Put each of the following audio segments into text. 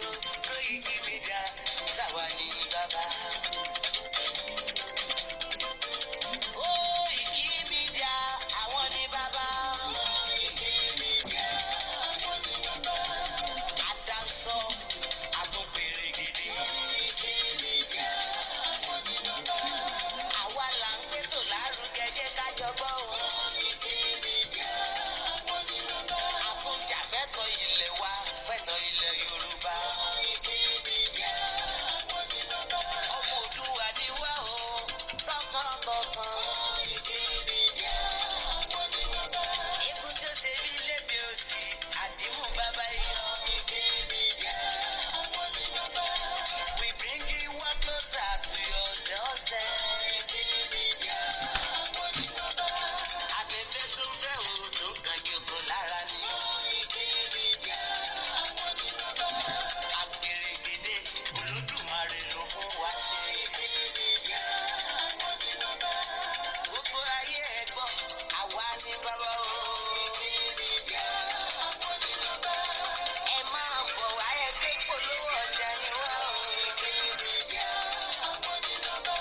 Koikimedia, Sawani Baba. Koikimedia, Awani Baba. Koikimedia, Awani Baba. Adanso, Atupere Gidi. Koikimedia, Awani Baba. Àwa là ń gbé tò lárugẹ jẹ́ ká jọgbọ́ o. Koikimedia, Awani Baba. Àfúnjàfẹ́tọ̀ ilẹ̀ wa, fẹ́tọ̀ ilẹ̀ Yorùbá. Koikimedia, Awani Baba. Ọmọ Oòduà ni wá o, tọkàntọkàn. Koikimedia, Awani Baba. Ikú tí ó ṣe bí lébi òsì, àdìmú bàbá iyọ̀. Koikimedia, Awani Baba. We bring you one closer to your doorstep. Koikimedia, Awani Baba. Afẹ́fẹ́ tó ń fẹ́ o tó kan jòkó lára ni. Koikimedia, Awani Baba. Àpèrègèdè Olódùmarè ló fún wa ṣe. Koikimedia, Awani Baba. Gbogbo ayé ẹ gbọ́, àwa ni bàbá o. Koikimedia, Awani Baba. Ẹ máa bọ̀ wá ẹgbẹ́ polówó ọjà yín wá o. Koikimedia, Awani Baba.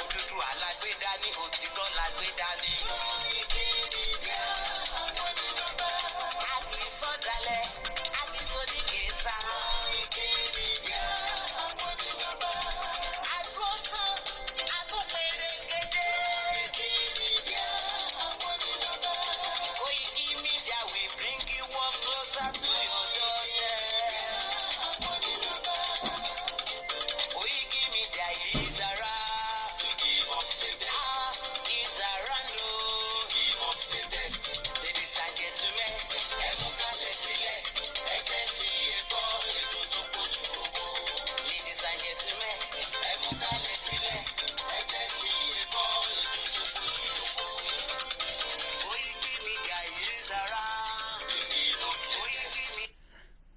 Odùduwà lágbèdá ní òtítọ́ lágbèdá ní. Koikimedia, Awani Baba. Àgbìsọ̀dálẹ̀, àgbìsọ̀díkẹta. Koikimedia, Awani Baba. Àgùntàn, àgùnpèrègèdè. Koikimedia, Awani Baba. Koikimedia, we bring you one closer to your doorstep. Awani Baba. Koikimedia is around. To give us the best. Is around, oh. Give us the best. Ladies and gentlemen, ẹ mú kalẹ̀ sílẹ̀, ẹgbẹ́ tí ẹ gbọ́ ètò tó kojú gbogbo. Ladies and gentlemen, ẹ mú kalẹ̀ sílẹ̀, ẹgbẹ́ tí ẹ gbọ́ ètò tó kojú gbogbo. Koikimedia is around. To give us the best.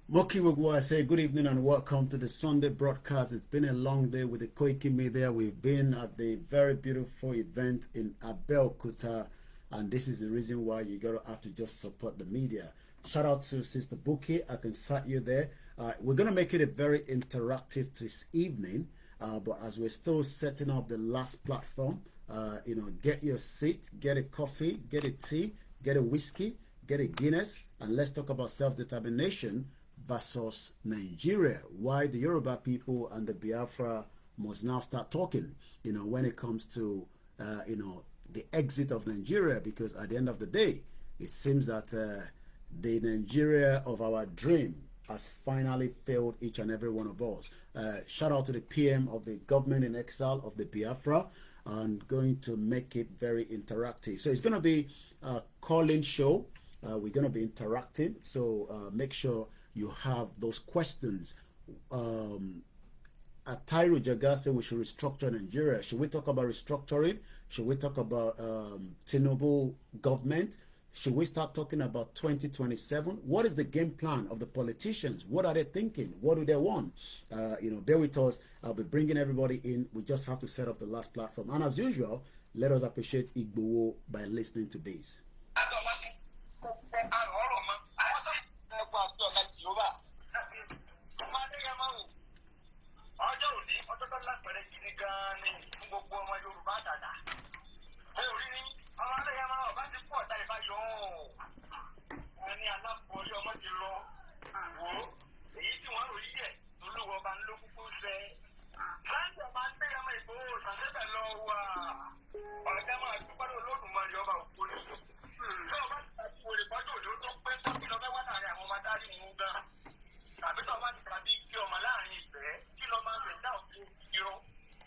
Moki Wugwa, I say good evening and welcome to the Sunday broadcast. It's been a long day with the Koikimedia. We've been at the very beautiful event in Abeokuta, and this is the reason why you gotta have to just support the media. Shout out to Sister Booki. I can start you there. We're gonna make it a very interactive this evening, but as we're still setting up the last platform, get your seat, get a coffee, get a tea, get a whiskey, get a Guinness, and let's talk about self-determination versus Nigeria. Why the Yoruba people and the Biafra must now start talking, when it comes to, the exit of Nigeria, because at the end of the day, it seems that the Nigeria of our dream has finally failed each and every one of us. Shout out to the PM of the government in exile of the Biafra, and going to make it very interactive. So it's going to be a call-in show. We're going to be interactive, so make sure you have those questions. Atairu Jaga said we should restructure Nigeria. Should we talk about restructuring? Should we talk about Tinubu government? Should we start talking about 2027? What is the game plan of the politicians? What are they thinking? What do they want? Bear with us. I'll be bringing everybody in. We just have to set up the last platform. And as usual, let us appreciate Igbowo by listening to this. Ọjọ́ òní ọjọ́ tó lápẹ̀rẹ̀ gidi gan-an ni fún gbogbo ọmọ Yorùbá dàda. Ṣé orí ni ọmọ Adéyẹmọ ọba ti pọ̀ tá ìbá yọ ọ́? Ẹni aláborí ọmọ ti lọ wò ó. Èyí tí wọ́n rò yíyẹ olúwo ọba ń ló kúkú ṣẹ. Sáńtì ọba Adéyẹmọ Ìgbòho ṣàṣẹ́bẹ̀ lọ wà. Ọ̀gá máa dúpẹ́ Olódùmarè ọba òkú ni. Ṣé ọba ti tàbí wòlé pọ́jọ́ òní ó tó pé tọ́kì lọ́fẹ́ wá láàrin àwọn ọmọ adarí mú gan? Tàbí tó ọba ti tàbí kí ọmọ láàrin ìfẹ́ kí lọ́ máa ń fẹ̀ dá òfin irọ́.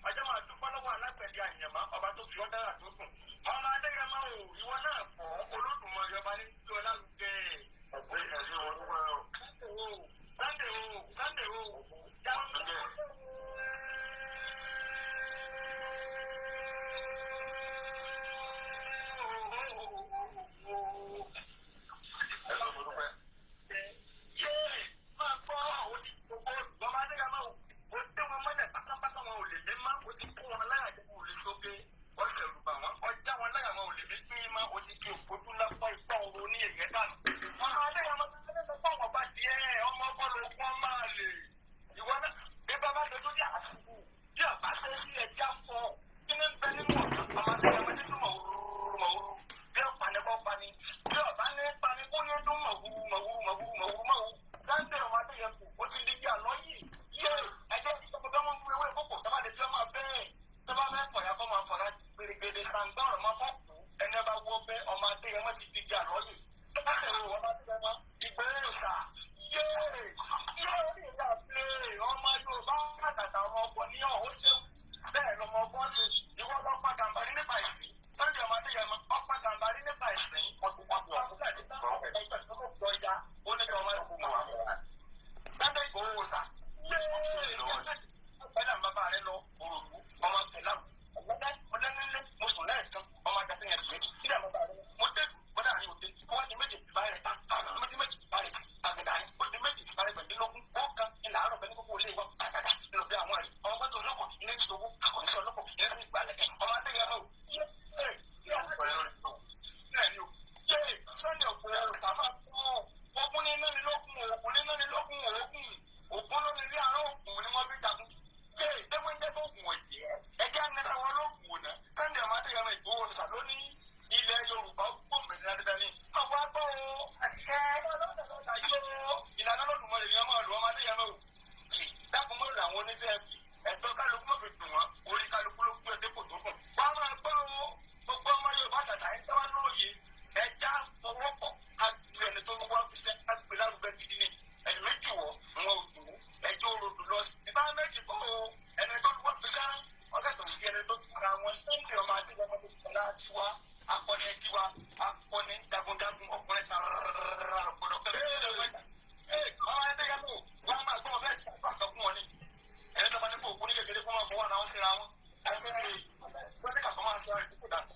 Ọjọ́ máa dúpẹ́ lọ́wọ́ alágbẹ̀dẹ àyànmá ọba tó fi ọ́ dára tó kùn. Ọmọ Adéyẹmọ o, ìwọ náà fọ́ Olódùmarè ọba ní tí ọlá lù gẹ̀. Ẹ̀sìn wọn wá o. Sunday o. Ọ̀pẹ̀lá bàbá rẹ̀ lọ òròlù ọmọ pẹ̀lá. Ọ̀dẹ́nilé mo sùn lẹ́ẹ̀kan ọmọ àjàtí yẹn lè sílẹ̀ bàbá rẹ̀. Mo dé bọ́dà ní òde wọ́n ní méjì bá rẹ̀ ta àgbà méjì bá rẹ̀ àgbẹ̀dá yẹn ó ní méjì bá rẹ̀ pẹ̀lúlógún ó kan ilà àárọ̀ bẹ́ẹ̀ ní gbogbo ilé wọn àgbàdà nínú bí àwọn rẹ̀ ọmọ gbọ́dọ̀ ọlọ́kọ̀ ilé ìṣòwò àkọ́ní ọlọ́kọ̀ ilé sì gbalẹ̀ ọmọ adéyẹmọ sọ́ni ọ̀pọ̀ sàmà kú ogun ní nánilógún ògùn lórí ilé àárọ̀ ògùn ni wọ́n fi jagun dẹ́gbẹ́ndẹ́gbẹ́ ògùn wọ̀nyí ẹ̀jẹ̀ anẹ́ta wọn lóògùn náà Sunday ọmọ adéyẹmọ Ìgbòho nìṣà lónìí ilẹ̀ Yorùbá gbòmìnira dídá ní ọgbà gbọ́ àṣẹ ìlànà lọ́dún mọ́lẹ̀ ní ọmọ ọ̀lù ọmọ adéyẹmọ dákun mọ́lẹ̀ àwọn oníṣẹ́ ẹ̀tọ́ kálukú mọ́ fi dùn wọ́n orí kálukú ló gbé dépò tó kùn wọ́n máa gbọ́ gbogbo ọmọ Yorùbá tàtà ẹ̀ tẹ́wá lóye ẹja fọwọ́pọ̀ àti ẹni tó wá fi ṣe àgbè lárugẹ gidi ni ẹni méjì wọ̀ wọn ò dùn ẹjọ́ òròdù lọ sí ibà méjì kọ́ ẹni tó wá fi ṣáná ọ̀gá tó fi ẹni tó ti ra wọn Sunday ọmọ adéyẹmọ tó ti ra tiwa akọni tiwa akọni jagunjagun ọkùnrin tààrà gbọdọ̀ kẹlẹ́ ọmọ adéyẹmọ wọn máa gbọ́ fẹ́ẹ́ tí wọ́n fún wọn ni ẹni tó bá ní kó òkú ní kékeré kó máa fọwọ́ náà síra wọn ẹsẹ̀ wọ́n ní kàkọ́ máa ṣe ara ìdíkù dànù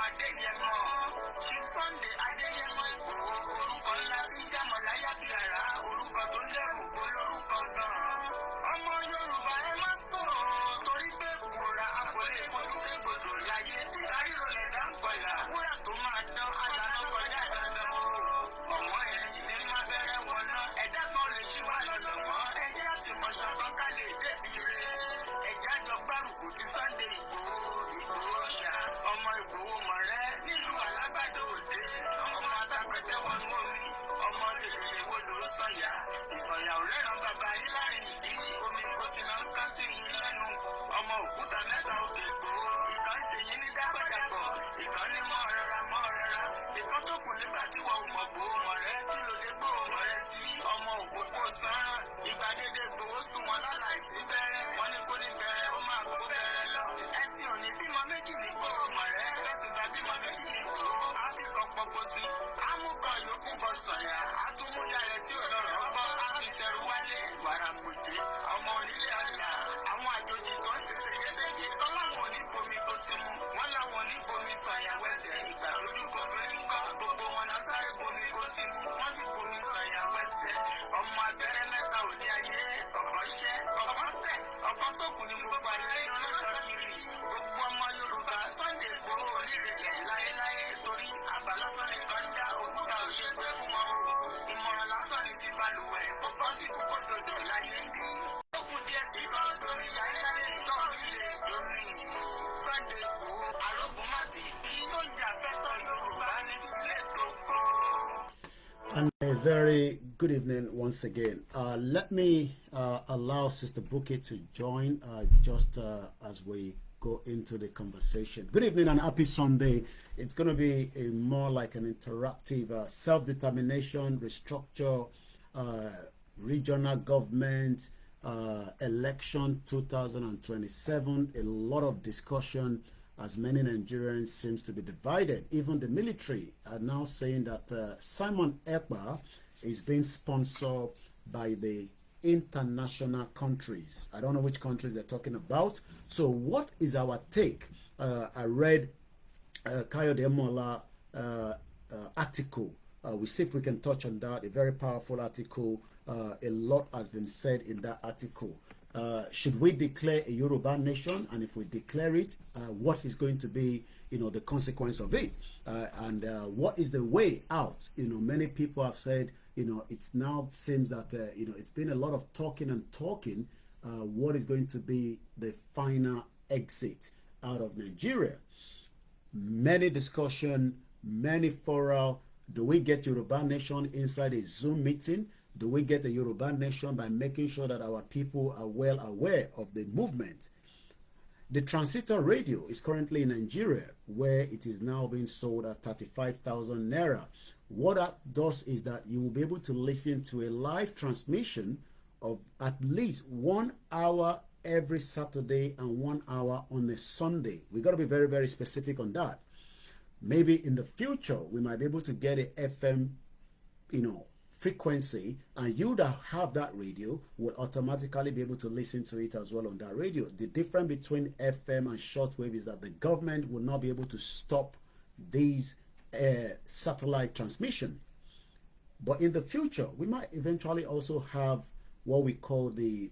Adéyẹmọ. Ṣí Sunday Adéyẹmọ Ìgbòho. Orúkọ ńlá tí ń jẹ́mọ̀ láyà bí ara. Orúkọ tó ń lẹ́rù kó lórúkọ gan-an. Ọmọ Yorùbá ẹ má sọ̀rọ̀ torí pé kòrà àkọlé fojú kégbodò láyé. Táyọ̀ lẹ̀ dá ń kọlà. Wúrà tó máa dán àlànà kọjá dandan o. Ọ̀wọ́n ẹ̀yìn ní má bẹ̀rẹ̀ wọ̀nà. Ẹ̀dá kan lè ṣí wá lọ́nà mọ́. Ẹ̀jẹ̀ àti mọ̀ṣọ́ kan ká lè débi rẹ̀. Ẹ̀jẹ̀ àjọ gbárùkù ti Sunday Ìgbòho. Ìgbòho ṣá. Ọmọ Ìgbòho mọ̀rẹ́ nílùú Alágbàdo Òde. Ọmọ Atapẹ̀tẹ̀ wọnú omi. Ọmọ lèlè wodò sọ̀yà. Ìsọ̀yà ò rẹ́ràn bàbá yín láàrin ìdí. Omi kò sí náà ń ká sí yín lẹ́nu. Ọmọ òkúta mẹ́ta òkè Ìgbòho. Ìkan ṣe yín ní dágbàdàgbọ̀. Ìkan ní mọ́ rẹra mọ́ rẹra. Ìkan tó kù nígbà tí wọ́n ò mọ̀ Ìgbòho mọ̀rẹ́. Kí ló dé Ìgbòho mọ̀rẹ́ sí? Ọmọ òpópó sánrán. Ìgbàdédé Ìgbòho sùn wọn láláìsí bẹ́rẹ̀. Wọ́n ní kó ní bẹ̀rẹ̀ ó máa kó bẹ̀rẹ̀ lọ. Ẹ̀sìn òní bímọ méjì ní Ìgbòho mọ̀rẹ́. Ẹ̀sìn gbà bímọ méjì ní Ìgbòho. Á fi kọ́ pọ́pọ́ sí. Ámúkọ yòókù bọ̀ sọ̀yà. Àtúmúyà rẹ̀ tí ò lọ́rọ̀ ọgbọ́. Á fi ṣẹ̀rù wálé. Wàràmùjẹ́. Ọmọ onílé ọ̀la. Àwọn àjòjì tó ń ṣẹ̀ṣẹ̀ yẹ́sẹ̀jẹ̀. Ọlọ́run ò ní bomi tó sí mu. Wọ́n láwọn ò ní bomi sọ̀yà wẹ́sẹ̀. Ìgbà lójú kò fẹ́ ní gbọ́. Gbogbo wọn náà sáré bomi kó sí mu. Wọ́n sì bomi sọ̀yà wẹ́sẹ̀. Ọmọ abẹ́rẹ́ mẹ́ta òde ayé. Ọ̀kọ́ ṣẹ́. Ọ̀kọ́ tẹ̀. Ọ̀kọ́ tó kù ní gbogbo ayé lọ́jọ́ kiri. Gbogbo ọmọ Yorùbá Sunday Ìgbòho onírèlè láéláé torí àbálásán nìkan ń dá òkúta òṣègbè fún wọn o. Ìmọ̀ràn lásán ni ti balùwẹ̀. Kókó sì kókó dòdò láyé ń bí. Ó kù díẹ̀ kí kọ́ domi ayélujára ìtọ́ ilé domi. Sunday Ìgbòho arógun má ti bí tó ń jà fẹ́tọ̀ Yorùbá ní sílẹ̀ tó kọ́. And a very good evening once again. Let me allow Sister Booki to join just as we go into the conversation. Good evening and happy Sunday. It's going to be a more like an interactive self-determination, restructure, regional government, election 2027. A lot of discussion as many Nigerians seems to be divided. Even the military are now saying that Simon Ekpa is being sponsored by the international countries. I don't know which countries they're talking about. So what is our take? I read Kayode Mola article. We see if we can touch on that. A very powerful article. A lot has been said in that article. Should we declare a Yoruba nation? And if we declare it, what is going to be, the consequence of it? And what is the way out? Many people have said, it now seems that, it's been a lot of talking and talking. What is going to be the final exit out of Nigeria? Many discussion, many fora. Do we get Yoruba nation inside a Zoom meeting? Do we get the Yoruba nation by making sure that our people are well aware of the movement? The transistor radio is currently in Nigeria, where it is now being sold at 35,000 naira. What that does is that you will be able to listen to a live transmission of at least 1 hour every Saturday and 1 hour on a Sunday. We got to be very, very specific on that. Maybe in the future, we might be able to get a FM, frequency, and you that have that radio will automatically be able to listen to it as well on that radio. The difference between FM and shortwave is that the government will not be able to stop these satellite transmission. But in the future, we might eventually also have what we call the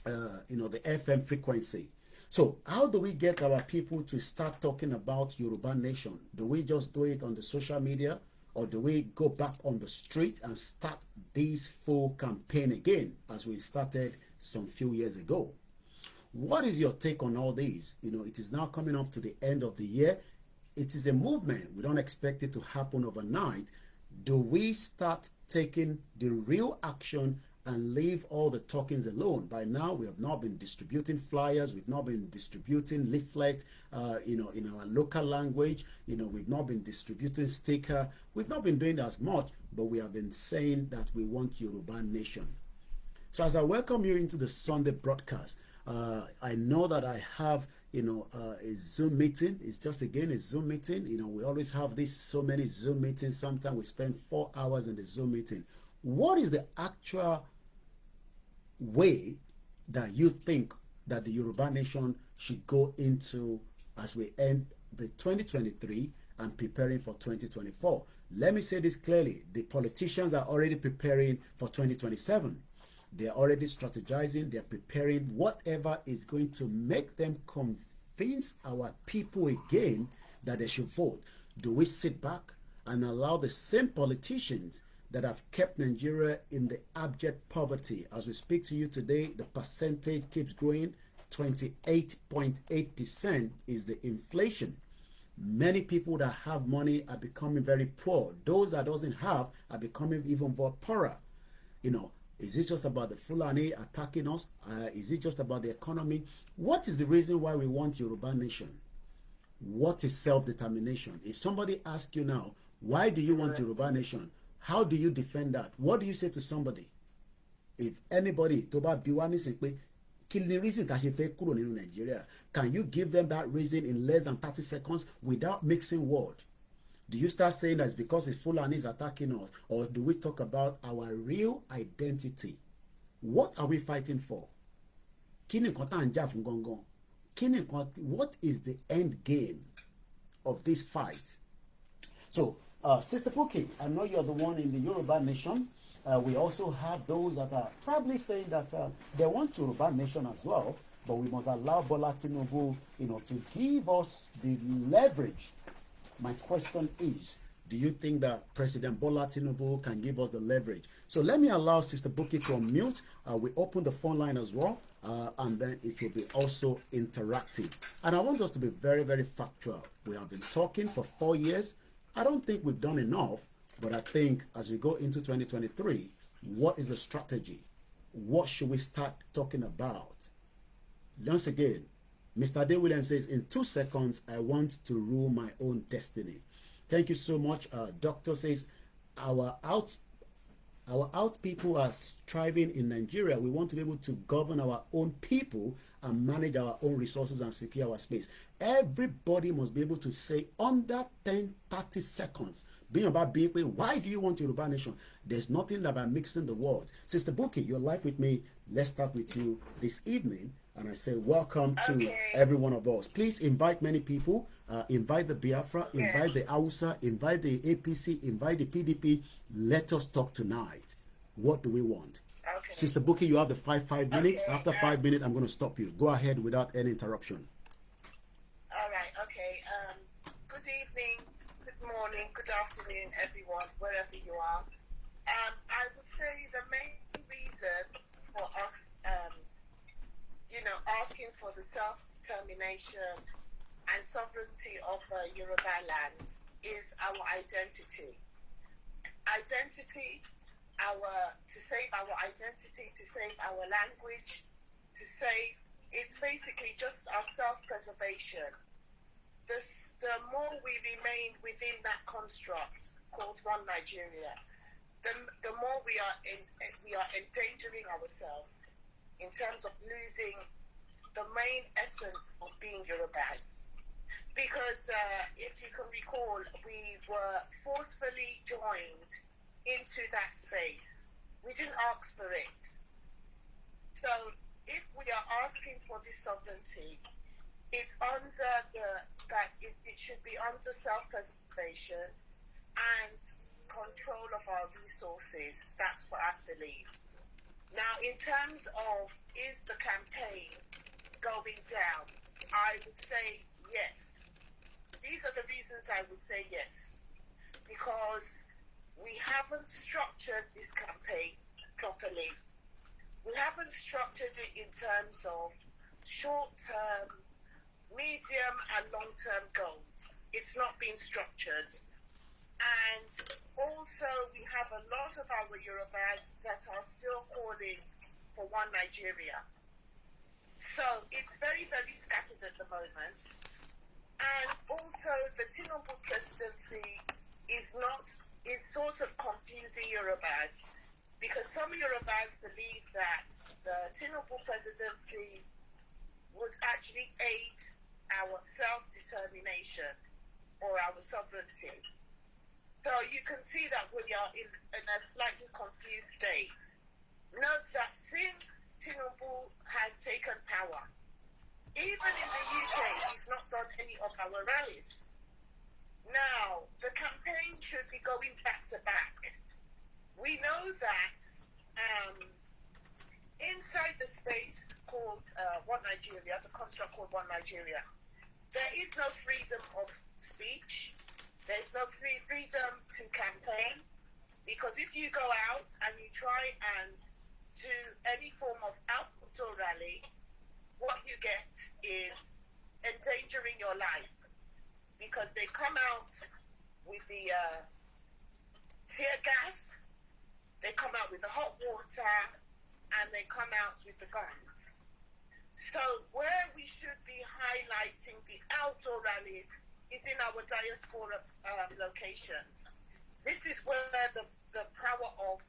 FM frequency. So how do we get our people to start talking about Yoruba nation? Do we just do it on the social media? Or do we go back on the street and start this full campaign again as we started some few years ago? What is your take on all these? It is now coming up to the end of the year. It is a movement. We don't expect it to happen overnight. Do we start taking the real action and leave all the talkings alone? By now, we have not been distributing flyers. We've not been distributing leaflets, in our local language. We've not been distributing sticker. We've not been doing as much, but we have been saying that we want Yoruba nation. So as I welcome you into the Sunday broadcast, I know that I have, a Zoom meeting. It's just, again, a Zoom meeting. We always have so many Zoom meetings. Sometimes we spend 4 hours in the Zoom meeting. What is the actual way that you think that the Yoruba nation should go into as we end the 2023 and preparing for 2024. Let me say this clearly. The politicians are already preparing for 2027. They are already strategizing. They are preparing whatever is going to make them convince our people again that they should vote. Do we sit back and allow the same politicians that have kept Nigeria in the abject poverty? As we speak to you today, the percentage keeps growing. 28.8% is the inflation. Many people that have money are becoming very poor. Those that doesn't have are becoming even more poorer. You know, is it just about the Fulani attacking us? Is it just about the economy? What is the reason why we want Yoruba nation? What is self-determination? If somebody asks you now, why do you want Yoruba nation? How do you defend that? What do you say to somebody? If anybody, tó bá bi wá nísìnyí pé kí ni reason tá ṣe fẹ́ kúrò nínú Nigeria? Can you give them that reason in less than 30 seconds without mixing words? Do you start saying that it's because it's Fulani is attacking us? Or do we talk about our real identity? What are we fighting for? Kí ni nǹkan tá à ń jà fún gangan? What is the end game of this fight? So, Sister Booki, I know you're the one in the Yoruba nation. We also have those that are probably saying that they want Yoruba nation as well, but we must allow Bola Tinubu, to give us the leverage. My question is, do you think that President Bola Tinubu can give us the leverage? So let me allow Sister Booki to unmute. We open the phone line as well, and then it will be also interactive. And I want us to be very, very factual. We have been talking for 4 years. I don't think we've done enough, but I think as we go into 2023, what is the strategy? What should we start talking about? Once again, Mr. Ade Williams says, in 2 seconds, I want to rule my own destiny. Thank you so much. Doctor says, our out people are striving in Nigeria. We want to be able to govern our own people and manage our own resources and secure our space. Everybody must be able to say under 30 seconds, being about being, why do you want Yoruba nation? There's nothing about mixing the words. Sister Booki, you're live with me. Let's start with you this evening. And I say welcome to every one of us. Please invite many people. Invite the Biafra, invite the Hausa, invite the APC, invite the PDP. Let us talk tonight. What do we want? Okay. Sister Booki, you have the 5 minutes. After 5 minutes, I'm going to stop you. Go ahead without any interruption. All right. Okay. Good evening, good morning, good afternoon, everyone, wherever you are. I would say the main reason for us, asking for the self-determination and sovereignty of Yoruba land is our identity. To save our identity, to save our language, it's basically just our self-preservation. The more we remain within that construct called One Nigeria, the more we are endangering ourselves in terms of losing the main essence of being Yorubas. Because if you can recall, we were forcefully joined into that space. We didn't ask for it. So if we are asking for this sovereignty, it's it should be under self-preservation and control of our resources. That's what I believe. Now, in terms of is the campaign going down, I would say yes. These are the reasons I would say yes. Because we haven't structured this campaign properly. We haven't structured it in terms of short-term, medium and long-term goals. It's not been structured. And also we have a lot of our Yorubas that are still calling for One Nigeria. So it's very, very scattered at the moment. And also the Tinubu presidency is sort of confusing Yorubas, because some Yorubas believe that the Tinubu presidency would actually aid our self-determination or our sovereignty. So you can see that we are in a slightly confused state. Note that since Tinubu has taken power, Even in the UK, we've not done any of our rallies. Now, the campaign should be going back to back. We know that inside the space called One Nigeria, the construct called One Nigeria, there is no freedom of speech. There's no freedom to campaign, because if you go out and you try and do any form of outdoor rally, what you get is endangering your life, because they come out with the tear gas, they come out with the hot water, and they come out with the guns. So where we should be highlighting the outdoor rallies is in our diaspora locations. This is where the power of,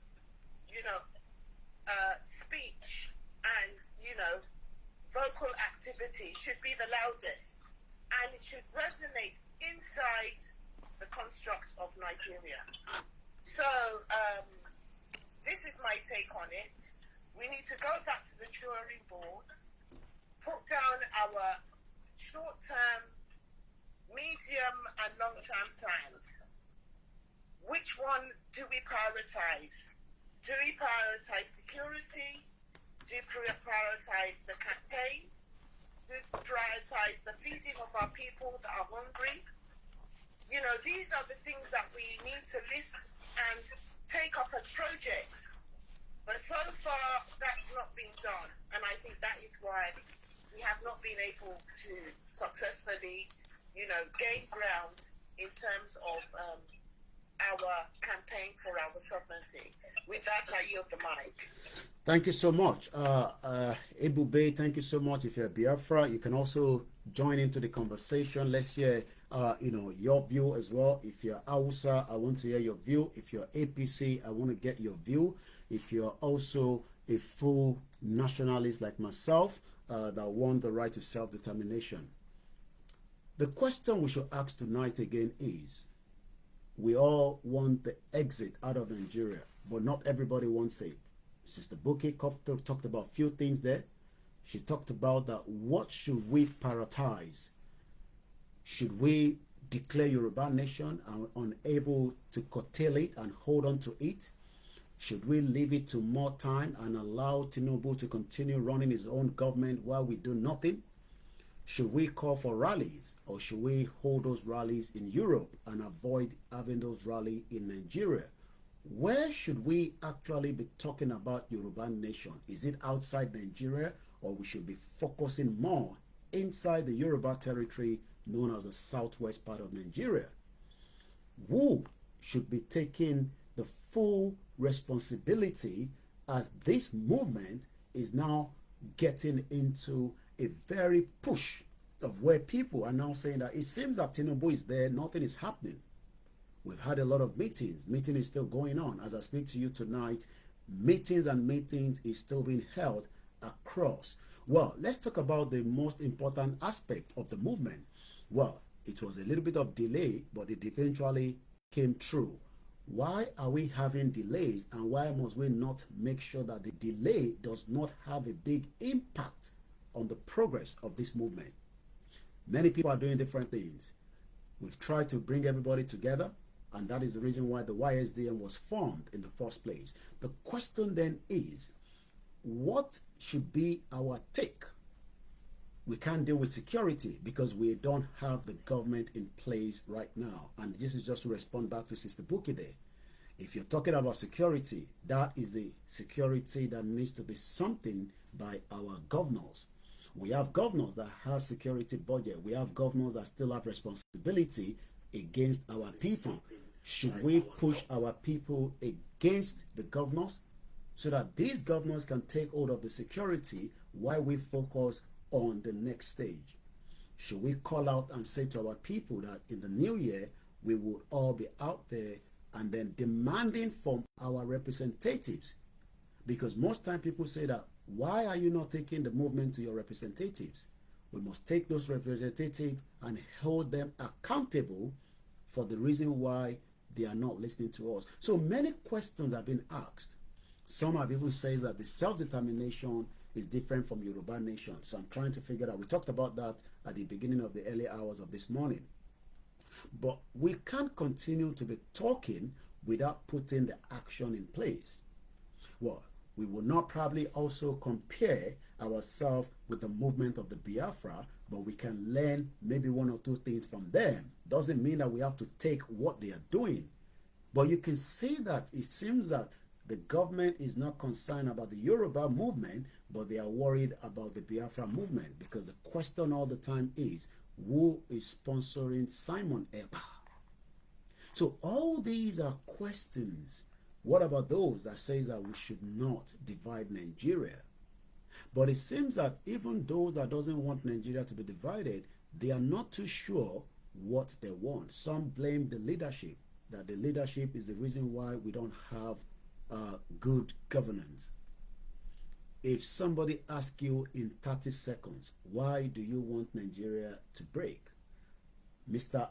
speech and, vocal activity should be the loudest, and it should resonate inside the construct of Nigeria. So this is my take on it. We need to go back to the drawing board, put down our short-term, medium and long-term plans. Which one do we prioritize? Do we prioritize security? Do we prioritize the campaign? Do we prioritize the feeding of our people that are hungry? These are the things that we need to list and take up as projects. But so far, that's not been done. And I think that is why we have not been able to successfully, gain ground in terms of our campaign for our sovereignty. With that, I yield the mic. Thank you so much. Ebube, thank you so much. If you're Biafra, you can also join into the conversation. Let's hear, your view as well. If you're Hausa, I want to hear your view. If you're APC, I want to get your view. If you're also a full nationalist like myself, that want the right to self-determination. The question we should ask tonight again is, we all want the exit out of Nigeria, but not everybody wants it. Sister Booki talked about a few things there. She talked about that. What should we prioritize? Should we declare Yoruba nation and unable to curtail it and hold on to it? Should we leave it to more time and allow Tinubu to continue running his own government while we do nothing? Should we call for rallies, or should we hold those rallies in Europe and avoid having those rallies in Nigeria? Where should we actually be talking about Yoruba nation? Is it outside Nigeria, or we should be focusing more inside the Yoruba territory known as the southwest part of Nigeria? Who should be taking the full responsibility, as this movement is now getting into a very push of where people are now saying that it seems that Tinubu is there, nothing is happening. We've had a lot of meetings. Meeting is still going on. As I speak to you tonight, meetings is still being held across. Well, let's talk about the most important aspect of the movement. Well, it was a little bit of delay, but it eventually came true. Why are we having delays, and why must we not make sure that the delay does not have a big impact on the progress of this movement? Many people are doing different things. We've tried to bring everybody together, and that is the reason why the YSDM was formed in the first place. The question then is, what should be our take? We can't deal with security because we don't have the government in place right now. And this is just to respond back to Sister Booki there. If you're talking about security, that is the security that needs to be something by our governors. We have governors that have security budget. We have governors that still have responsibility against our people. Should we push our people against the governors so that these governors can take hold of the security while we focus on the next stage? Should we call out and say to our people that in the new year we will all be out there and then demanding from our representatives? Because most time people say that, why are you not taking the movement to your representatives? We must take those representatives and hold them accountable for the reason why they are not listening to us. So many questions have been asked. Some have even said that the self-determination is different from Yoruba nation. So I'm trying to figure out. We talked about that at the beginning of the early hours of this morning. But we can't continue to be talking without putting the action in place. Well, we will not probably also compare ourselves with the movement of the Biafra, but we can learn maybe one or two things from them. Doesn't mean that we have to take what they are doing. But you can see that it seems that the government is not concerned about the Yoruba movement, but they are worried about the Biafra movement, because the question all the time is, who is sponsoring Simon Ekpa? So all these are questions. What about those that says that we should not divide Nigeria? But it seems that even those that doesn't want Nigeria to be divided, they are not too sure what they want. Some blame the leadership, that the leadership is the reason why we don't have good governance. If somebody asks you in 30 seconds, why do you want Nigeria to break? Mr.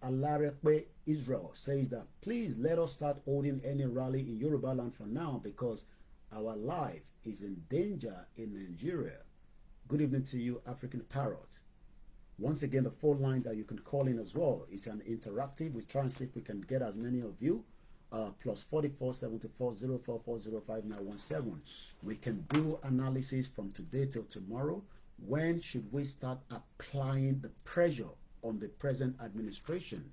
Alarekpe Israel says that, please let us start holding any rally in Yoruba land for now, because our life is in danger in Nigeria. Good evening to you, African Parrot. Once again, the phone line that you can call in as well. It's an interactive. We try and see if we can get as many of you. Plus 44 74 044 05917. We can do analysis from today till tomorrow. When should we start applying the pressure on the present administration?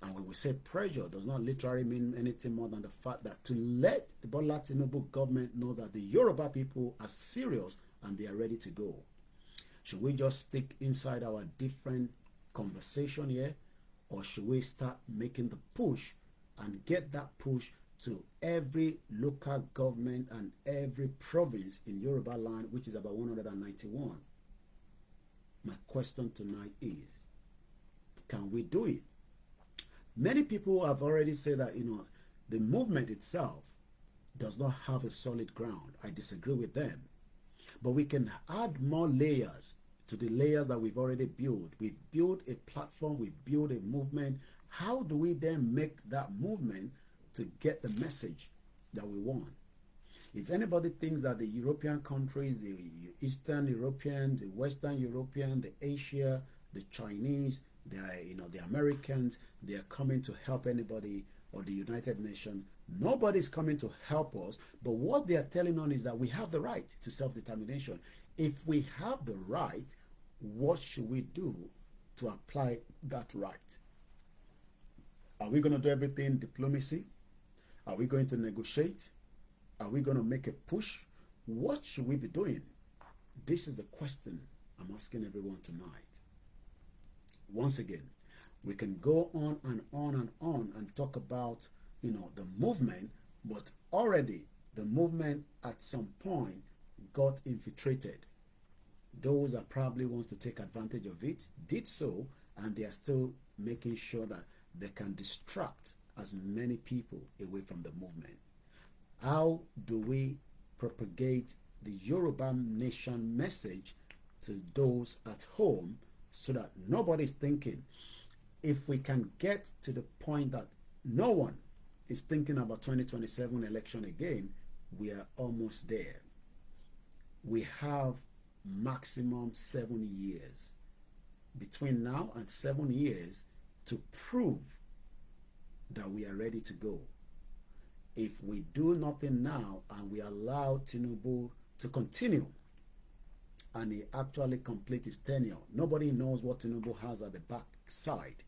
And when we say pressure, does not literally mean anything more than the fact that to let the Bola Tinubu government know that the Yoruba people are serious and they are ready to go. Should we just stick inside our different conversation here, or should we start making the push and get that push to every local government and every province in Yoruba land, which is about 191? My question tonight is, can we do it? Many people have already said that, the movement itself does not have a solid ground. I disagree with them. But we can add more layers to the layers that we've already built. We've built a platform, we've built a movement. How do we then make that movement to get the message that we want? If anybody thinks that the European countries, the Eastern European, the Western European, the Asia, the Chinese, the Americans, they are coming to help anybody, or the United Nations, nobody's coming to help us. But what they are telling us is that we have the right to self-determination. If we have the right, what should we do to apply that right? Are we going to do everything diplomacy? Are we going to negotiate? Are we going to make a push? What should we be doing? This is the question I'm asking everyone tonight. Once again, we can go on and on and on and talk about, the movement, but already the movement at some point got infiltrated. Those that probably wants to take advantage of it did so, and they are still making sure that they can distract as many people away from the movement. How do we propagate the Yoruba nation message to those at home so that nobody's thinking? If we can get to the point that no one is thinking about 2027 election again, we are almost there. We have maximum 7 years. Between now and 7 years to prove that we are ready to go. If we do nothing now and we allow Tinubu to continue and he actually complete his tenure, nobody knows what Tinubu has at the back side.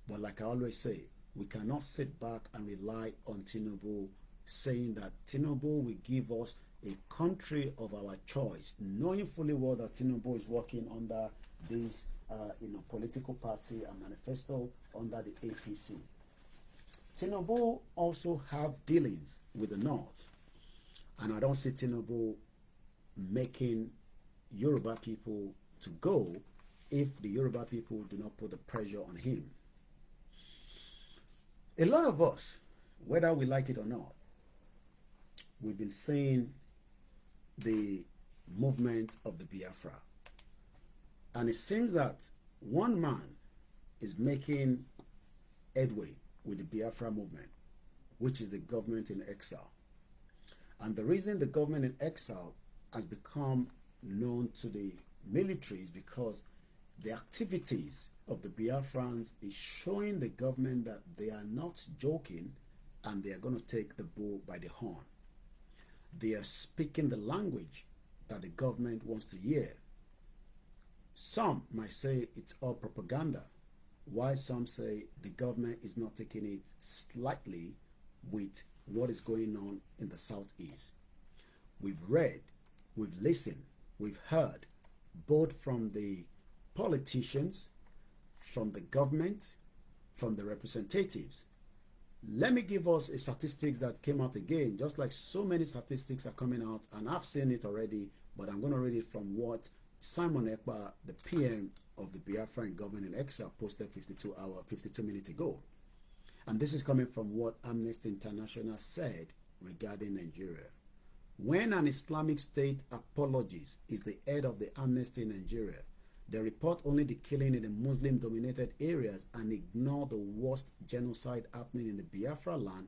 But like I always say, we cannot sit back and rely on Tinubu saying that Tinubu will give us a country of our choice, knowing fully well that Tinubu is working under this political party and manifesto under the APC. Tinubu also have dealings with the North, and I don't see Tinubu making Yoruba people to go if the Yoruba people do not put the pressure on him. A lot of us, whether we like it or not, we've been seeing the movement of the Biafra. And it seems that one man is making headway with the Biafra movement, which is the government in exile. And the reason the government in exile has become known to the militaries because the activities of the Biafrans is showing the government that they are not joking and they are going to take the bull by the horn. They are speaking the language that the government wants to hear. Some might say it's all propaganda, while some say the government is not taking it slightly with what is going on in the Southeast. We've read, we've listened, we've heard, both from the politicians, from the government, from the representatives. Let me give us a statistics that came out again, just like so many statistics are coming out, and I've seen it already, but I'm going to read it from what Simon Ekpa, the PM of the Biafran government in exile, posted 52 minutes ago. And this is coming from what Amnesty International said regarding Nigeria. When an Islamic State apologist is the head of the Amnesty in Nigeria, they report only the killing in the Muslim-dominated areas and ignore the worst genocide happening in the Biafra land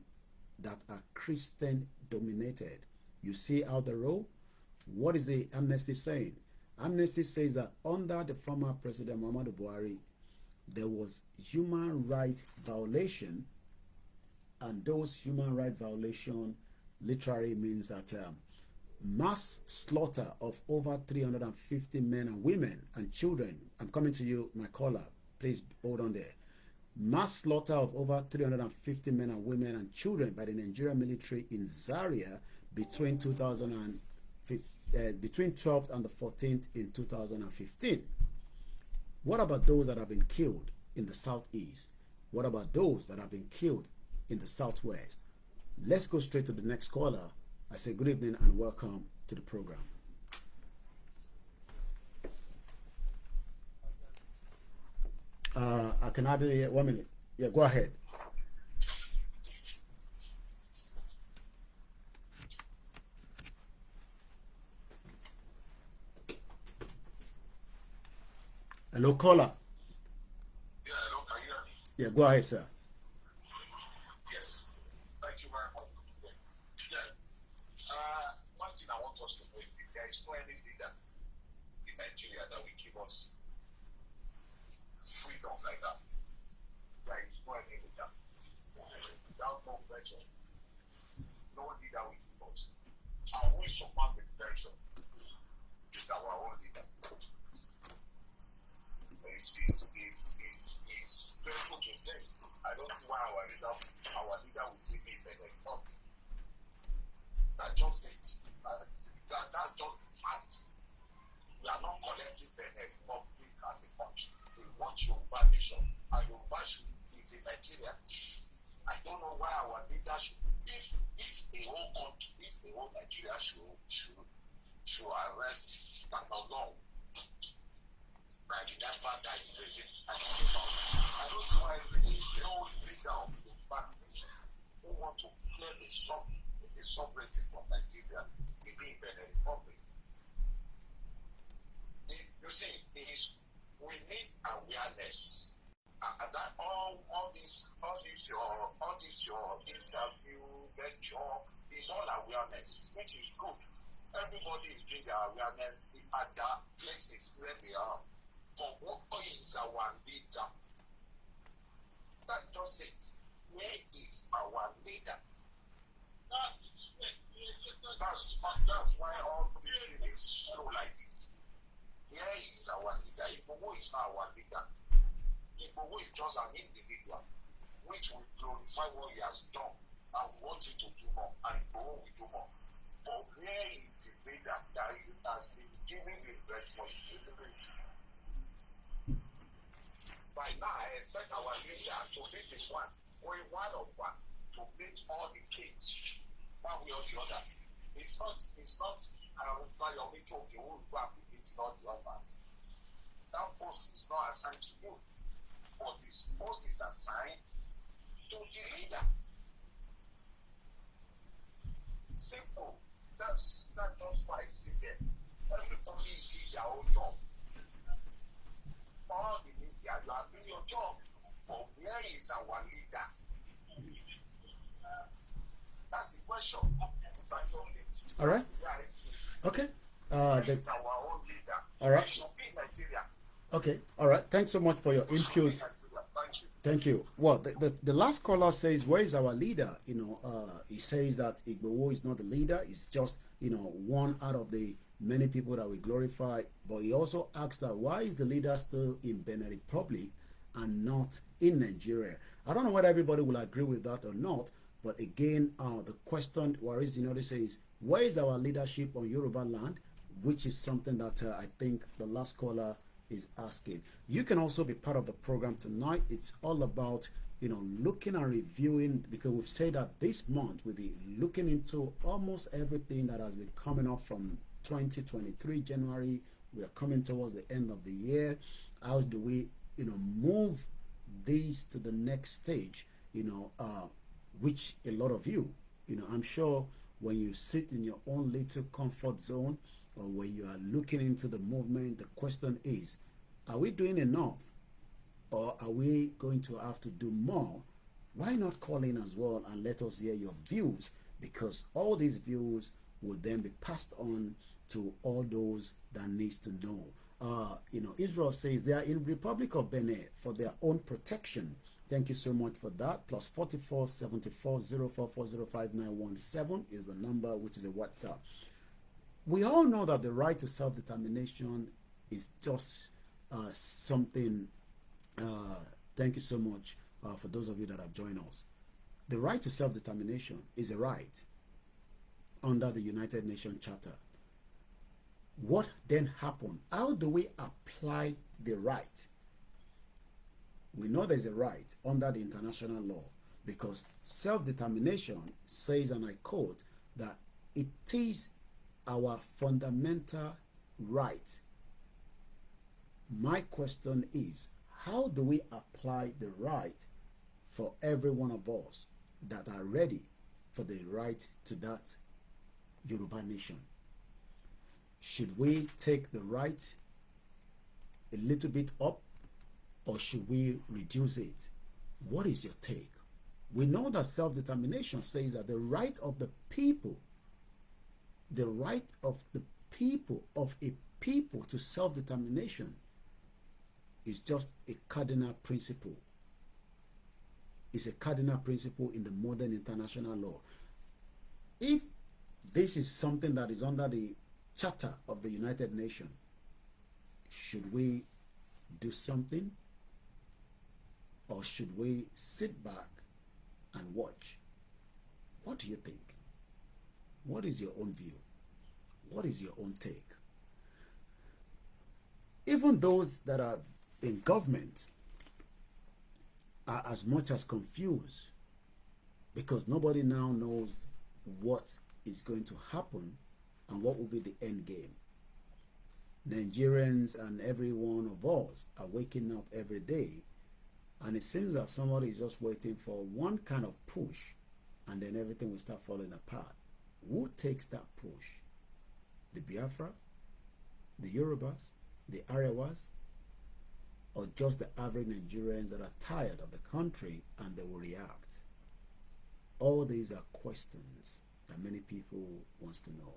that are Christian-dominated. You see how they roll? What is the Amnesty saying? Amnesty says that under the former President Muhammadu Buhari, there was human rights violation, and those human rights violation literally means that mass slaughter of over 350 men and women and children. I'm coming to you, my caller. Please hold on there. Mass slaughter of over 350 men and women and children by the Nigerian military in Zaria between 12th and the 14th in 2015. What about those that have been killed in the Southeast? What about those that have been killed in the Southwest? Let's go straight to the next caller. I say good evening and welcome to the program. I can add it 1 minute. Yeah, go ahead. Hello, caller. Yeah, hello, can you hear me? Yeah, go ahead, sir. Yes. Thank you very much. Yeah. One thing I want us to know is if there is no any leader in Nigeria that will give us freedom like that. There is no any leader. Without no pressure, no leader will give us. And who is to command the pressure is our own leader. It's painful to say. I don't see why our leader will still be in the republic. That's just it. That's just the fact. We are not collecting the republic as a country. We want Yoruba nation, and Yoruba is in Nigeria. I don't know why our leader should. If a whole country, if a whole Nigeria should arrest Tagalong. I don't see why the old leader of the back nation who want to clear the sovereignty from Nigeria in the Benin Republic. You see, we need awareness, and that all this your interview, lecture is all awareness, which is good. Everybody is doing their awareness at their places where they are. But what is our leader? That just it. Where is our leader? That's why all this thing is slow like this. Where is our leader? Igboho is not our leader. Igboho is just an individual, which will glorify what he has done and want him to do more, and Igboho will do more. But where is the leader that has been given the responsibility? By now, I expect our leader to be the one, going one-on-one, to meet all the kids, one way or the other. It's not Bayomi Toki who will go and be meeting all the others. That post is not assigned to you, but this post is assigned to the leader. Simple. That's just why I see there. Everybody is doing their own job. All the media, you are doing your job, but where is our leader? That's the question. All right. Okay. The, He's our own leader. all right. He should be in Nigeria. Okay. All right. Thanks so much for your He should be in input. Nigeria. Thank you. Thank you. Well, the last caller says, where is our leader? You know, he says that Igbowo is not the leader. It's just, you know, one out of the many people that we glorify. But he also asks that why is the leader still in Benin Republic and not in Nigeria? I don't know whether everybody will agree with that or not. But again, the question, Waris Dinodi says, where is our leadership on Yoruba land? Which is something that I think the last caller is asking. You can also be part of the program tonight. It's all about, you know, looking and reviewing, because we've said that this month we'll be looking into almost everything that has been coming up from 2023 January. We are coming towards the end of the year. How do we, you know, move these to the next stage, you know, which a lot of you, you know, I'm sure when you sit in your own little comfort zone, or when you are looking into the movement, the question is, are we doing enough, or are we going to have to do more? Why not call in as well and let us hear your views, because all these views will then be passed on to all those that needs to know. You know, Israel says they are in Republic of Benin for their own protection. Thank you so much for that. Plus 44 74 0440 5917 is the number, which is a WhatsApp. We all know that the right to self-determination is just something. Thank you so much for those of you that have joined us. The right to self-determination is a right under the United Nations Charter. What then happened? How do we apply the right? We know there's a right under the international law, because self-determination says, and I quote, that it is our fundamental right. My question is, how do we apply the right for every one of us that are ready for the right to that Yoruba nation? Should we take the right a little bit up, or should we reduce it? What is your take? We know that self-determination says that the right of the people, the right of the people, of a people to self-determination, is just a cardinal principle. It's a cardinal principle in the modern international law. If this is something that is under the Charter of the United Nations, should we do something, or should we sit back and watch? What do you think? What is your own view? What is your own take? Even those that are in government are as much as confused, because nobody now knows what is going to happen and what will be the end game. Nigerians and every one of us are waking up every day, and it seems that somebody is just waiting for one kind of push, and then everything will start falling apart. Who takes that push? The Biafra, the Yorubas, the Arewas, or just the average Nigerians that are tired of the country and they will react? All these are questions that many people want to know.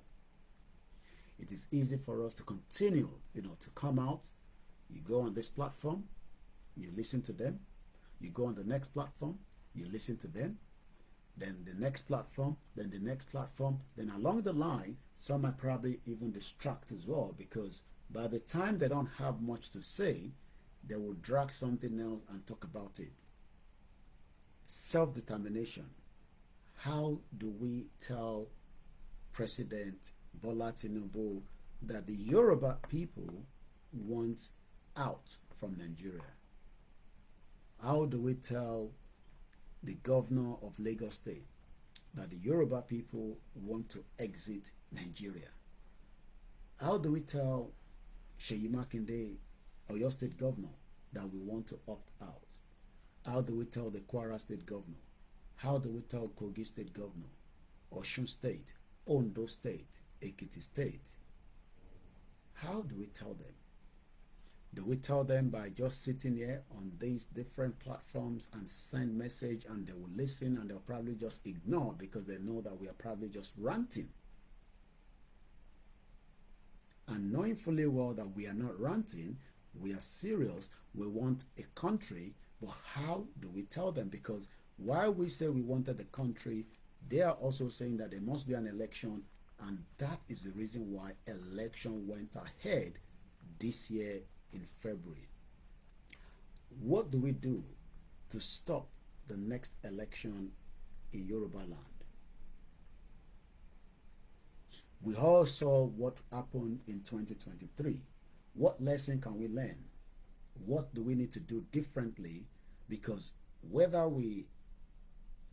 It is easy for us to continue, you know, to come out. You go on this platform, you listen to them. You go on the next platform, you listen to them. Then the next platform, then the next platform. Then along the line, some might probably even distract as well, because by the time they don't have much to say, they will drag something else and talk about it. Self-determination. How do we tell President Bola Tinubu that the Yoruba people want out from Nigeria? How do we tell the governor of Lagos State that the Yoruba people want to exit Nigeria? How do we tell Seyi Makinde, Oyo State governor, that we want to opt out? How do we tell the Kwara State governor? How do we tell Kogi State governor, Osun State, Ondo State, Ekiti State? How do we tell them? Do we tell them by just sitting here on these different platforms and send message, and they will listen and they'll probably just ignore because they know that we are probably just ranting? And knowing fully well that we are not ranting, we are serious, we want a country, but how do we tell them? Because while we say we wanted the country, they are also saying that there must be an election, and that is the reason why election went ahead this year in February. What do we do to stop the next election in Yoruba land? We all saw what happened in 2023. What lesson can we learn? What do we need to do differently? Because whether we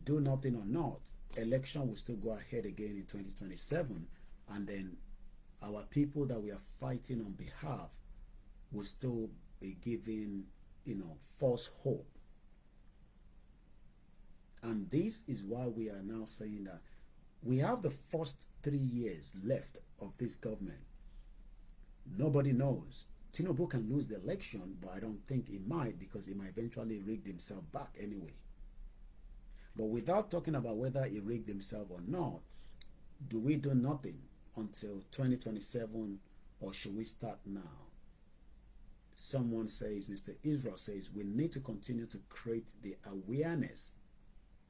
do nothing or not, election will still go ahead again in 2027, and then our people that we are fighting on behalf will still be given, false hope. And this is why we are now saying that we have the first 3 years left of this government. Nobody knows. Tinubu can lose the election, but I don't think he might, because he might eventually rig himself back anyway. But without talking about whether he rigged himself or not, do we do nothing until 2027, or should we start now? Someone says, Mr. Israel says, we need to continue to create the awareness,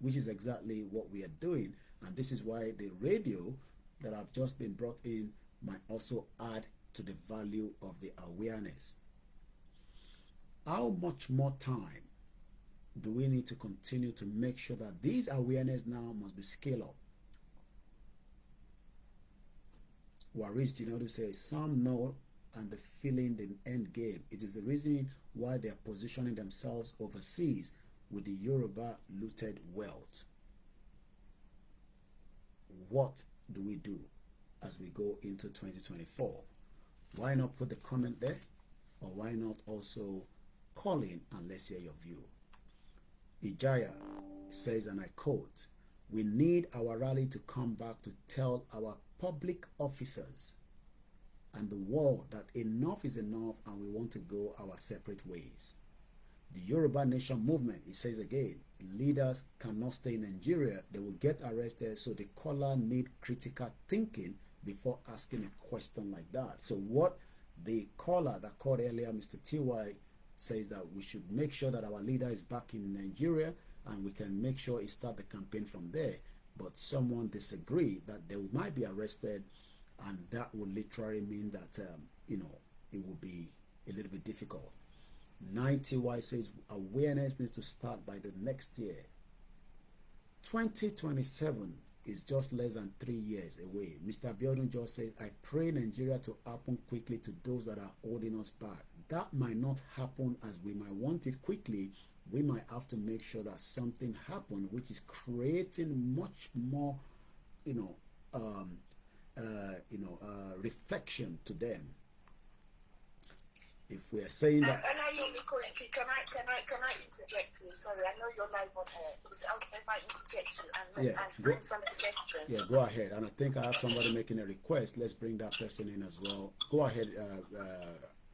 which is exactly what we are doing. And this is why the radio that have just been brought in might also add to the value of the awareness. How much more time do we need to continue to make sure that these awareness now must be scaled up? Waris Jinodu says, some know and the feeling the end game. It is the reason why they are positioning themselves overseas with the Yoruba looted wealth. What do we do as we go into 2024? Why not put the comment there? Or why not also call in and let's hear your view? Ijaya says, and I quote, we need our rally to come back to tell our public officers and the world that enough is enough and we want to go our separate ways. The Yoruba Nation movement, he says again, leaders cannot stay in Nigeria. They will get arrested, so the caller need critical thinking before asking a question like that. So what the caller that called earlier, Mr. TY, says that we should make sure that our leader is back in Nigeria and we can make sure he start the campaign from there. But someone disagreed that they might be arrested, and that would literally mean that, it will be a little bit difficult. 90Y says awareness needs to start by the next year. 2027 is just less than 3 years away. Mr. Abiodun just says, I pray Nigeria to happen quickly to those that are holding us back. That might not happen as we might want it quickly. We might have to make sure that something happens, which is creating much more, reflection to them. If we are saying that, and I know, Koiki, can I interject you? Sorry, I know you're live on air. Is it okay if I interject you and bring some suggestions? Yeah, go ahead. And I think I have somebody making a request. Let's bring that person in as well. Go ahead.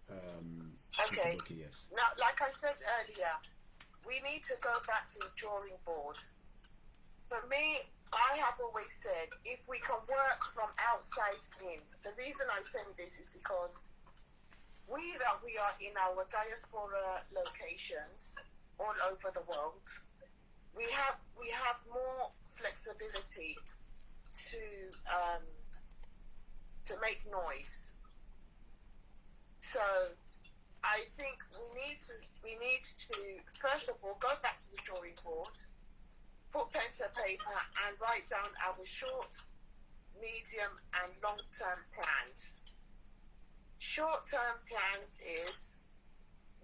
Okay. Booki, yes. Now, like I said earlier, we need to go back to the drawing board. For me, I have always said, if we can work from outside in, the reason I'm saying this is because we are in our diaspora locations all over the world, we have more flexibility to make noise. So I think we need to first of all go back to the drawing board, put pen to paper and write down our short, medium and long-term plans. Short-term plans is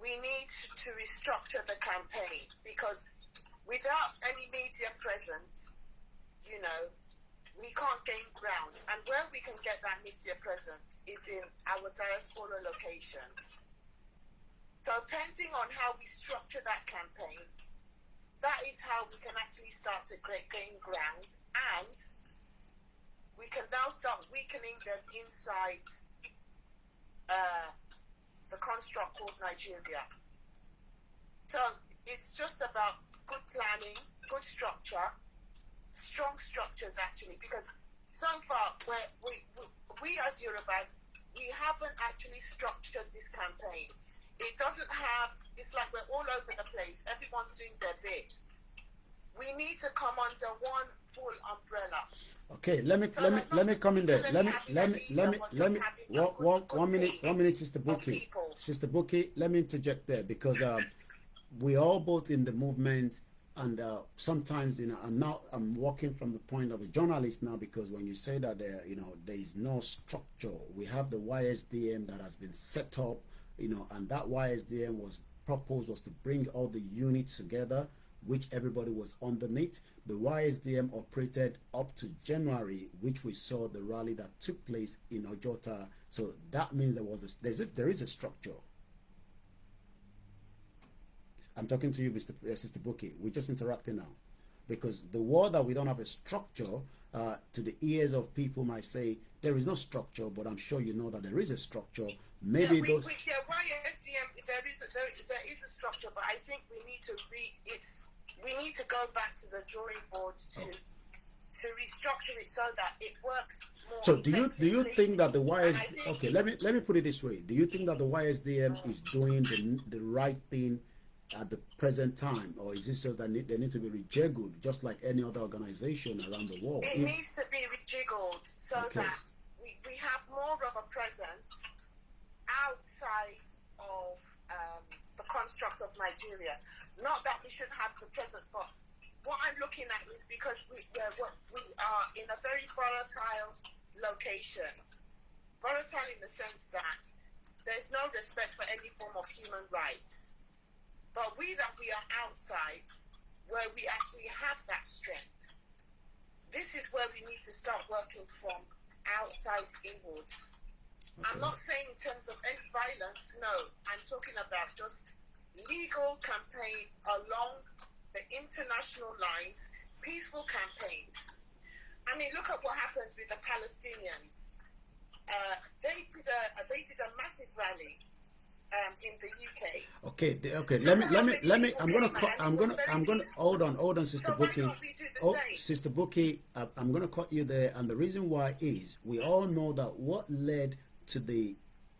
we need to restructure the campaign, because without any media presence, we can't gain ground. And where we can get that media presence is in our diaspora locations. So depending on how we structure that campaign, that is how we can actually start to gain ground, and we can now start weakening them inside the construct called Nigeria. So it's just about good planning, good structure, strong structures actually, because so far we as Yorubas, we haven't actually structured this campaign. It doesn't have, it's like we're all over the place. Everyone's doing their bit. We need to come under one full umbrella. Okay, let me come in there. Let me 1 minute, Sister Booki, let me interject there, because we all both in the movement, and sometimes, you know, I'm working from the point of a journalist now, because when you say that there, you know, there is no structure, we have the YSDM that has been set up, you know, and that YSDM was to bring all the units together, which everybody was underneath. The YSDM operated up to January, which we saw the rally that took place in Ojota. So that means there is a structure. I'm talking to you, Sister Booki. We're just interacting now, because the word that we don't have a structure, to the ears of people might say there is no structure, but I'm sure you know that there is a structure. Maybe YSDM, there is a structure, but I think we need to go back to the drawing board to restructure it so that it works more. So do you think that the YSDM, okay, let me put it this way. Do you think that the YSDM is doing the right thing at the present time, or is it so that they need to be rejiggled just like any other organization around the world? It needs to be rejiggled so that we have more of a presence outside of the construct of Nigeria. Not that we should have the presence, but what I'm looking at is because we are in a very volatile location. Volatile in the sense that there's no respect for any form of human rights. But we are outside, where we actually have that strength. This is where we need to start working from outside inwards. Okay. I'm not saying in terms of any violence, no. I'm talking about just legal campaign along the international lines, peaceful campaigns. I mean, look at what happened with the Palestinians. They did a massive rally in the UK. Okay. I'm gonna hold on, Sister Booki. Sister Booki, I'm gonna cut you there, and the reason why is we all know that what led to the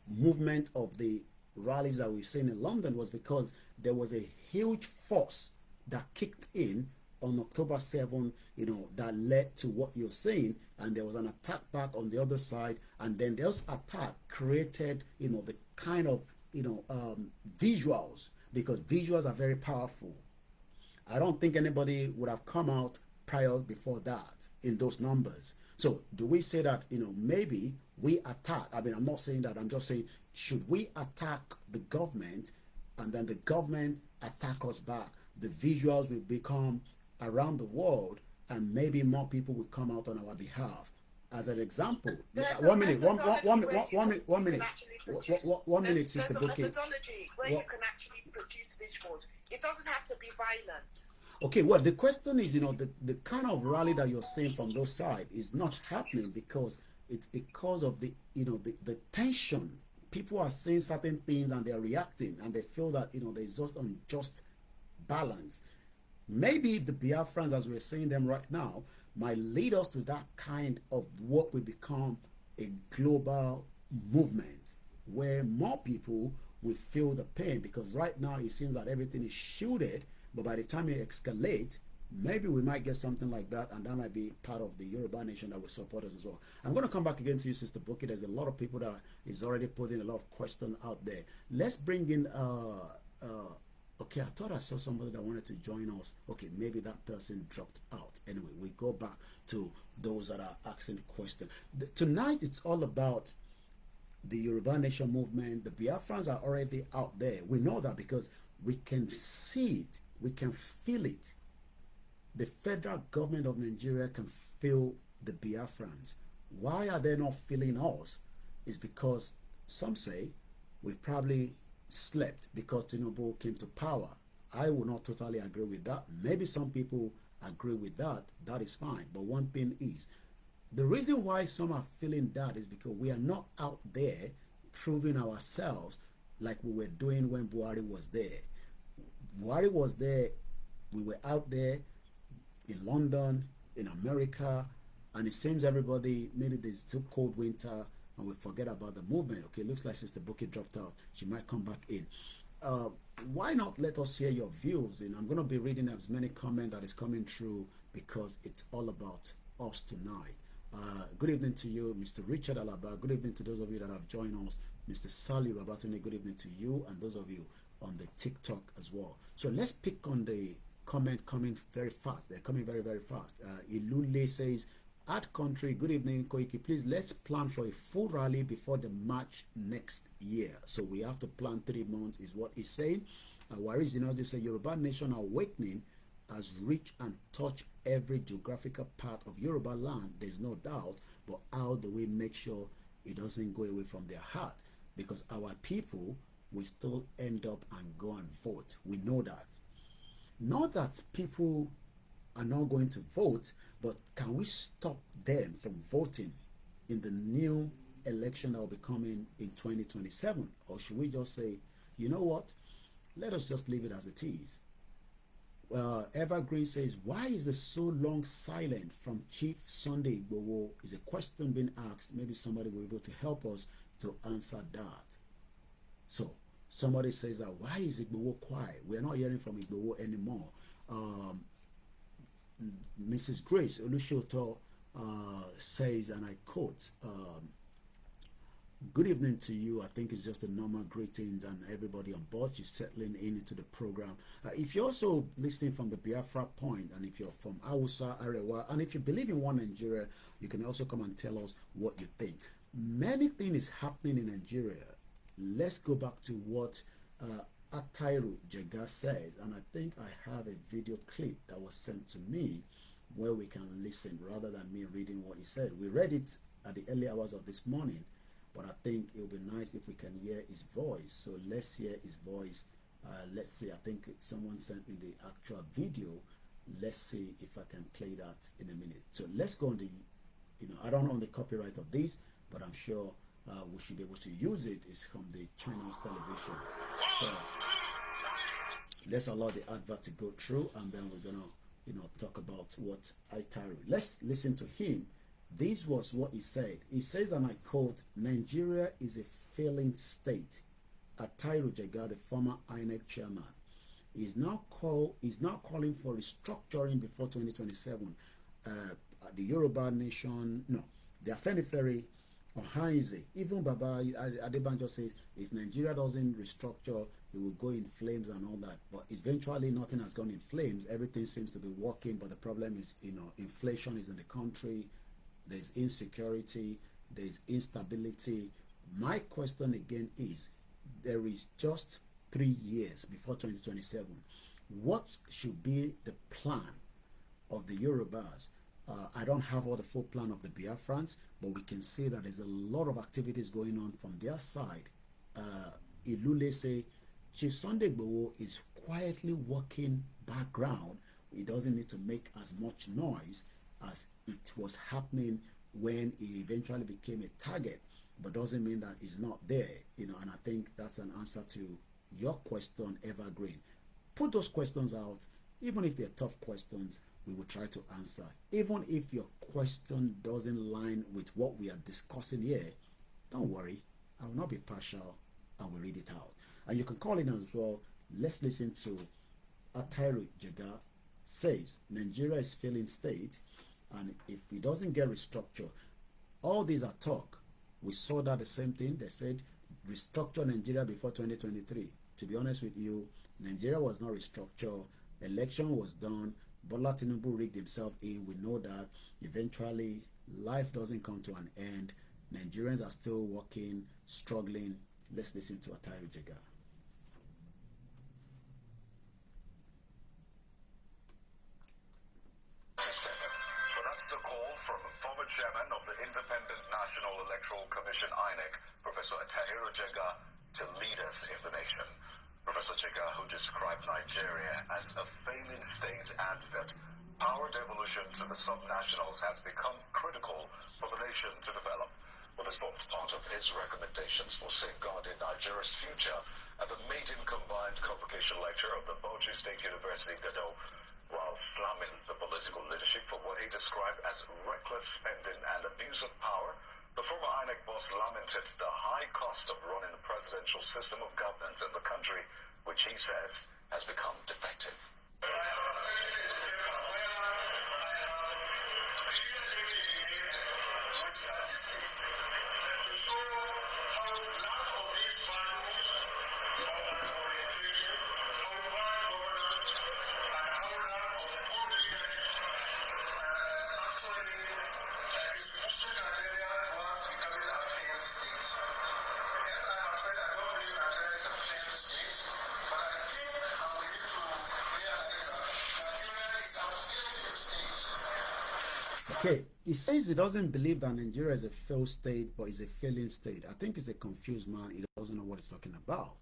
movement of the rallies that we've seen in London was because there was a huge force that kicked in on October 7, you know, that led to what you're saying, and there was an attack back on the other side, and then those attack created, you know, the kind of, you know, visuals, because visuals are very powerful. I don't think anybody would have come out before that in those numbers. So do we say that, you know, maybe we attack? I mean, I'm not saying that. I'm just saying, should we attack the government and then the government attack us back? The visuals will become around the world, and maybe more people will come out on our behalf. As an example, one minute, Sister Booki. There's a methodology where you can actually produce visuals. It doesn't have to be violent. Okay, well, the question is, you know, the kind of rally that you're seeing from those sides is not happening because it's because of the, you know, the tension. People are saying certain things and they're reacting, and they feel that, you know, there's just unjust balance. Maybe the Biafrans, as we're saying them right now, might lead us to that kind of what will become a global movement where more people will feel the pain, because right now it seems that everything is shielded, but by the time it escalates, maybe we might get something like that, and that might be part of the Yoruba nation that will support us as well. I'm going to come back again to you, Sister Booki. There's a lot of people that is already putting a lot of questions out there. Let's bring in okay, I thought I saw somebody that wanted to join us. Okay, maybe that person dropped out. Anyway, we go back to those that are asking questions. Tonight, it's all about the Yoruba Nation movement. The Biafrans are already out there. We know that because we can see it. We can feel it. The federal government of Nigeria can feel the Biafrans. Why are they not feeling us? It's because some say we've probably slept because Tinubu came to power. I will not totally agree with that. Maybe some people agree with that. That is fine. But one thing is, the reason why some are feeling that is because we are not out there proving ourselves like we were doing when Buhari was there. Buhari was there. We were out there in London, in America, and it seems everybody, maybe there's too cold winter, and we forget about the movement. Okay, looks like Sister Booki dropped out. She might come back in. Why not let us hear your views? And I'm going to be reading as many comments that is coming through because it's all about us tonight. Good evening to you, Mr. Richard Alaba. Good evening to those of you that have joined us. Mr. Sally Babatune, good evening to you and those of you on the TikTok as well. So let's pick on the comment coming very fast. They're coming very, very fast. Ilule says, Ad country, good evening, Koiki. Please, let's plan for a full rally before the March next year. So we have to plan 3 months, is what he's saying. Waris Zinadu says, Yoruba Nation Awakening has reached and touched every geographical part of Yoruba land. There's no doubt. But how do we make sure it doesn't go away from their heart? Because our people will still end up and go and vote. We know that. Not that people are not going to vote, but can we stop them from voting in the new election that will be coming in 2027? Or should we just say, you know what, let us just leave it as it is? Evergreen says, why is there so long silent from Chief Sunday Igboho? Is a question being asked. Maybe somebody will be able to help us to answer that. So somebody says that, why is Igboho quiet? We're not hearing from Igboho anymore. Mrs. Grace Olushoto says, and I quote, good evening to you. I think it's just a normal greetings and everybody on board. She's settling into the program. If you're also listening from the Biafra point, and if you're from Hausa, Arewa, and if you believe in one Nigeria, you can also come and tell us what you think. Many things is happening in Nigeria. Let's go back to what Atairu Jega said, and I think I have a video clip that was sent to me where we can listen rather than me reading what he said. We read it at the early hours of this morning, but I think it would be nice if we can hear his voice. So let's hear his voice. Let's see, I think someone sent me the actual video. Let's see if I can play that in a minute. So let's go on the, I don't own the copyright of this, but I'm sure we should be able to use it. It's from the Chinese television. So let's allow the advert to go through, and then we're gonna, talk about what Aitaru. Let's listen to him. This was what he said. He says, and I quote, Nigeria is a failing state. Atairu Jega, the former INEC chairman, is now calling for restructuring before 2027. The Yoruba Nation, no, the Afenifere, Ohanze, even Baba Adebanjo says, if Nigeria doesn't restructure, it will go in flames and all that. But eventually, nothing has gone in flames. Everything seems to be working, but the problem is, inflation is in the country. There's insecurity. There's instability. My question again is, there is just 3 years before 2027. What should be the plan of the Yorubas? I don't have all the full plan of the Biafrans, but we can see that there's a lot of activities going on from their side. Ilule say, Chief Sunday Igboho is quietly working background. He doesn't need to make as much noise as it was happening when he eventually became a target, but doesn't mean that he's not there, and I think that's an answer to your question, Evergreen. Put those questions out, even if they're tough questions, we will try to answer. Even if your question doesn't line with what we are discussing here, don't worry, I will not be partial, I will read it out. And you can call in as well. Let's listen to Atairu Jega says, Nigeria is failing state, and if it doesn't get restructured, all these are talk. We saw that the same thing. They said restructure Nigeria before 2023. To be honest with you, Nigeria was not restructured. Election was done. Bola Tinubu rigged himself in. We know that. Eventually, life doesn't come to an end. Nigerians are still working, struggling. Let's listen to Atairu Jega. The call from former chairman of the Independent National Electoral Commission, INEC, Professor Atairu Jega, to lead us in the nation. Professor Jega, who described Nigeria as a failing state, adds that power devolution to the subnationals has become critical for the nation to develop. Well, this forms part of his recommendations for safeguarding Nigeria's future at the maiden combined convocation lecture of the Bauchi State University, Gado, while slamming the political leadership for what he described as reckless spending and abuse of power. The former INEC boss lamented the high cost of running the presidential system of governance in the country, which he says has become defective. Okay, he says he doesn't believe that Nigeria is a failed state, but is a failing state. I think he's a confused man. He doesn't know what he's talking about.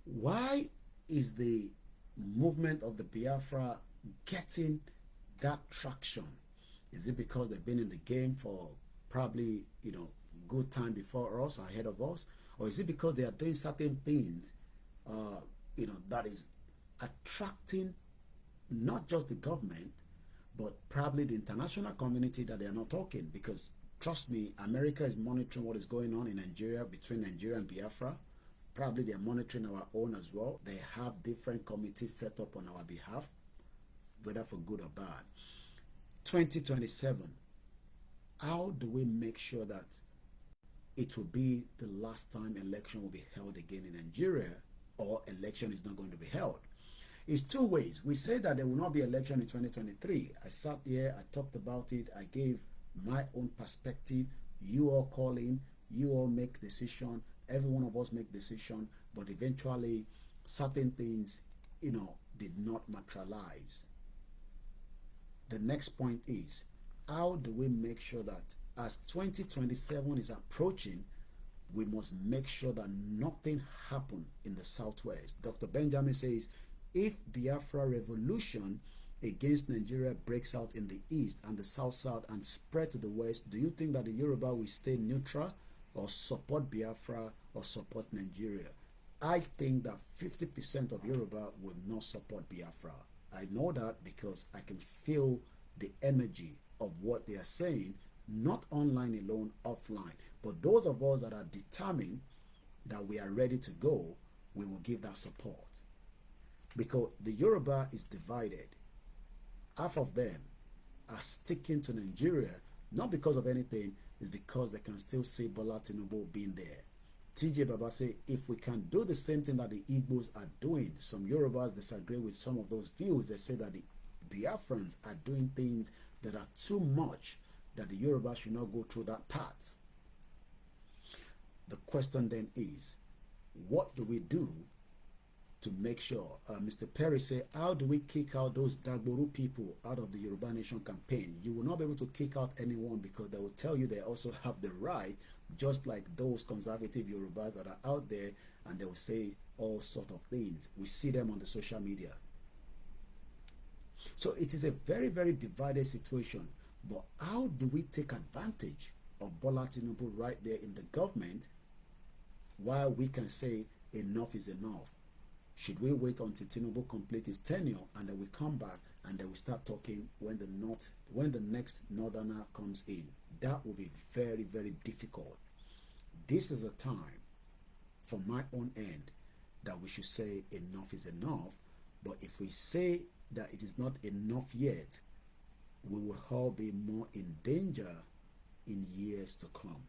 Why is the movement of the Biafra getting that traction? Is it because they've been in the game for probably, good time before us, ahead of us? Or is it because they are doing certain things, that is attracting not just the government, but probably the international community that they are not talking? Because trust me, America is monitoring what is going on in Nigeria, between Nigeria and Biafra. Probably they are monitoring our own as well. They have different committees set up on our behalf, whether for good or bad. 2027, how do we make sure that it will be the last time election will be held again in Nigeria, or election is not going to be held? It's two ways. We say that there will not be election in 2023. I sat here, I talked about it, I gave my own perspective. You all call in, you all make decision, every one of us make decision, but eventually certain things, did not materialize. The next point is, how do we make sure that as 2027 is approaching, we must make sure that nothing happens in the Southwest? Dr. Benjamin says, if Biafra revolution against Nigeria breaks out in the east and the south and spread to the west, do you think that the Yoruba will stay neutral or support Biafra or support Nigeria? I think that 50% of Yoruba will not support Biafra. I know that because I can feel the energy of what they are saying, not online alone, offline. But those of us that are determined that we are ready to go, we will give that support. Because the Yoruba is divided. Half of them are sticking to Nigeria, not because of anything, it's because they can still see Bola Tinubu being there. TJ Baba say, if we can do the same thing that the Igbos are doing, some Yorubas disagree with some of those views. They say that the Biafrans are doing things that are too much, that the Yorubas should not go through that path. The question then is, what do we do to make sure? Mr. Perry said, how do we kick out those Dagboru people out of the Yoruba Nation campaign? You will not be able to kick out anyone because they will tell you they also have the right, just like those conservative Yorubas that are out there, and they will say all sort of things. We see them on the social media. So it is a very, very divided situation. But how do we take advantage of Bola Tinubu right there in the government while we can say enough is enough? Should we wait until Tinubu complete his tenure and then we come back and then we start talking when the next northerner comes in? That will be very, very difficult. This is a time, from my own end, that we should say enough is enough. But if we say that it is not enough yet, we will all be more in danger in years to come.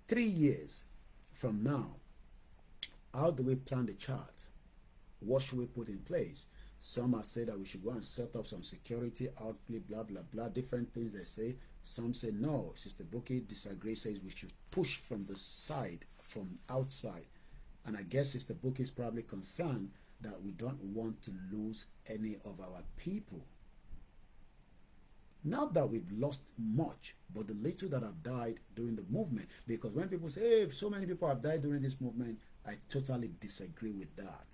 3 years from now, how do we plan the chart? What should we put in place? Some have said that we should go and set up some security outfit, blah, blah, blah, different things they say. Some say no. Sister Booki disagrees, says we should push from the side, from outside. And I guess Sister Booki is probably concerned that we don't want to lose any of our people. Not that we've lost much, but the little that have died during the movement. Because when people say, hey, so many people have died during this movement, I totally disagree with that.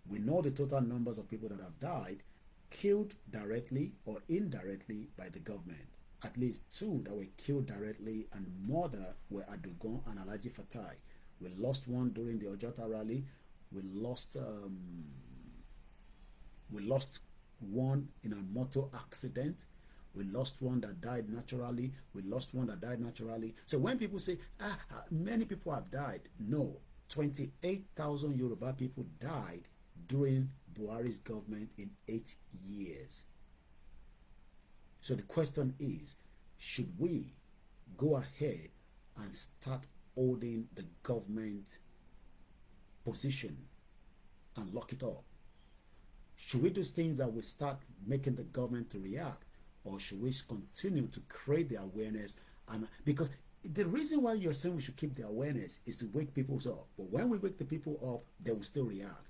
We know the total numbers of people that have died, killed directly or indirectly by the government. At least 2 that were killed directly, and more that were Adogon and Alhaji Fatai. We lost one during the Ojota rally. We lost one in a motor accident. We lost one that died naturally. We lost one that died naturally. So when people say, many people have died, no. 28,000 Yoruba people died during Buhari's government in 8 years. So the question is, should we go ahead and start holding the government position and lock it up? Should we do things that will start making the government to react, or should we continue to create the awareness? And because the reason why you're saying we should keep the awareness is to wake people up, but when we wake the people up, they will still react.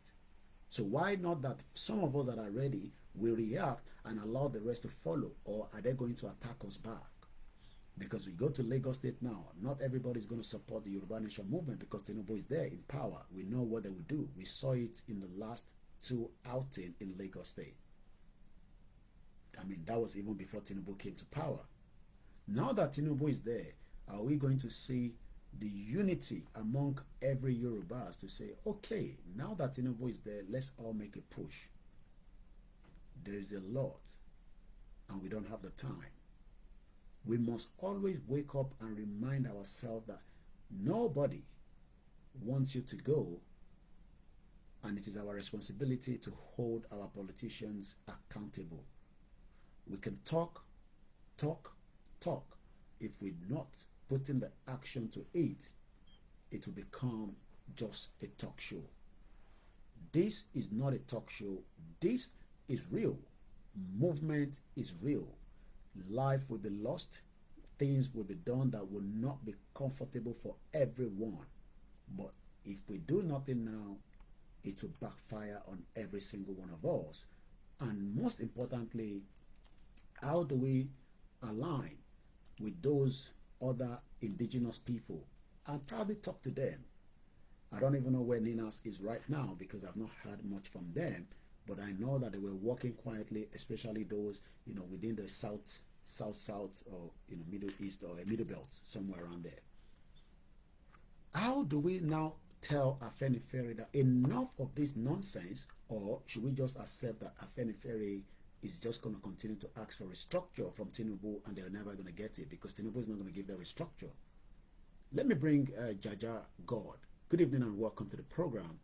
So why not that some of us that are ready will react and allow the rest to follow, or are they going to attack us back? Because we go to Lagos State now, not everybody is going to support the Yoruba Nation movement because Tinubu is there in power. We know what they will do. We saw it in the last 2 outings in Lagos State. I mean, that was even before Tinubu came to power. Now that Tinubu is there, are we going to see the unity among every Yorubas to say, okay, now that Tinubu is there, let's all make a push? There is a lot, and we don't have the time. We must always wake up and remind ourselves that nobody wants you to go, and it is our responsibility to hold our politicians accountable. We can talk. If we're not putting the action to it, it will become just a talk show. This is not a talk show. This is real. Movement is real. Life will be lost. Things will be done that will not be comfortable for everyone. But if we do nothing now, it will backfire on every single one of us. And most importantly, how do we align with those other indigenous people and probably talk to them? I don't even know where Ninas is right now because I've not heard much from them, but I know that they were working quietly, especially those, within the south or, Middle East or Middle Belt, somewhere around there. How do we now tell Afenifere that enough of this nonsense, or should we just accept that Afenifere is just going to continue to ask for restructure from Tinubu and they're never going to get it because Tinubu is not going to give them restructure? Let me bring Jaja God. Good evening and welcome to the program.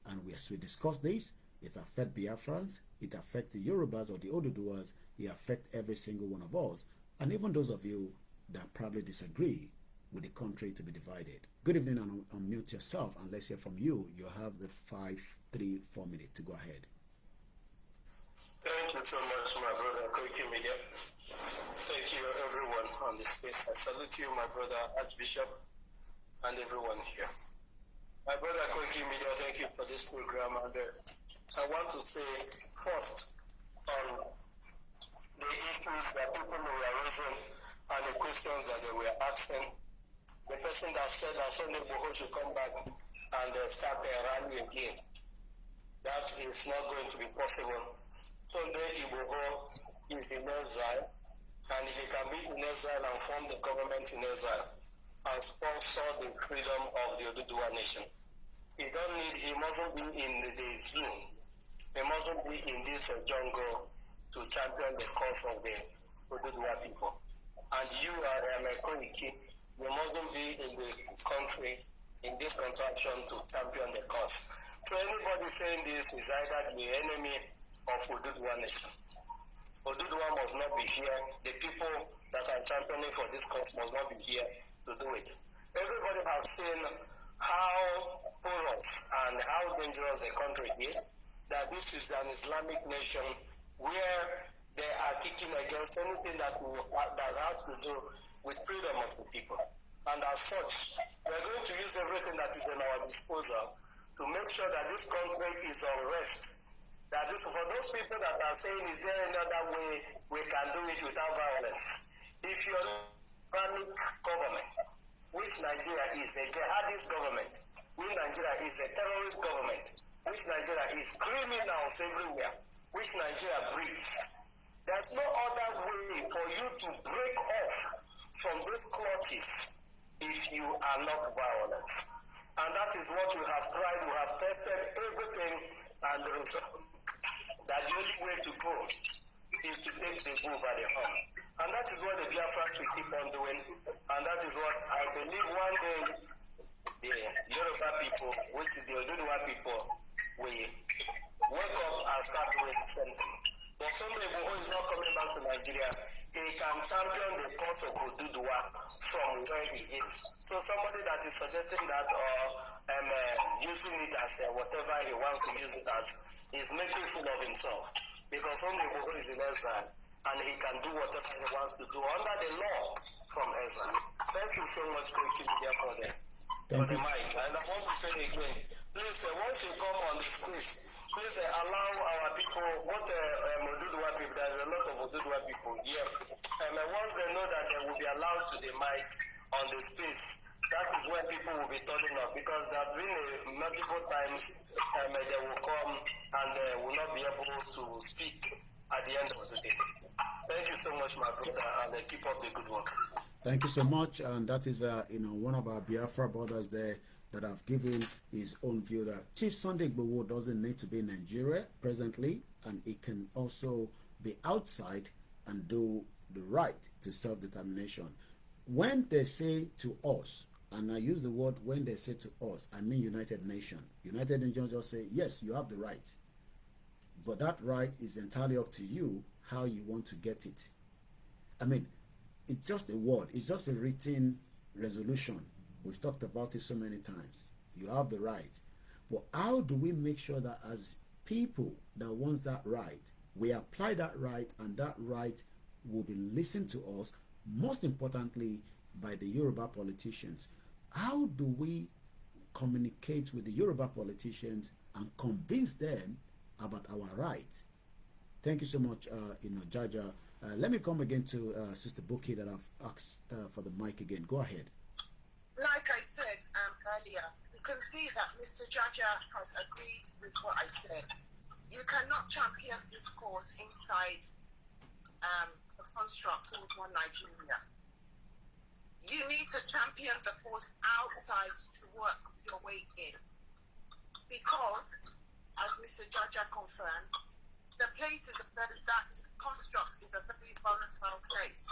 And as we discuss this, it affects Biafrans, it affects the Yorubas or the Oduduwas, it affects every single one of us, and even those of you that probably disagree with the country to be divided. Good evening and unmute yourself and let's hear from you. You have the 5, 3, 4 minutes to go ahead. Thank you so much, my brother Koikimedia. Thank you, everyone on this space. I salute you, my brother Archbishop, and everyone here. My brother Koikimedia, thank you for this program. And I want to say first on the issues that people were raising and the questions that they were asking. The person that said that Sunday Boho should come back and start a rally again, that is not going to be possible. Sunday Igboho is in exile, and he can be in exile and form the government in exile and sponsor the freedom of the Oduduwa nation. He mustn't be in the Zoom. He mustn't be in this jungle to champion the cause of the Oduduwa people. And you are a Koiki, you mustn't be in the country in this contraction to champion the cause. So anybody saying this is either the enemy of Oduduwa nation. Oduduwa must not be here. The people that are championing for this cause must not be here to do it. Everybody has seen how porous and how dangerous the country is, that this is an Islamic nation where they are kicking against anything that has to do with freedom of the people. And as such, we're going to use everything that is in our disposal to make sure that this country is on rest. That is for those people that are saying, is there another way we can do it without violence? If you're Islamic government, which Nigeria is a jihadist government, which Nigeria is a terrorist government, which Nigeria is criminals everywhere, which Nigeria breeds, there's no other way for you to break off from those clutches if you are not violent. And that is what we have tried. We have tested everything, and the result that the only way to go is to take the bull by the horn. And that is what the Biafrans will keep on doing. And that is what I believe one day the Yoruba people, which is the Oduduwa people, will wake up and start doing the same thing. But somebody who is not coming back to Nigeria, he can champion the cause of Oduduwa from where he is. So somebody that is suggesting that or using it as whatever he wants to use it as is making fool of himself. Because somebody who is in Ezra and he can do whatever he wants to do under the law from Ezra. Thank you so much, Koikimedia, for the mic. And I want to say again, please, once you come on the squeeze, please allow our people, what Oduduwa people, there's a lot of Oduduwa people here. And once they know that they will be allowed to the mic on the space, that is when people will be turning up, because there have been multiple times they will come and they will not be able to speak at the end of the day. Thank you so much, my brother, and keep up the good work. Thank you so much. And that is, one of our Biafra brothers there that have given his own view that Chief Sunday Igboho doesn't need to be in Nigeria presently, and he can also be outside and do the right to self-determination. When they say to us, and I use the word when they say to us, I mean United Nations. United Nations just say, yes, you have the right. But that right is entirely up to you how you want to get it. I mean, it's just a word. It's just a written resolution. We've talked about it so many times. You have the right. But how do we make sure that as people that wants that right, we apply that right, and that right will be listened to us, most importantly, by the Yoruba politicians? How do we communicate with the Yoruba politicians and convince them about our rights? Thank you so much, Jaja. Let me come again to Sister Booki that I've asked for the mic again. Go ahead. Like I said earlier, you can see that Mr. Jaja has agreed with what I said. You cannot champion this cause inside a construct called One Nigeria. You need to champion the cause outside to work your way in. Because, as Mr. Jaja confirmed, the place is that construct is a very volatile place.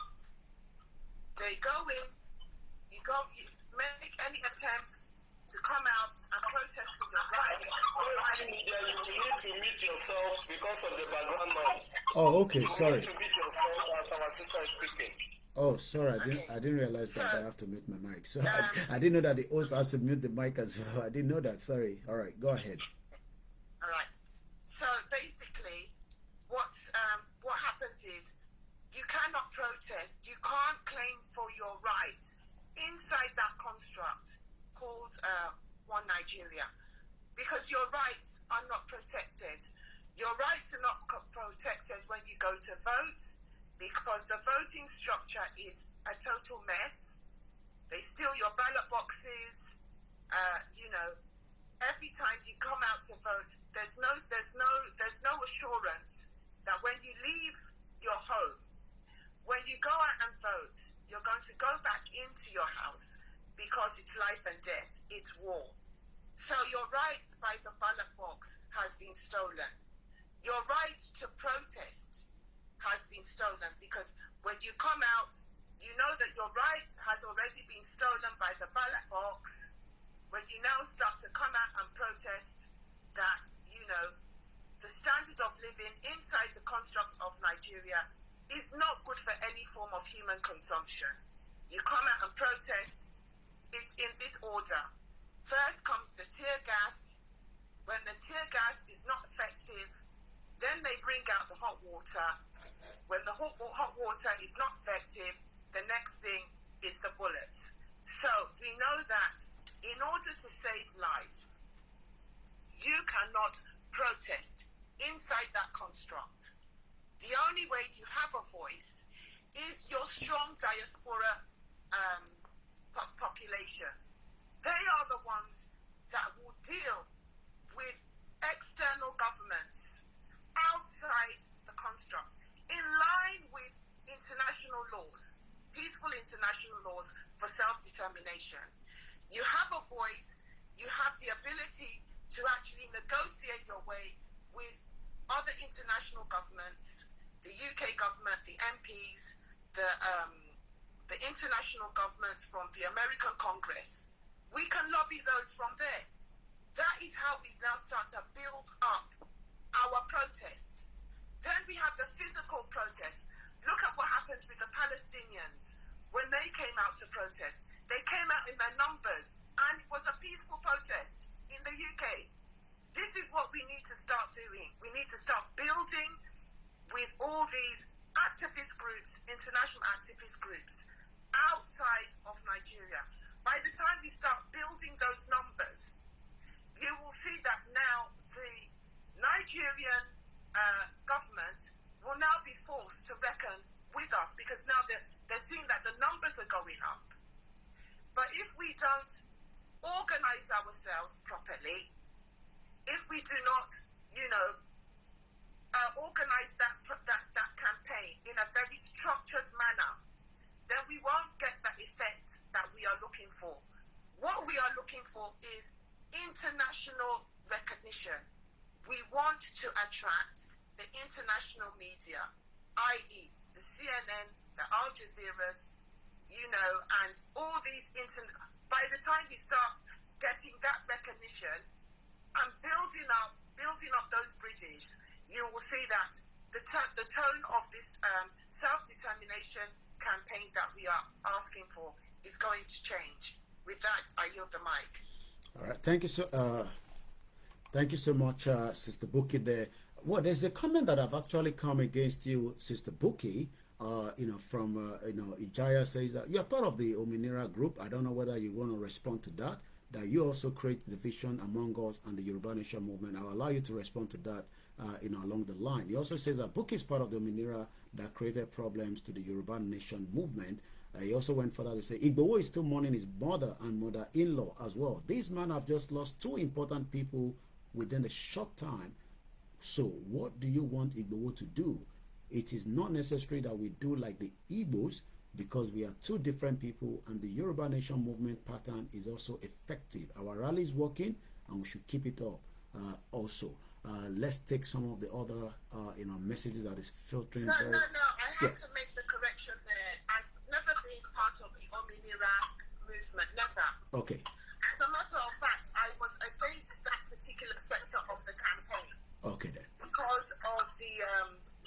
They go in, you make any attempts to come out and protest for your rights. You need to mute yourself because of the background noise. Oh, okay, sorry. You need to mute yourself as our sister is speaking. Oh, sorry, I didn't realize that I have to mute my mic. So I didn't know that the host has to mute the mic as well. I didn't know that. Sorry. All right, go ahead. All right. So basically, what happens is you cannot protest. You can't claim for your rights inside that construct called One Nigeria, because your rights are not protected. Your rights are not protected when you go to vote, because the voting structure is a total mess. They steal your ballot boxes. Every time you come out to vote, there's no assurance that when you leave your home, when you go out and vote, you're going to go back into your house, because it's life and death. It's war. So your rights by the ballot box has been stolen. Your right to protest has been stolen, because when you come out, you know that your right has already been stolen by the ballot box. When you now start to come out and protest that, the standard of living inside the construct of Nigeria is not good for any form of human consumption. You come out and protest, it's in this order. First comes the tear gas. When the tear gas is not effective, then they bring out the hot water. When the hot water is not effective, the next thing is the bullet. So we know that in order to save life, you cannot protest inside that construct. The only way you have a voice is your strong diaspora population. They are the ones that will deal with external governments outside the construct, in line with international laws, peaceful international laws for self-determination. You have a voice, you have the ability to actually negotiate your way with other international governments, the UK government, the MPs, the international governments, from the American Congress. We can lobby those from there. That is how we now start to build up our protest. Then we have the physical protest. Look at what happened with the Palestinians when they came out to protest. They came out in their numbers, and it was a peaceful protest in the UK. This is what we need to start doing. We need to start building with all these activist groups, international activist groups, outside of Nigeria. By the time we start building those numbers, you will see that now the Nigerian government will now be forced to reckon with us, because now they're seeing that the numbers are going up. But if we don't organize ourselves properly, if we do not, organize that campaign in a very structured manner, then we won't get the effect that we are looking for. What we are looking for is international recognition. We want to attract the international media, i.e. the CNN, the Al Jazeera's, and all these by the time we start getting that recognition and building up those bridges, you will see that the tone of this self-determination campaign that we are asking for is going to change. With that, I yield the mic. All right, thank you so much, Sister Booki. Well, there's a comment that I've actually come against you, Sister Booki. From Ijaya says that you're part of the Ominira group. I don't know whether you want to respond to that. That you also create division among us and the Yoruba Nation movement. I'll allow you to respond to that, along the line. He also says that Booki is part of the Ominira that created problems to the Yoruba Nation movement. He also went further to say Igboho is still mourning his mother and mother-in-law as well. These men have just lost two important people within a short time. So what do you want Igboho to do? It is not necessary that we do like the Igbos, because we are two different people, and the Yoruba Nation movement pattern is also effective. Our rally is working, and we should keep it up. Also, let's take some of the other messages that is filtering. No, I have to make the correction there. I've never been part of the Ominira movement, never. Okay. As a matter of fact, I was against that particular sector of the campaign. Okay then. Because of the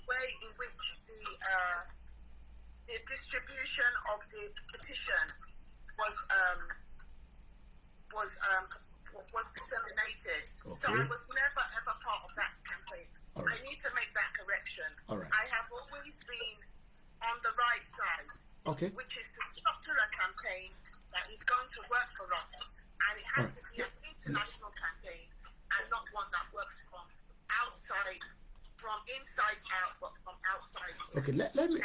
way in which the distribution of the petition was disseminated. Okay. So I was never ever part of that campaign. Right. I need to make that correction. All right. I have always been on the right side, Okay. which is to structure a campaign that is going to work for us, and it has to be an international campaign and not one that works from outside. From inside out, but from outside. Okay, let me,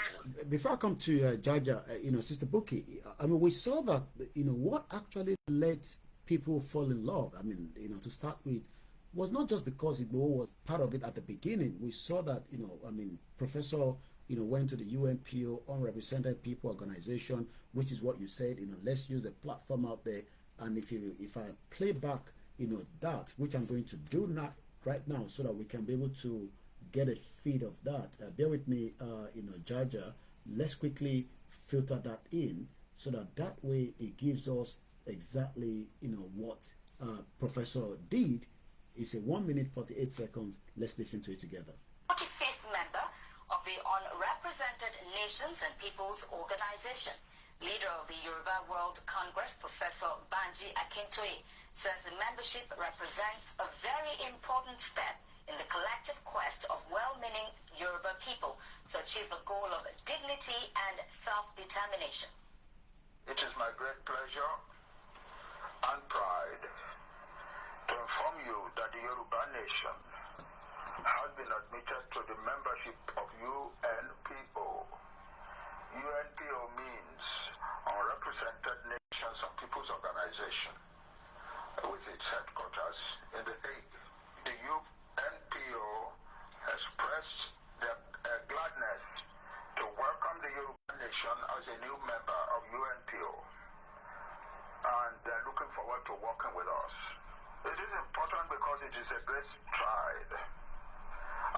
before I come to Jaja, Sister Booki, I mean, we saw that, what actually let people fall in love, I mean, to start with, was not just because Igboho was part of it at the beginning. We saw that, Professor, went to the UNPO, Unrepresented People Organization, which is what you said, let's use a platform out there. And if I play back, that, which I'm going to do right now, so that we can be able to get a feed of that. Bear with me, Jaja. Let's quickly filter that in, so that way it gives us exactly, what Professor did. It's a 1 minute 48 seconds. Let's listen to it together. 45th member of the Unrepresented Nations and Peoples Organization, leader of the Yoruba World Congress, Professor Banji Akintoye, says the membership represents a very important step in the collective quest of well-meaning Yoruba people to achieve the goal of dignity and self-determination. It is my great pleasure and pride to inform you that the Yoruba Nation has been admitted to the membership of UNPO. UNPO means Unrepresented Nations and Peoples Organization, with its headquarters in The Hague. The UNPO expressed their gladness to welcome the Yoruba Nation as a new member of UNPO, and they're looking forward to working with us. It is important because it is a great stride,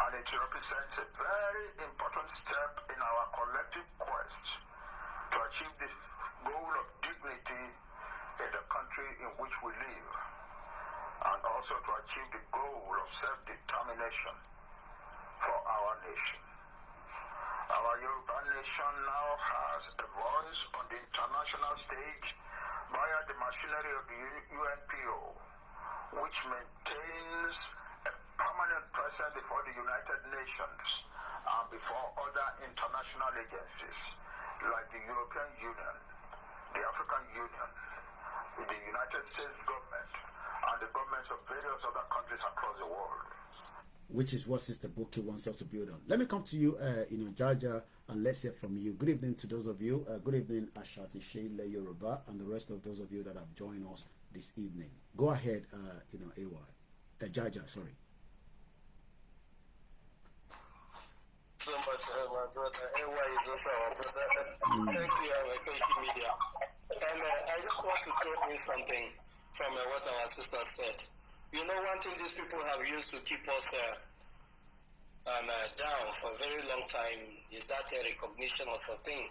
and and it represents a very important step in our collective quest to achieve the goal of dignity in the country in which we live, and also to achieve the goal of self-determination for our nation. Our Yoruba nation now has a voice on the international stage via the machinery of the UNPO, which maintains a permanent presence before the United Nations and before other international agencies like the European Union, the African Union, the United States government, and the governments of various other countries across the world. Which is what Sister Booki wants us to build on. Let me come to you, Jaja, and let's hear from you. Good evening to those of you. Good evening, Ashati Sheila Yoruba, and the rest of those of you that have joined us this evening. Go ahead, AY. Jaja, sorry. So much, my brother. AY is also our brother. Thank you, Koikimedia. And I just want to throw in something from what our sister said. You know, one thing these people have used to keep us down for a very long time is that recognition of a thing.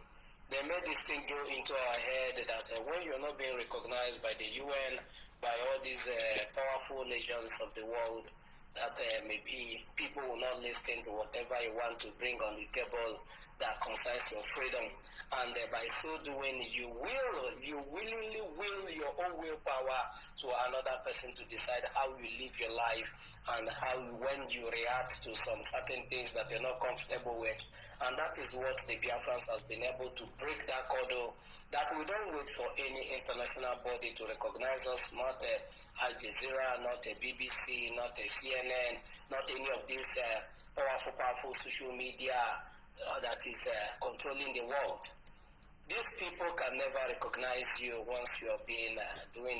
They made this thing go into our head that when you're not being recognized by the UN, by all these powerful nations of the world, that maybe people will not listen to whatever you want to bring on the table that concerns your freedom. And by so doing, you willingly will your own willpower to another person to decide how you live your life and how when you react to some certain things that you're not comfortable with. And that is what the Biafrans has been able to break that codel, that we don't wait for any international body to recognize us, not Al Jazeera, not a BBC, not a CNN, not any of these powerful social media that is controlling the world. These people can never recognize you once you are being doing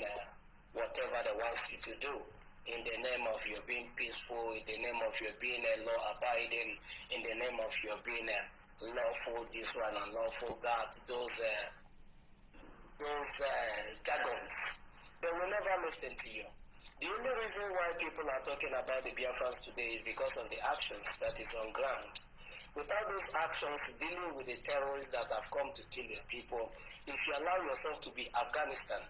whatever they want you to do, in the name of your being peaceful, in the name of your being law-abiding, in the name of your being lawful this one and lawful that, those jargons. They will never listen to you. The only reason why people are talking about the Biafrans today is because of the actions that is on ground. Without those actions dealing with the terrorists that have come to kill your people, if you allow yourself to be Afghanistan,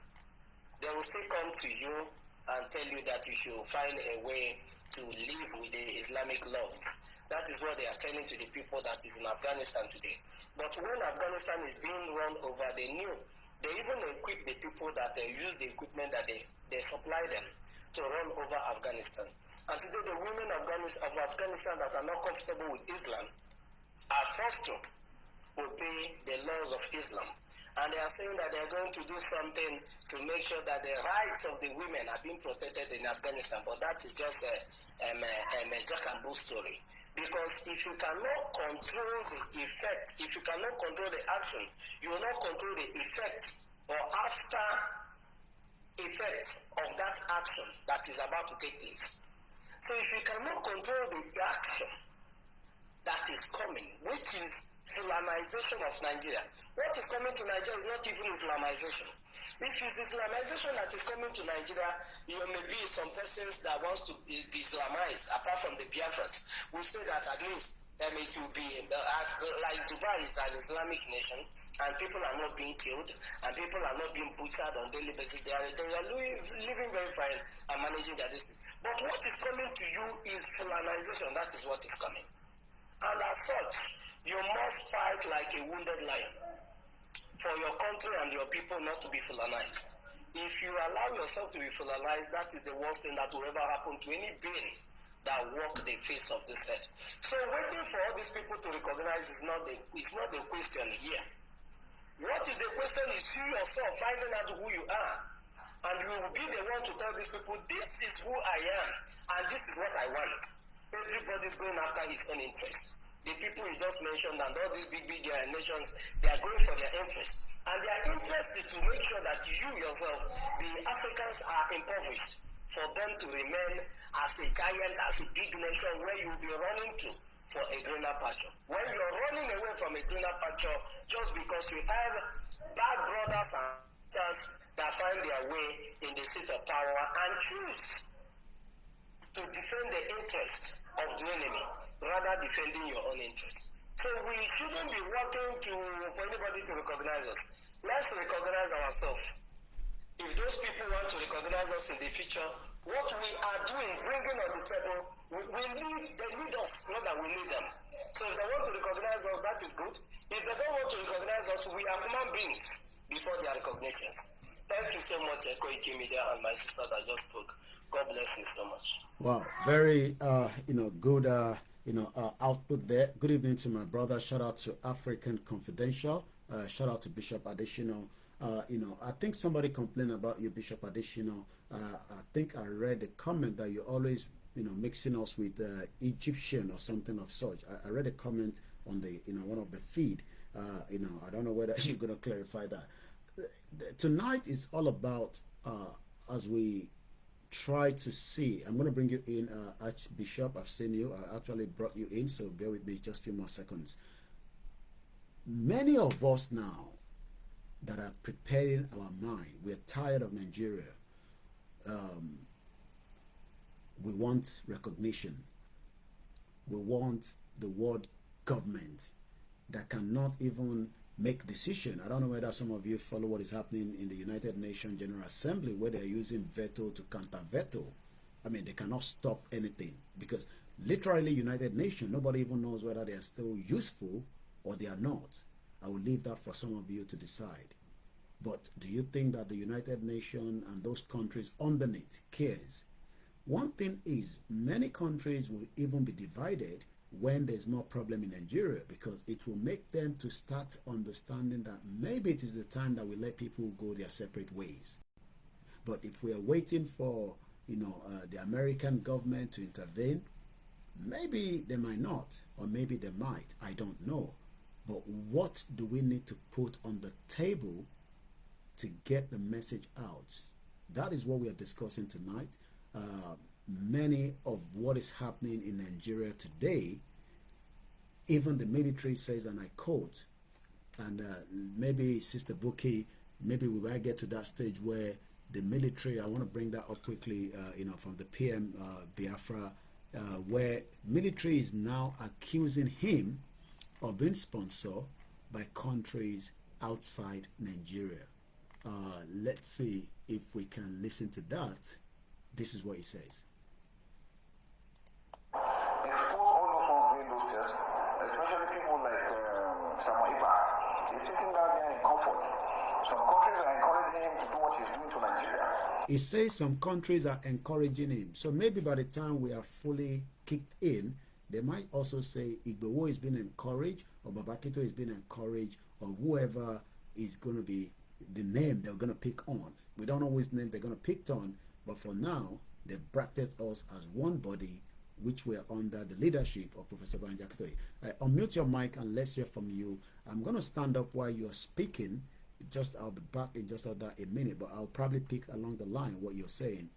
they will still come to you and tell you that you should find a way to live with the Islamic laws. That is what they are telling to the people that is in Afghanistan today. But when Afghanistan is being run over, they even equip the people that use the equipment that they supply them to run over Afghanistan. And today the women of Afghanistan that are not comfortable with Islam are forced to obey the laws of Islam. And they are saying that they are going to do something to make sure that the rights of the women are being protected in Afghanistan. But that is just a Jack and Bull story. Because if you cannot control the effect, if you cannot control the action, you will not control the effect or after effect of that action that is about to take place. So if you cannot control the action that is coming, which is Islamization of Nigeria. What is coming to Nigeria is not even Islamization. If it's Islamization that is coming to Nigeria, there may be some persons that wants to be Islamized, apart from the Biafrans. We say that at least it will be like Dubai is an Islamic nation, and people are not being killed, and people are not being butchered on daily basis. They are living very fine and managing their distance. But what is coming to you is Islamization. That is what is coming. And as such, you must fight like a wounded lion for your country and your people not to be Fulanized. If you allow yourself to be Fulanized, that is the worst thing that will ever happen to any being that walk the face of this earth. So waiting for all these people to recognize is not the question here. What is the question is you yourself finding out who you are. And you will be the one to tell these people, this is who I am, and this is what I want. Everybody's going after his own interest. The people you just mentioned and all these big nations, they are going for their interest. And their interest is to make sure that you yourself, the Africans, are impoverished, for them to remain as a giant, as a big nation where you will be running to for a greener pasture. When you're running away from a greener pasture just because you have bad brothers and sisters that find their way in the seat of power and choose to defend the interest of the enemy, rather defending your own interests. So we shouldn't be working for anybody to recognize us. Let's recognize ourselves. If those people want to recognize us in the future, what we are doing, bringing on the table, they need us, not that we need them. So if they want to recognize us, that is good. If they don't want to recognize us, we are human beings before their recognitions. Thank you so much, Koikimedia, and my sister that just spoke. God bless you so much. Wow, very good output there. Good evening to my brother. Shout out to African Confidential. Shout out to Bishop Additional. I think somebody complained about you, Bishop Additional. I think I read a comment that you always mixing us with Egyptian or something of such. I read a comment on the one of the feed. I don't know whether you're going to clarify that. Tonight is all about as we try to see. I'm going to bring you in, Archbishop. I've seen you. I actually brought you in, so bear with me just a few more seconds. Many of us now that are preparing our mind, we're tired of Nigeria. We want recognition. We want the world government that cannot even make decision. I don't know whether some of you follow what is happening in the United Nations General Assembly, where they're using veto to counter veto. I mean, they cannot stop anything because literally United Nations, nobody even knows whether they are still useful or they are not. I will leave that for some of you to decide. But do you think that the United Nations and those countries underneath cares? One thing is, many countries will even be divided when there's more problem in Nigeria, because it will make them to start understanding that maybe it is the time that we let people go their separate ways. But if we are waiting for the American government to intervene, maybe they might not, or maybe they might. I don't know. But what do we need to put on the table to get the message out? That is what we are discussing tonight. Many of what is happening in Nigeria today, even the military says, and I quote, and maybe Sister Booki, maybe we might get to that stage where the military, I want to bring that up quickly, from the PM Biafra, where military is now accusing him of being sponsored by countries outside Nigeria. Let's see if we can listen to that. This is what he says. Expose all those ones doing those tests, especially people like Samuel Iba. He's sitting down there in comfort. Some countries are encouraging him to do what he's doing to Nigeria. He says some countries are encouraging him. So maybe by the time we are fully kicked in, they might also say Igbowo is being encouraged, or Babakito is being encouraged, or whoever is going to be the name they're going to pick on. We don't know which name they're going to pick on, but for now, they've bracketed us as one body, which we are under the leadership of Professor Banji Akintoye. Unmute your mic and let's hear from you. I'm going to stand up while you're speaking. I'll be back in just about a minute, but I'll probably pick along the line what you're saying.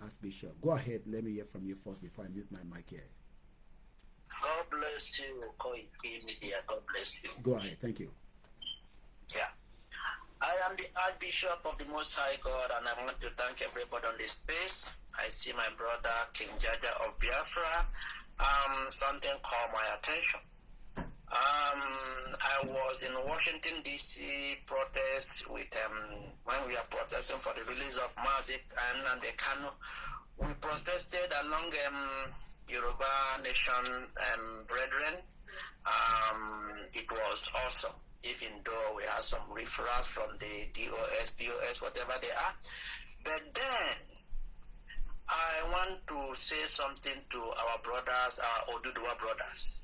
Archbishop. Go ahead. Let me hear from you first before I mute my mic here. God bless you, Koikimedia. God bless you. Go ahead. Thank you. Yeah. I am the Archbishop of the Most High God, and I want to thank everybody on this space. I see my brother King Jaja of Biafra. Something caught my attention. I was in Washington D.C. protest with when we are protesting for the release of Mazi and the Kano. We protested along Yoruba Nation brethren. It was awesome, even though we had some referrals from the DOS, POS, whatever they are. But then I want to say something to our brothers, our Oduduwa brothers.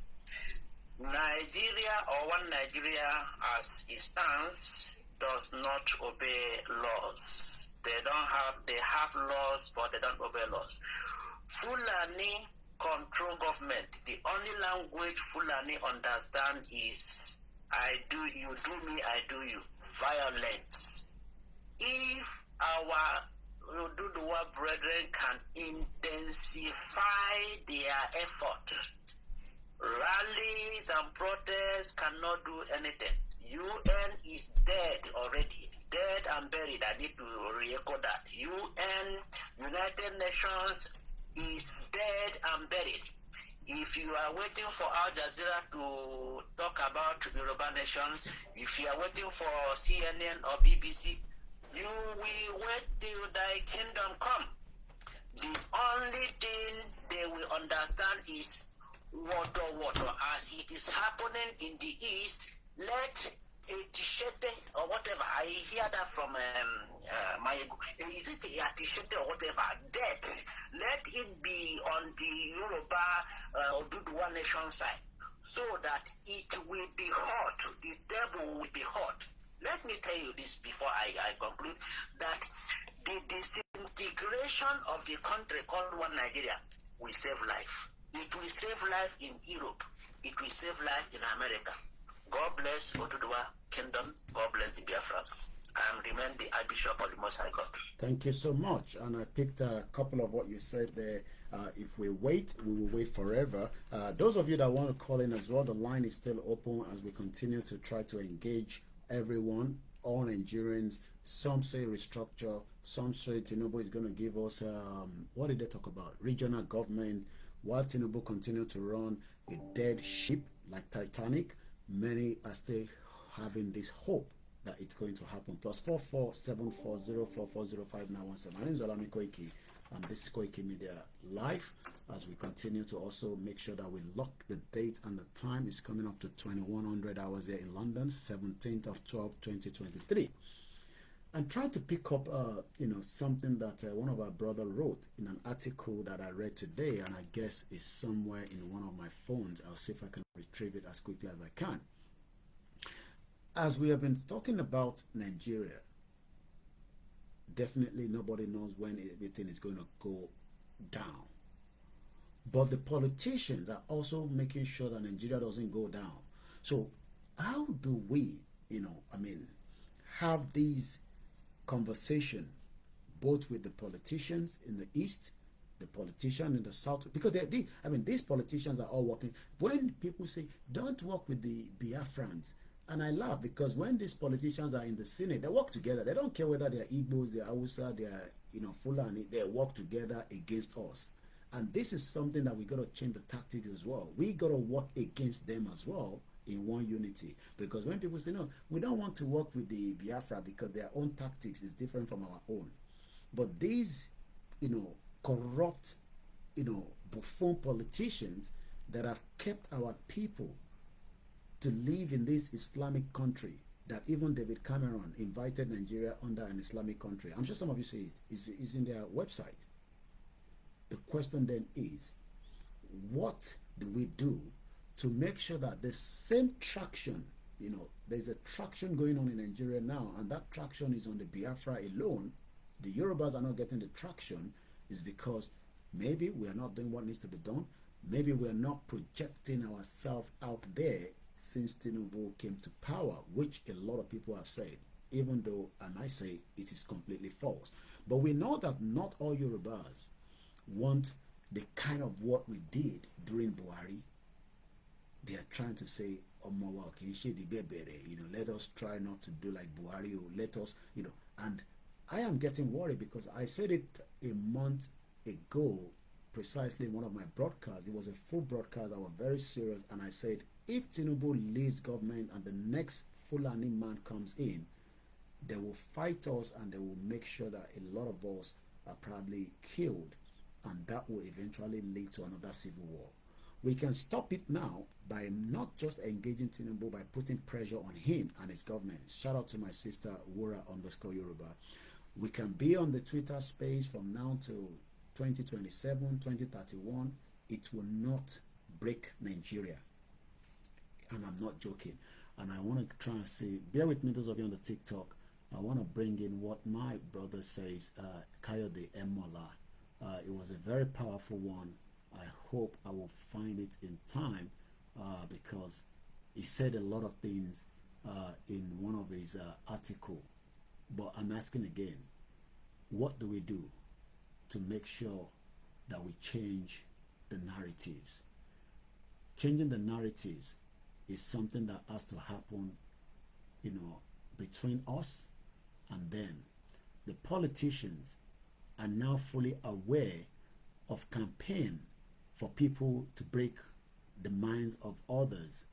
Nigeria, or one Nigeria as it stands, does not obey laws. They have laws, but they don't obey laws. Fulani control government. The only language Fulani understand is I do, you do me, I do you. Violence. If our Oduduwa brethren can intensify their effort, rallies and protests cannot do anything. UN is dead already, dead and buried. I need to re-echo that. UN, United Nations, is dead and buried. If you are waiting for Al Jazeera to talk about Yoruba nation, if you are waiting for CNN or BBC, you will wait till thy kingdom come. The only thing they will understand is water. As it is happening in the East, let a Tishete or whatever, I hear that from my, is it a Tishete or whatever, death, let it be on the Yoruba Oduduwa nation side, so that it will be hot, the devil will be hot. Let me tell you this before I conclude, that the disintegration of the country called One Nigeria will save life. It will save life in Europe. It will save life in America. God bless Oduduwa Kingdom. God bless the Biafrans. And remain the Archbishop of the Most High God. Thank you so much. And I picked a couple of what you said there. If we wait, we will wait forever. Those of you that want to call in as well, the line is still open as we continue to try to engage everyone, all Nigerians. Some say restructure, some say Tinubu is going to give us, what did they talk about? Regional government. While Tinubu continue to run a dead ship like Titanic, many are still having this hope that it's going to happen. +447404405917. My name is Olami Koiki, and this is Koikimedia Live, as we continue to also make sure that we lock the date and the time. Is coming up to 2100 hours here in London, 17th of 12, 2023. I'm trying to pick up, something that one of our brother wrote in an article that I read today, and I guess is somewhere in one of my phones. I'll see if I can retrieve it as quickly as I can. As we have been talking about Nigeria, definitely nobody knows when everything is going to go down. But the politicians are also making sure that Nigeria doesn't go down. So how do we, have these conversation both with the politicians in the East, the politicians in the South? Because these politicians are all working. When people say, don't work with the Biafrans, and I laugh, because when these politicians are in the Senate, they work together. They don't care whether they're Igbos, they're Hausa, they're Fulani. They work together against us. And this is something that we got to change the tactics as well. We got to work against them as well in one unity. Because when people say, no, we don't want to work with the Biafra because their own tactics is different from our own. But these, corrupt, buffoon politicians that have kept our people to live in this Islamic country, that even David Cameron invited Nigeria under an Islamic country. I'm sure some of you say it is in their website. The question then is, what do we do to make sure that the same traction, there's a traction going on in Nigeria now, and that traction is on the Biafra alone. The Yorubas are not getting the traction, is because maybe we are not doing what needs to be done. Maybe we are not projecting ourselves out there since Tinubu came to power, which a lot of people have said, even though I might say it is completely false. But we know that not all Yorubas want the kind of what we did during Buhari. They are trying to say, let us try not to do like Buhari, or let us, and I am getting worried because I said it a month ago, precisely in one of my broadcasts. It was a full broadcast. I was very serious, and I said, if Tinubu leaves government and the next Fulani man comes in, they will fight us and they will make sure that a lot of us are probably killed, and that will eventually lead to another civil war. We can stop it now by not just engaging Tinubu, by putting pressure on him and his government. Shout out to my sister Wura_Yoruba. We can be on the Twitter space from now till 2027, 2031. It will not break Nigeria. And I'm not joking. And I want to try and say, bear with me, those of you on the TikTok. I want to bring in what my brother says, Kayode Emola. It was a very powerful one. I hope I will find it in time, because he said a lot of things in one of his articles. But I'm asking again, what do we do to make sure that we change the narratives? Changing the narratives is something that has to happen, between us and them. The politicians are now fully aware of campaign for people to break the minds of others.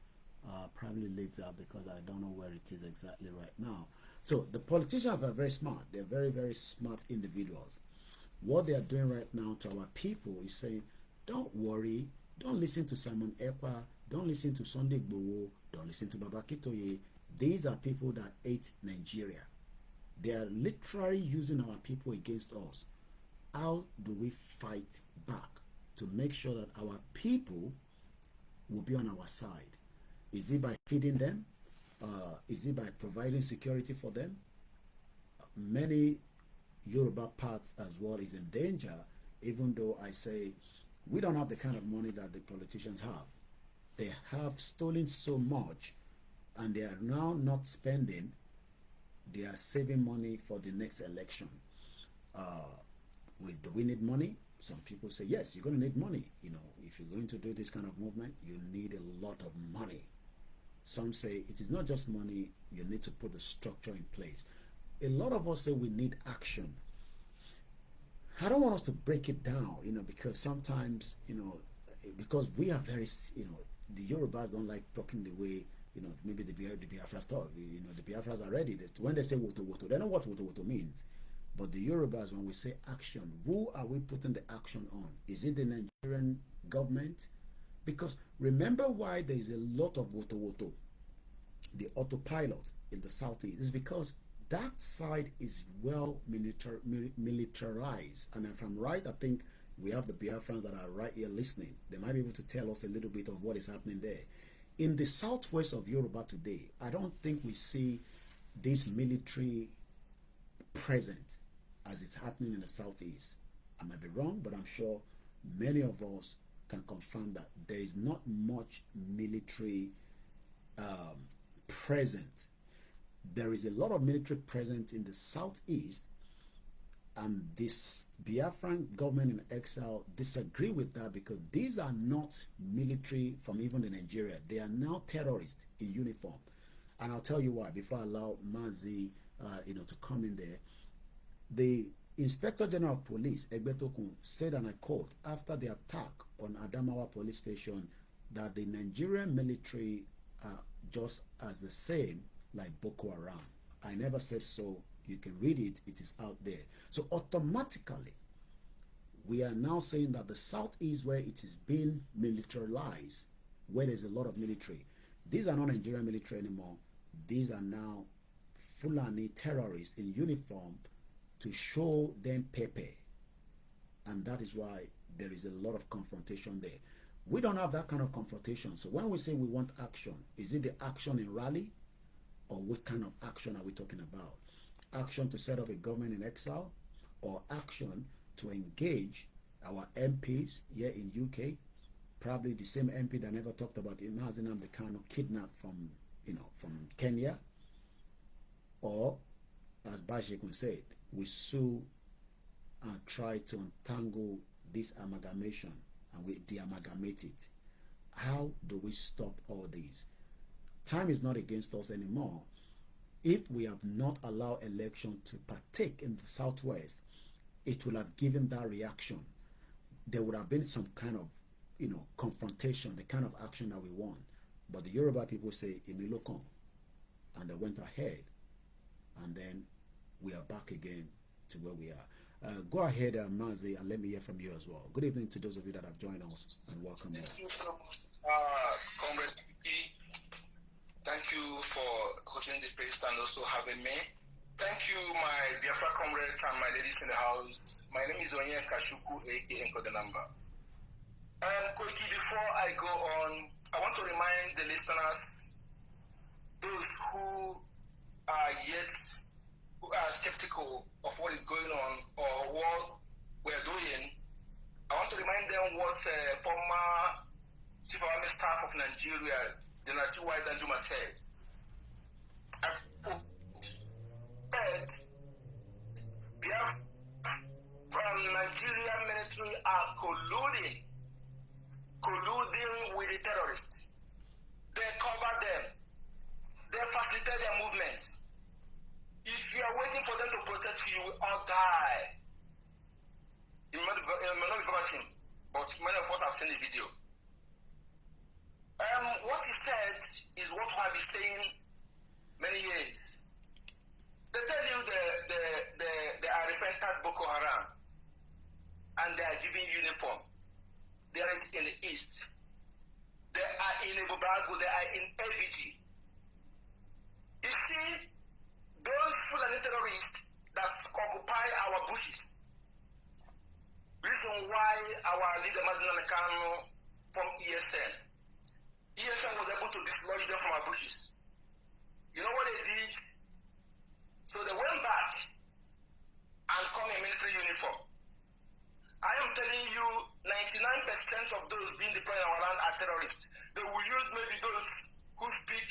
Probably leave that because I don't know where it is exactly right now. So the politicians are very smart. They're very, very smart individuals. What they are doing right now to our people is saying, don't worry, don't listen to Simon Ekpa, don't listen to Sunday Igboho, don't listen to Baba Kitoye. These are people that hate Nigeria. They are literally using our people against us. How do we fight back to make sure that our people will be on our side? Is it by feeding them? Is it by providing security for them? Many Yoruba parts as well is in danger, even though I say we don't have the kind of money that the politicians have. They have stolen so much and they are now not spending. They are saving money for the next election. Do we need money? Some people say, yes, you're going to need money. You know, if you're going to do this kind of movement, you need a lot of money. Some say it is not just money, you need to put the structure in place. A lot of us say we need action. I don't want us to break it down, you know, because sometimes, you know, because we are very, you know, the Yorubas don't like talking the way, you know, maybe the Biafras talk. You know, the Biafras are ready. When they say woto woto, they know what woto woto means. But the Yorubas, when we say action, who are we putting the action on? Is it the Nigerian government? Because remember why there is a lot of woto woto, the autopilot in the southeast, is because that side is well militarized. And if I'm right, I think we have the Biafrans that are right here listening. They might be able to tell us a little bit of what is happening there. In the southwest of Yoruba today, I don't think we see this military present as it's happening in the southeast. I might be wrong, but I'm sure many of us can confirm that there is not much military present. There is a lot of military present in the southeast, and this Biafran government in exile disagree with that because these are not military from even in Nigeria. They are now terrorists in uniform. And I'll tell you why before I allow Mazi to come in there. The Inspector General of Police, Egbetokun, said, and I quote, after the attack on Adamawa police station, that the Nigerian military are just as the same like Boko Haram. I never said so. You can read it. It is out there. So automatically, we are now saying that the southeast, where it is being militarized, where there's a lot of military, these are not Nigerian military anymore. These are now Fulani terrorists in uniform to show them pepe. And that is why there is a lot of confrontation there. We don't have that kind of confrontation. So when we say we want action, is it the action in rally? Or what kind of action are we talking about? Action to set up a government in exile? Or action to engage our MPs here in UK? Probably the same MP that never talked about Mazinam the Kano kidnapped from Kenya. Or, as Bashikun said, we sue and try to untangle this amalgamation and we de-amalgamate it. How do we stop all these? Time is not against us anymore. If we have not allowed election to partake in the Southwest, it will have given that reaction. There would have been some kind of, confrontation, the kind of action that we want. But the Yoruba people say, Imilokon, and they went ahead. And then we are back again to where we are. Go ahead, Mazi, and let me hear from you as well. Good evening to those of you that have joined us, and welcome. Thank you so much, Comrade Booki. Thank you for hosting the praise and also having me. Thank you, my Biafra comrades and my ladies in the house. My name is Onye Kashuku, aka Nkodenamba. Koiki, before I go on, I want to remind the listeners, those who are skeptical of what is going on or what we're doing, I want to remind them what former Chief of Army Staff of Nigeria, General T.Y. Danjuma said. Nigerian military are colluding with the terrorists. They cover them. They facilitate their movements. If you are waiting for them to protect you, you will all die. It may not be verbatim, but but many of us have seen the video. What he said is what we have been saying many years. They tell you they are repentant Boko Haram and they are giving uniform. They are in the east. They are in Ibubago, they are in AVG. You see, those Fulani terrorists that occupy our bushes, reason why our leader Mazina Kano from ESN was able to dislodge them from our bushes. You know what they did? So they went back and come in military uniform. I am telling you, 99% of those being deployed in our land are terrorists. They will use maybe those who speak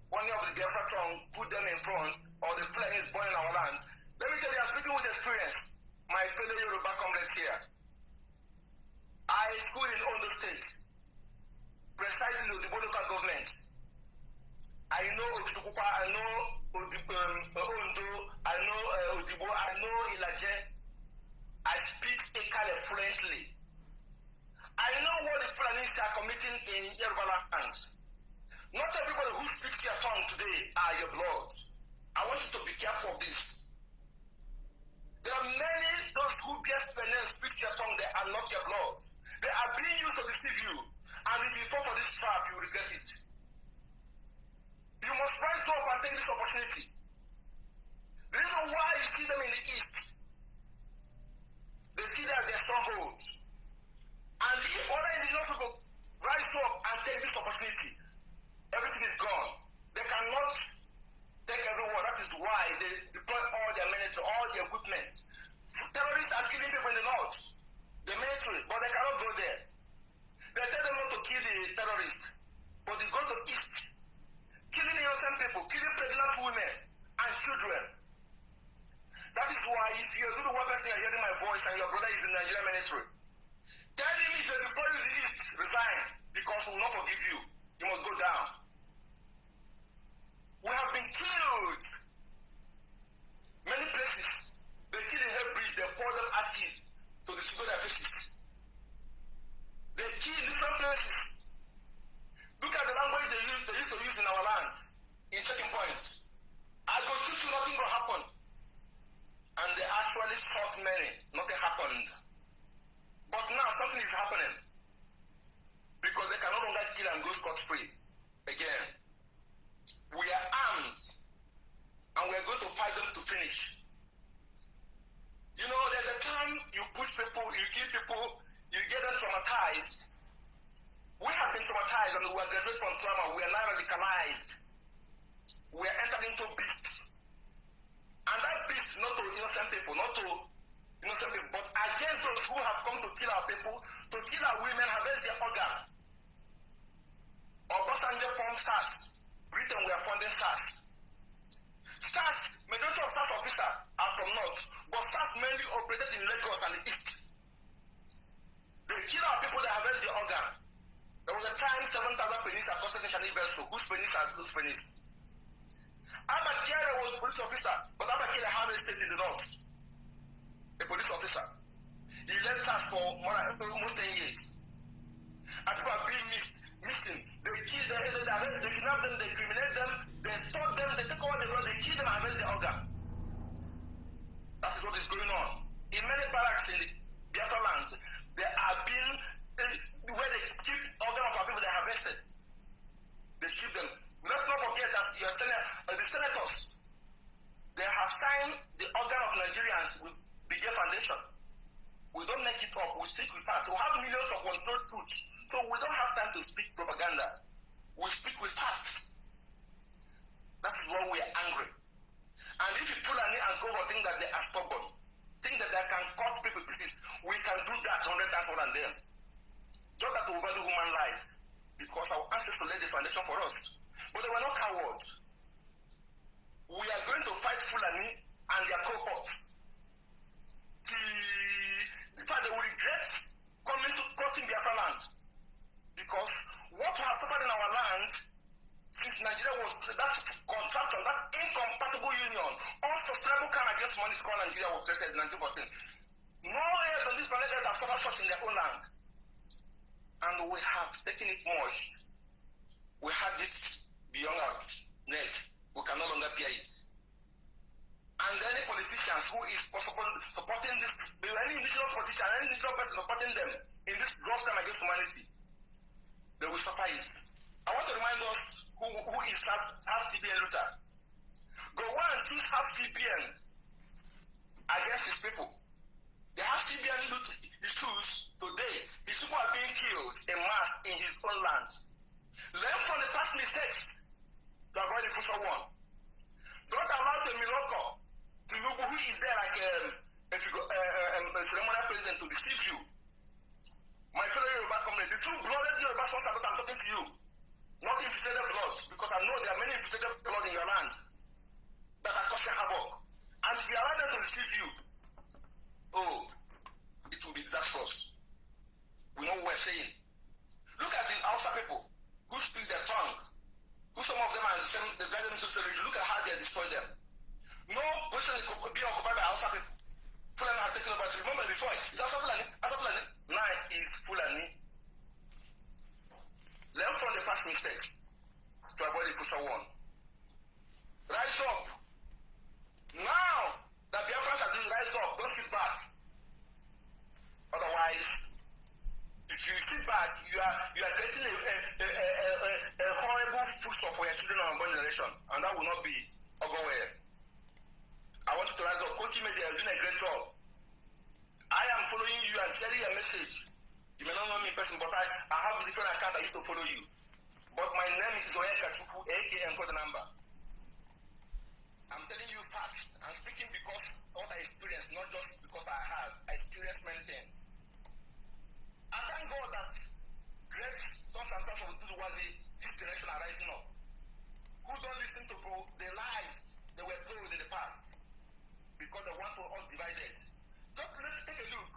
one of the Biafra tongue, put them in front, or the planes born in our lands. Let me tell you, I'm speaking with experience. My fellow Yoruba comrades here. I schooled in Ondo State, precisely with the local government. I know Otukupa, I know Ondo, I know Odibo, I know Ilaje. I speak Ekale fluently. I know what the Fulanis are committing in Yoruba land. Not everybody who speaks your tongue today are your blood. I want you to be careful of this. There are many, those who just speak your tongue, they are not your blood. They are being used to deceive you. And if you fall for this trap, you will regret it. You must rise up and take this opportunity. The reason why you see them in the east, they see that they're stronghold. And if other indigenous people rise up and take this opportunity, everything is gone. They cannot take everyone. That is why they deploy all their military, all their equipment. Terrorists are killing people in the north, the military, but they cannot go there. They tell them not to kill the terrorists, but they go to east, killing innocent people, killing pregnant women and children. That is why if you're a good one person, you're hearing my voice and your brother is in the Nigerian military, tell him if they deploy you in the east, resign, because we will not forgive you. You must go down. We have been killed. Many places. They kill in Headbridge, they pour them acid to destroy their faces. They kill different places. Look at the language they used to use in our lands, in checking points. I go shoot you, nothing will happen. And they actually shot many. Nothing happened. But now something is happening. Because they can no longer kill and go scot-free again. We are armed. And we are going to fight them to finish. You know, there's a time you push people, you kill people, you get them traumatized. We have been traumatized and we are graduated from trauma. We are now radicalized. We are entering into beast. And that beast not to innocent people, not to innocent people, but against those who have come to kill our people, to kill our women, harvest their organ. Obasanjo formed SARS. Britain, we are funding SARS. SARS, majority of SARS officers are from North, but SARS mainly operated in Lagos and the East. They kill our people, they harvest their organ. There was a time 7,000 pennies are costing national vessel. Whose pennies are those pennies? Abakile was a police officer, but Abakile had a state in the North. A police officer. He led SARS for almost 10 years. And people are being missing. They kill them, they kidnap them, they criminate them, they stop them, they take over the road, they kill them and harvest the organ. That is what is going on. In many barracks in the Biafra lands, they are being, where they keep organ of our people, they harvested. They keep them. Let's not forget that the senators, they have signed the organ of Nigerians with the Gay Foundation. We don't make it up, we speak with facts. We have millions of controlled truths, so we don't have time to speak propaganda. We speak with facts. That is why we are angry. And if you pull an and go and think that they are stubborn, think that they can cut people pieces, we can do that 100 times more than them. Just that we value human life, because our ancestors laid the foundation for us. But they were not cowards. We are going to fight Fulani and their cohorts. In fact, they will regret coming to crossing Biafra land. Because what we have suffered in our land since Nigeria was that contraction, that incompatible union, unsustainable kind against money to call Nigeria was created in 1914. No areas on this planet that have suffered such in their own land. And we have taken it much. We have this beyond our neck. We can no longer bear it. And any politicians who is supporting this, any indigenous politician, any indigenous person supporting them in this gross crime against humanity, they will suffer it. I want to remind us who is half CBN Luther. Go and choose half CBN against his people. The half CBN Luther he choose today, his people are being killed in mass in his own land. Learn from the past mistakes to avoid the future one. Don't allow the miracle to look who is there like a ceremonial president to deceive you. My fellow Yoruba community, the true blooded Yoruba sons are I'm talking to you. Not infiltrated blood, because I know there are many infiltrated blood in your land that are causing havoc. And if you allow them to deceive you, oh, it will be disastrous. We know what we're saying. Look at the Hausa people who speak their tongue, who some of them are the guidance of religion. Look at how they destroy them. No person is being occupied by Hausa people. Fulani has taken over. Remember before, it's Hausa Fulani. Now is Fulani. Learn from the past mistakes to avoid the future one. Rise up. Now that Biafrans are doing rise up, don't sit back. Otherwise, if you sit back, you are creating a horrible footstep for your children and unborn generation, and that will not be a go well. I want you to rise up. Koikimedia is doing a great job. I am following you and sharing your message. You may not know me in person, but I have a different account I used to follow you. But my name is Oyeka Chuku, aka for the number. I'm telling you facts. I'm speaking because of what I experienced, not just because I have. I experienced many things. I thank God that great sons and daughters of this generation are rising up, who don't listen to the lies they were told in the past, because they want to all divided. Just let's take a look.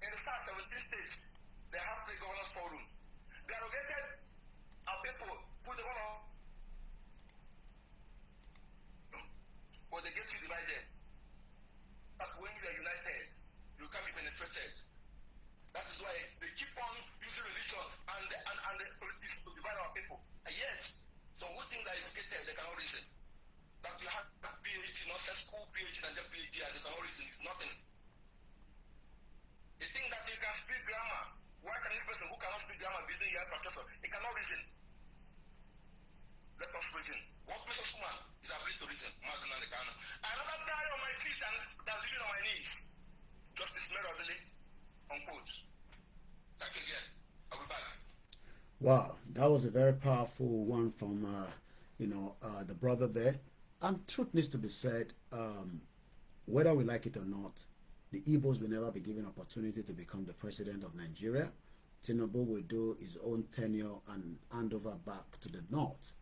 In the South 17 states, they have the governors forum. They arrogated our people, put them on, but they get you divided. But when you are united, you can't be penetrated. That is why they keep on using religion and the politics to divide our people. And yet, some who think that educated, they cannot reason. That you have a PhD, not just school PhD and then PhD, and they cannot reason. It's nothing. They think that they can speak grammar. Why can this person who cannot speak grammar be doing your professor? He cannot reason. Let us reason. What makes us human is ability to reason. Another guy on my feet and that's living on my knees. Justice Merely, unquote. Thank you again. I'll be back. Wow, that was a very powerful one from the brother there. And truth needs to be said, whether we like it or not, the Igbos will never be given opportunity to become the president of Nigeria. Tinubu will do his own tenure and hand over back to the north.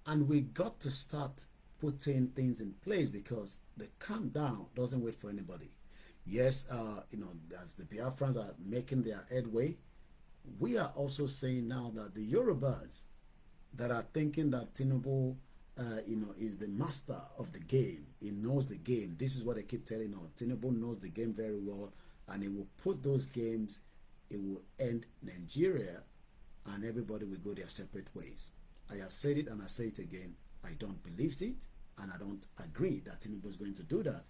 And we got to start putting things in place, because the calm down doesn't wait for anybody. Yes, as the Biafrans are making their headway, we are also saying now that the Yorubas that are thinking that Tinubu is the master of the game. He knows the game. This is what they keep telling us. Tinubu knows the game very well, and he will put those games, it will end Nigeria, and everybody will go their separate ways. I have said it and I say it again. I don't believe it, and I don't agree that Tinubu is going to do that.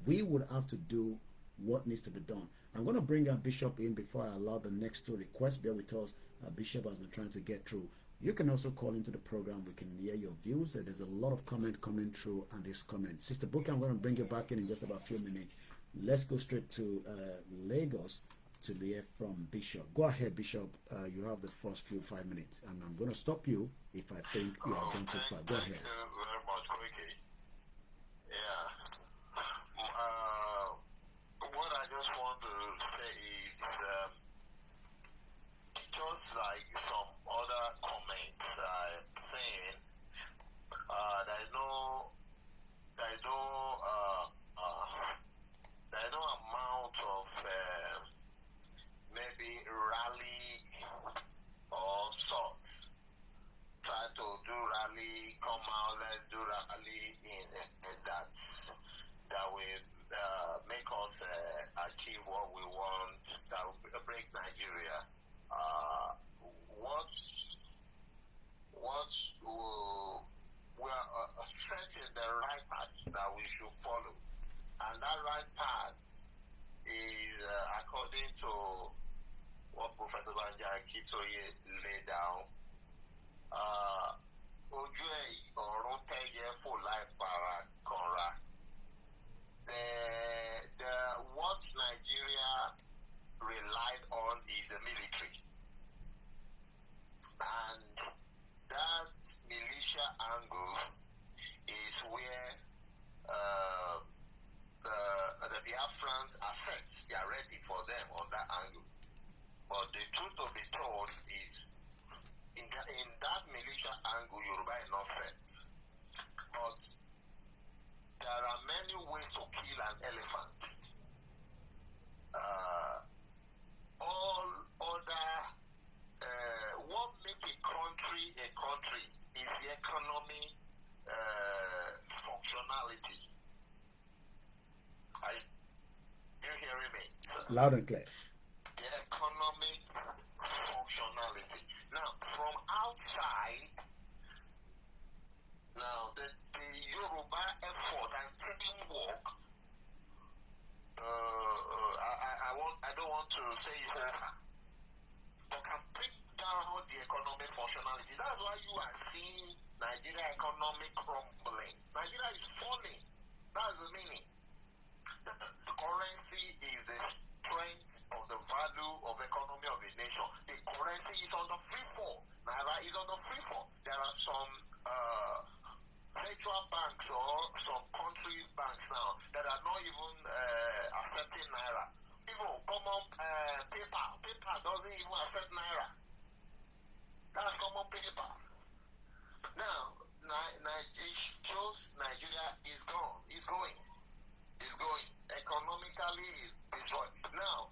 We would have to do what needs to be done. I'm going to bring our Bishop in before I allow the next two requests. Bear with us. Our Bishop has been trying to get through. You can also call into the program. We can hear your views. There's a lot of comment coming through on this comment. Sister Booki, I'm going to bring you back in just about a few minutes. Let's go straight to Lagos to hear from Bishop. Go ahead, Bishop. You have the first 5 minutes, and I'm going to stop you if I think you are going too far. Go ahead. Thank you very much, Koiki. Yeah. What I just want to say is just like some other comments saying there's no amount of maybe rally or sort. Try to do rally, come out, let's do rally in that will make us achieve what we want, that will break Nigeria. We are setting the right path that we should follow, and that right path is according to what Professor Banji Akintoye laid down. Ojú ọ̀run tẹ́yẹ fò láì fara kanra. What Nigeria relied on is the military, and that militia angle is where the Biafrans are set. They are ready for them on that angle. But the truth to be told is, in that militia angle, Yoruba is not set. But there are many ways to kill an elephant. All other, what makes a country is the economy functionality. Are you hearing me? Loud and clear. The economic functionality. Now, from outside, now the Yoruba effort and teamwork, I don't want to say it over, but can break down the economic functionality. That's why you are seeing Nigeria economic crumbling. Nigeria is falling. That's the meaning. The currency is the strength of the value of economy of a nation. The currency is on the free fall. Naira is on the free fall. There are some central banks or some country banks now that are not even accepting Naira. Even common PayPal doesn't even accept Naira. That's common PayPal. Now, it shows Nigeria is gone. It's going. Economically, it's destroyed. Now,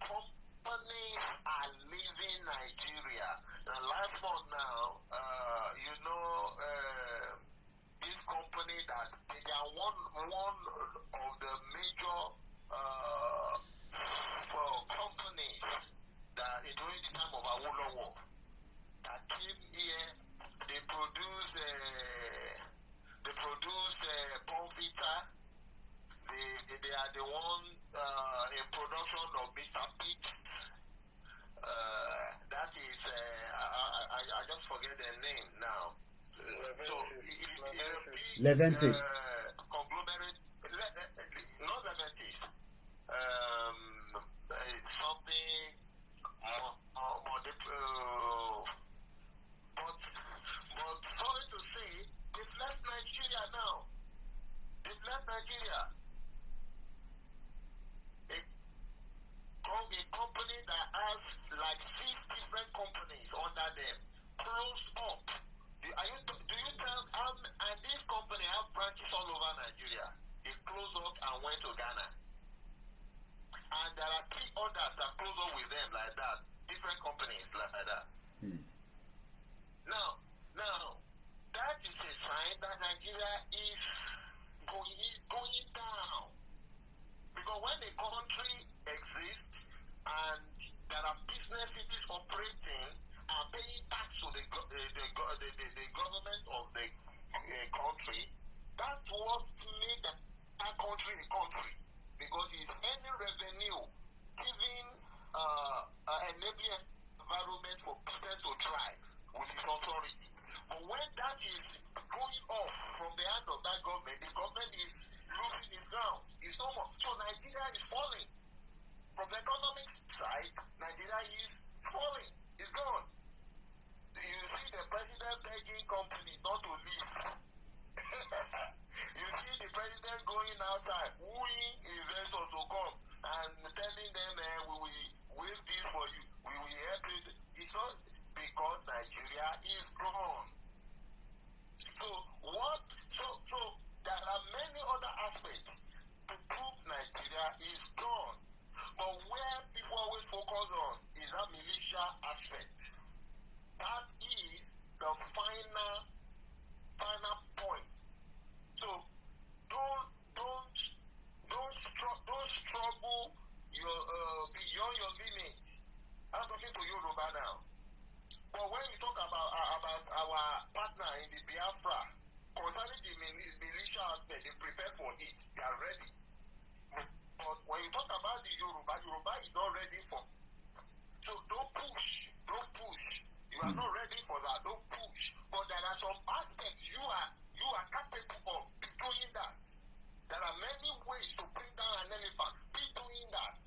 companies are leaving Nigeria. Last month now, this company that they are one of the major companies that during the time of Awolowo that came here. They produce Bonvita. They are the one in production of Mr. Pitt. That is, I just forget their name now. Leventis. Conglomerate, not Leventis. Something but sorry to say, they've left Nigeria now. They've left Nigeria. A company that has like 6 different companies under them closed up. Do you tell and this company have branches all over Nigeria? They closed up and went to Ghana. And there are 3 others that closed up with them like that. Different companies like that. Now, that is a sign that Nigeria is going down. Because when a country exists and there are businesses operating and paying tax to the government of the country, that's what made that country a country. Because it's any revenue giving enabling environment for business to thrive with its authority. But when that is going off from the hand of that government, the government is losing its ground. It's no more. So Nigeria is falling. From the economic side, Nigeria is falling. It's gone. You see the president begging companies not to leave. You see the president going outside, wooing investors to come and telling them, we will waive this for you. We will help you. It's not because Nigeria is gone. So there are many other aspects to prove Nigeria is gone. But where people always focus on is that militia aspect. That is the final point. So don't in the Biafra, concerning the militia aspect, they prepare for it. They are ready. But when you talk about the Yoruba, Yoruba is not ready for. So don't push. Don't push. You are not ready for that. Don't push. But there are some aspects you are capable of doing that. There are many ways to bring down an elephant. Be doing that.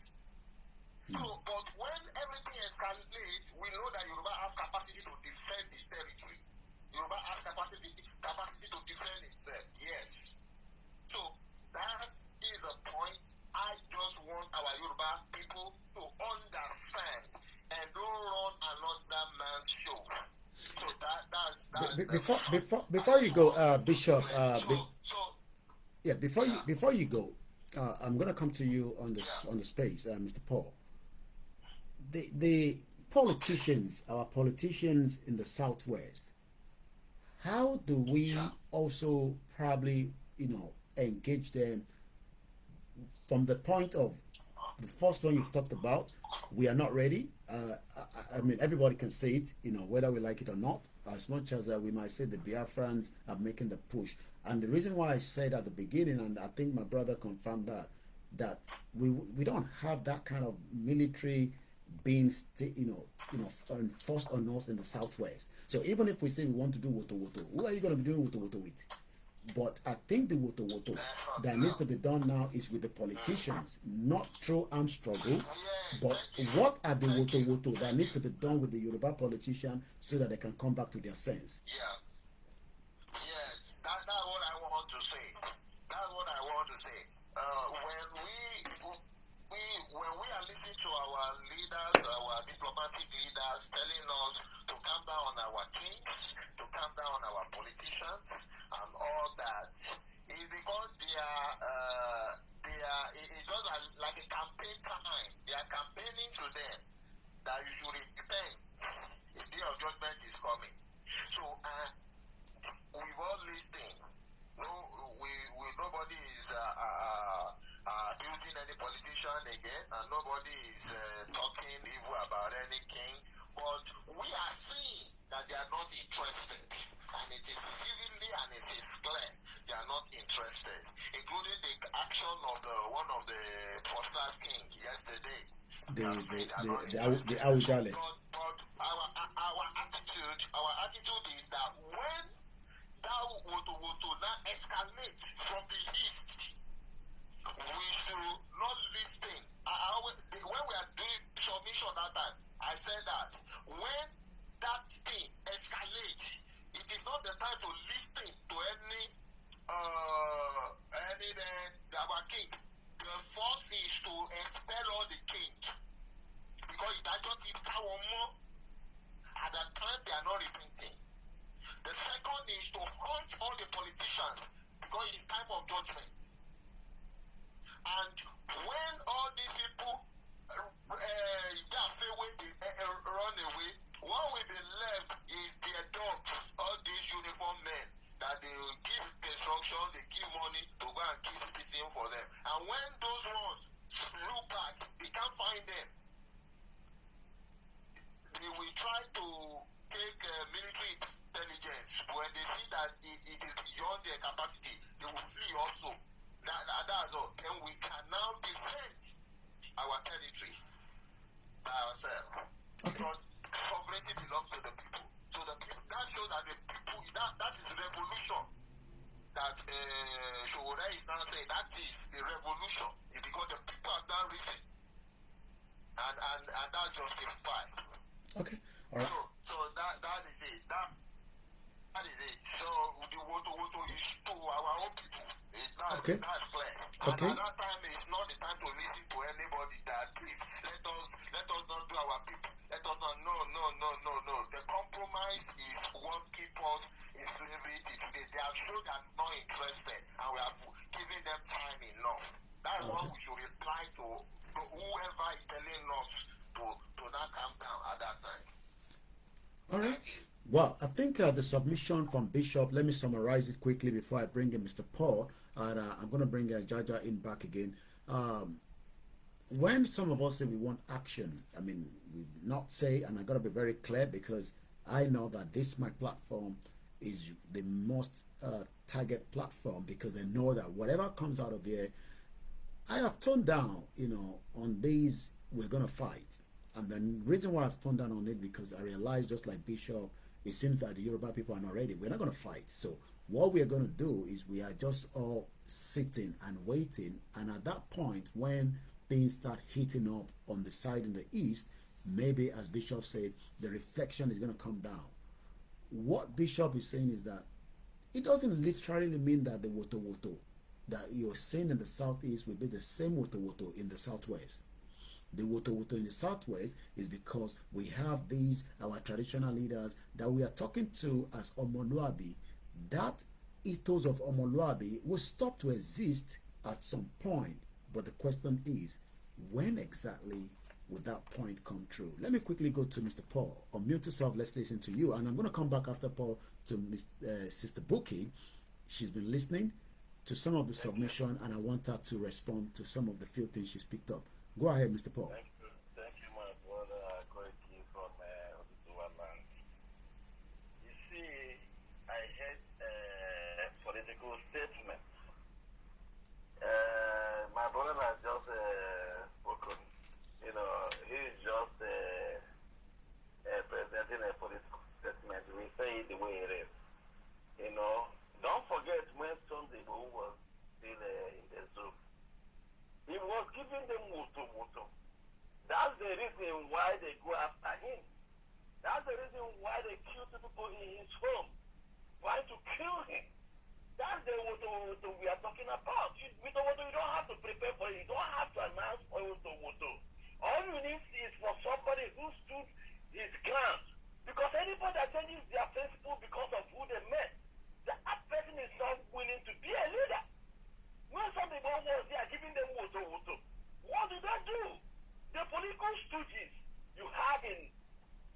So, but when everything escalates, we know that Yoruba have capacity to defend this territory. Yoruba has capacity to defend itself. Yes. So that is a point. I just want our Yoruba people to understand and don't run another man's show. So before you go, Bishop, before you go, I'm gonna come to you on the space, Mr. Paul. The politicians, our politicians in the Southwest, how do we also probably engage them from the point of the first one you've talked about? We are not ready. I mean, everybody can say it, whether we like it or not. As much as we might say the Biafrans are making the push, and the reason why I said at the beginning, and I think my brother confirmed that we don't have that kind of military being enforced on us in the Southwest. So even if we say we want to do woto woto, who are you going to be doing woto woto with? But I think the woto woto that needs to be done now is with the politicians, not through armed struggle. But what are the woto woto that needs to be done with the Yoruba politician so that they can come back to their sense? Yeah. Yes, that's what I want to say. That's what I want to say. When we are listening to our leaders, our diplomatic leaders telling us to calm down on our kings, to calm down on our politicians, and all that, it's because it's just like a campaign time. They are campaigning to them that you should repent. The day of judgment is coming. So we've all listened. Nobody is abusing any politician again, and nobody is talking evil about any king. But we are seeing that they are not interested, and it is vividly and it is clear they are not interested, including the action of one of the Prosperous King yesterday. The Aujale. But our attitude is that when that woto now escalates from the east, we should not listen. When we are doing submission that time, I said that when that thing escalates, it is not the time to listen to any our king. The first is to expel all the king, because it just is power more. At that time, they are not repenting. The second is to hunt all the politicians, because it's time of judgment. And when all these people run away, what will be left is their dogs, all these uniform men that they will give instruction, they give money to go and kill citizens for them. And when those ones look back, they can't find them. They will try to take military intelligence. When they see that it is beyond their capacity, they will flee also. That's all. Then we can now defend our territory by ourselves. Okay. Because sovereignty belongs to the people. So the people, that shows that the people, that is revolution. That Showore is now saying that is the revolution. It's because the people have now risen. And that's justified. Okay. All right. So that is it. That is it. So the woto is to our own people. Okay. That's clear. Okay. And at that time is not the time to listen to anybody that please let us not do our people. Let us not. No. The compromise is what keeps us in slavery today. They have shown they are not interested, and we have given them time enough. That's what we should reply to whoever is telling us to not calm down at that time. All right. Well, I think the submission from Bishop, let me summarize it quickly before I bring in Mr. Paul. And I'm going to bring Jaja in back again. When some of us say we want action, I mean, we not say, and I got to be very clear because I know that this, my platform, is the most target platform, because they know that whatever comes out of here, I have toned down, on these we're gonna fight. And the reason why I've toned down on it, because I realized, just like Bishop, it seems that the Yoruba people are not ready. We're not gonna fight. So what we are gonna do is we are just all sitting and waiting. And at that point, when things start heating up on the side in the east, maybe, as Bishop said, the reflection is gonna come down. What Bishop is saying is that it doesn't literally mean that the woto that you're saying in the southeast will be the same woto in the southwest. The woto in the southwest is because we have these, our traditional leaders that we are talking to as Omoluabi. That ethos of Omoluabi will stop to exist at some point. But the question is, when exactly would that point come true? Let me quickly go to Mr. Paul. Unmute yourself, let's listen to you. And I'm going to come back after Paul to Sister Booki. She's been listening to some of the submission, and I want her to respond to some of the few things she's picked up. Go ahead, Mr. Paul. Thank you, my brother Koiki from Oduduwa land. You see, I heard political statements. My brother has just spoken. He's just presenting a political statement. We say it the way it is. Don't forget when Sunday was still in the zoo. He was giving them woto. That's the reason why they go after him. That's the reason why they kill people in his home, trying to kill him. That's the woto we are talking about. With the woto, you don't have to prepare for it. You don't have to announce for woto. All you need is for somebody who stood his ground. Because anybody that changes their principle because of who they met, that person is not willing to be a leader. When some people was there giving them woto, what did they do? The political stooges you have in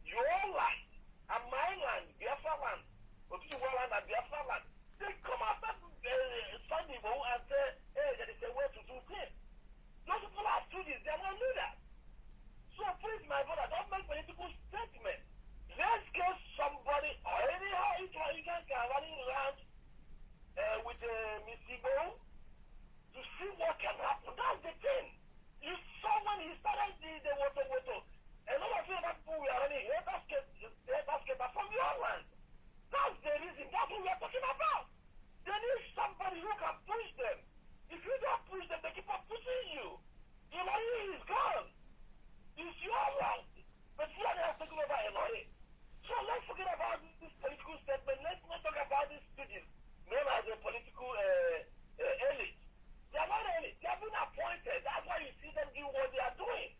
your land and my land, Biafra land, Otutuwa land and Biafra land, they come after Sunday and say, hey, there is a way to do things. Those people are stooges, they are not leaders. So please, my brother, don't make political statements. Let's get somebody, or anyhow, you can running around with Mr. Bo to see what can happen. That's the thing. You saw when he started the woto. And all of you people we are running air basket from your land. That's the reason. That's what we are talking about. They need somebody who can push them. If you don't push them, they keep on pushing you. Ilori is gone. It's your land. But Fulani has taken over Ilori. So let's forget about this political statement. Let's not talk about these students known as a political elite. They are not elite. They have been appointed. That's why you see them doing what they are doing.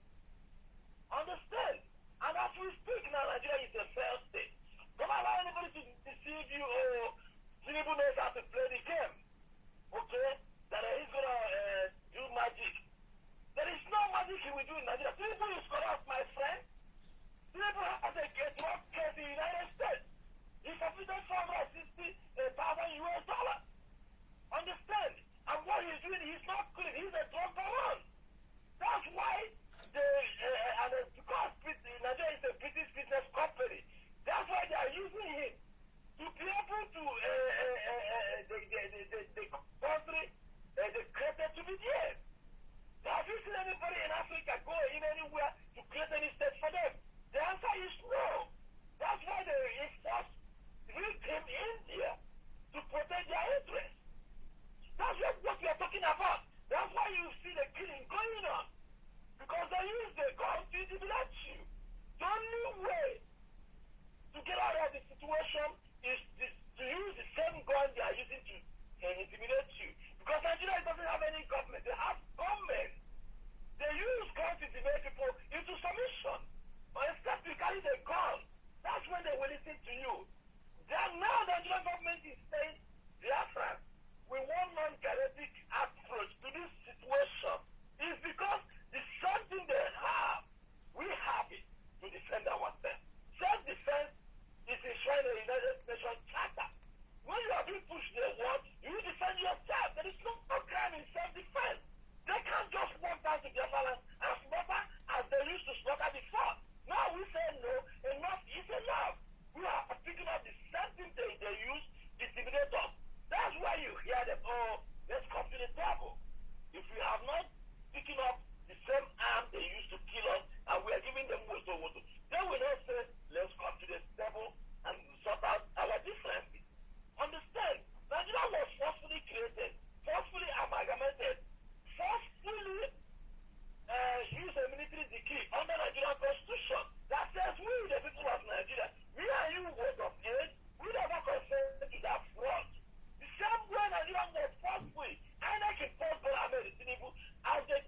Understand? And as we speak now, Nigeria is a failed state. Don't allow anybody to deceive you or Tinubu knows how to play the game. Okay? That he's going to do magic. There is no magic he will do in Nigeria. Tinubu is corrupt, my friend. Tinubu has a drug case in the United States. He forfeited $460,000 US. Understand? And what he's doing, he's not clean. He's a drug baron. That's why because Nigeria is a British business company, that's why they are using him to be able to the country they created to be there. Have you seen anybody in Africa go in anywhere to create any state for them? The answer is no. That's why they enforce him in there to protect their interests. That's what we are talking about. That's why you see the killing going on. Because they use the gun to intimidate you. The only way to get out of the situation is to use the same gun they are using to intimidate you. Because Nigeria doesn't have any government. They have government. They use guns to intimidate people into submission. But instead to carry the gun, that's when they will listen to you. Then now the Nigerian government is saying, Biafra, we want non-kinetic approach to this situation. It's because the same thing they have, we have it to defend ourselves. Self-defense is enshrined in the United Nations Charter. When you are being pushed to the wall, you defend yourself. There is no crime in self-defense. They can't just walk down to their balance and slaughter as they used to slaughter before. Now we say no, enough is enough. We are picking up the same thing they use to intimidate us. That's why you hear them, oh, let's come to the table. If we have not picking up the same arm they used to kill us, and we are giving them woto, then we don't say, let's come to the table and sort out our differences. Understand? Nigeria was forcefully created, forcefully amalgamated, forcefully use a military decree under Nigerian constitution that says we, the people of Nigeria, we and you vote of aid, we never consent to that fraud. The same way Nigeria was forcefully, INEC imposed Bola Ahmed Tinubu as the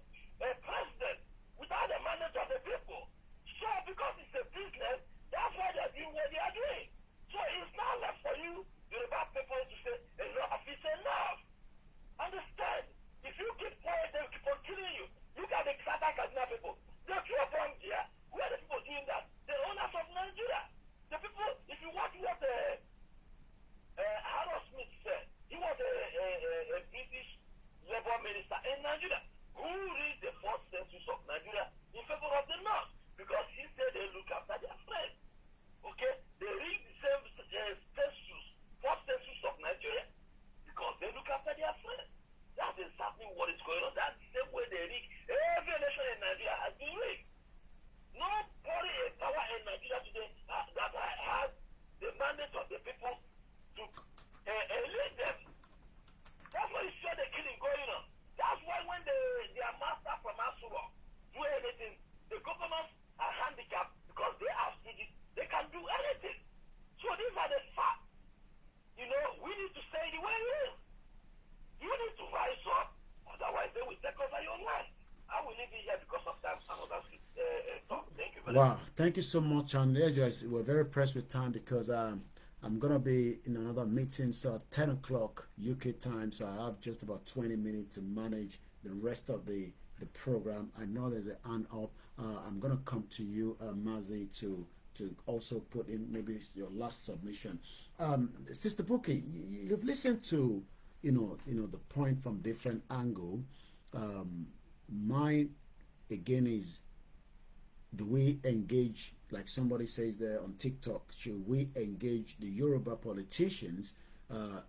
president without the mandate of the people. So because it's a business, that's why they're doing what they are doing. So it's not left for you, Yoruba people, to say enough is enough. Understand? If you keep quiet, they'll keep on killing you. Look at the Southern Kaduna people. They kill upon here. Who are the people doing that? The owners of Nigeria. The people, if you watch what Harold Smith said, he was a British Labour minister in Nigeria who reads the fourth census of Nigeria in favor of the North because he said they look after their friends. Okay? They read the same census, fourth census of Nigeria because they look after their friends. That's exactly what is going on. That's the same way they rig. Every election in Nigeria has been rigged. Nobody in power in Nigeria today that has the mandate of the people to lead them. That's why you see the killing going on. That's why when their master from Asura do anything, the governments are handicapped because they are stupid. They can do anything. So these are the facts. You know, we need to stay the way it is. You need to rise up, otherwise they will take over your life. I will leave it here because of time. Another talk. Thank you very much. Wow, thank you so much. And we're very pressed with time because I'm going to be in another meeting, so at 10 o'clock UK time, so I have just about 20 minutes to manage the rest of the program. I know there's a hand up. I'm going to come to you, Mazi, to also put in maybe your last submission. Sister Booki, you've listened to you know the point from different angle. Mine again is, do we engage, like somebody says there on TikTok, should we engage the Yoruba politicians?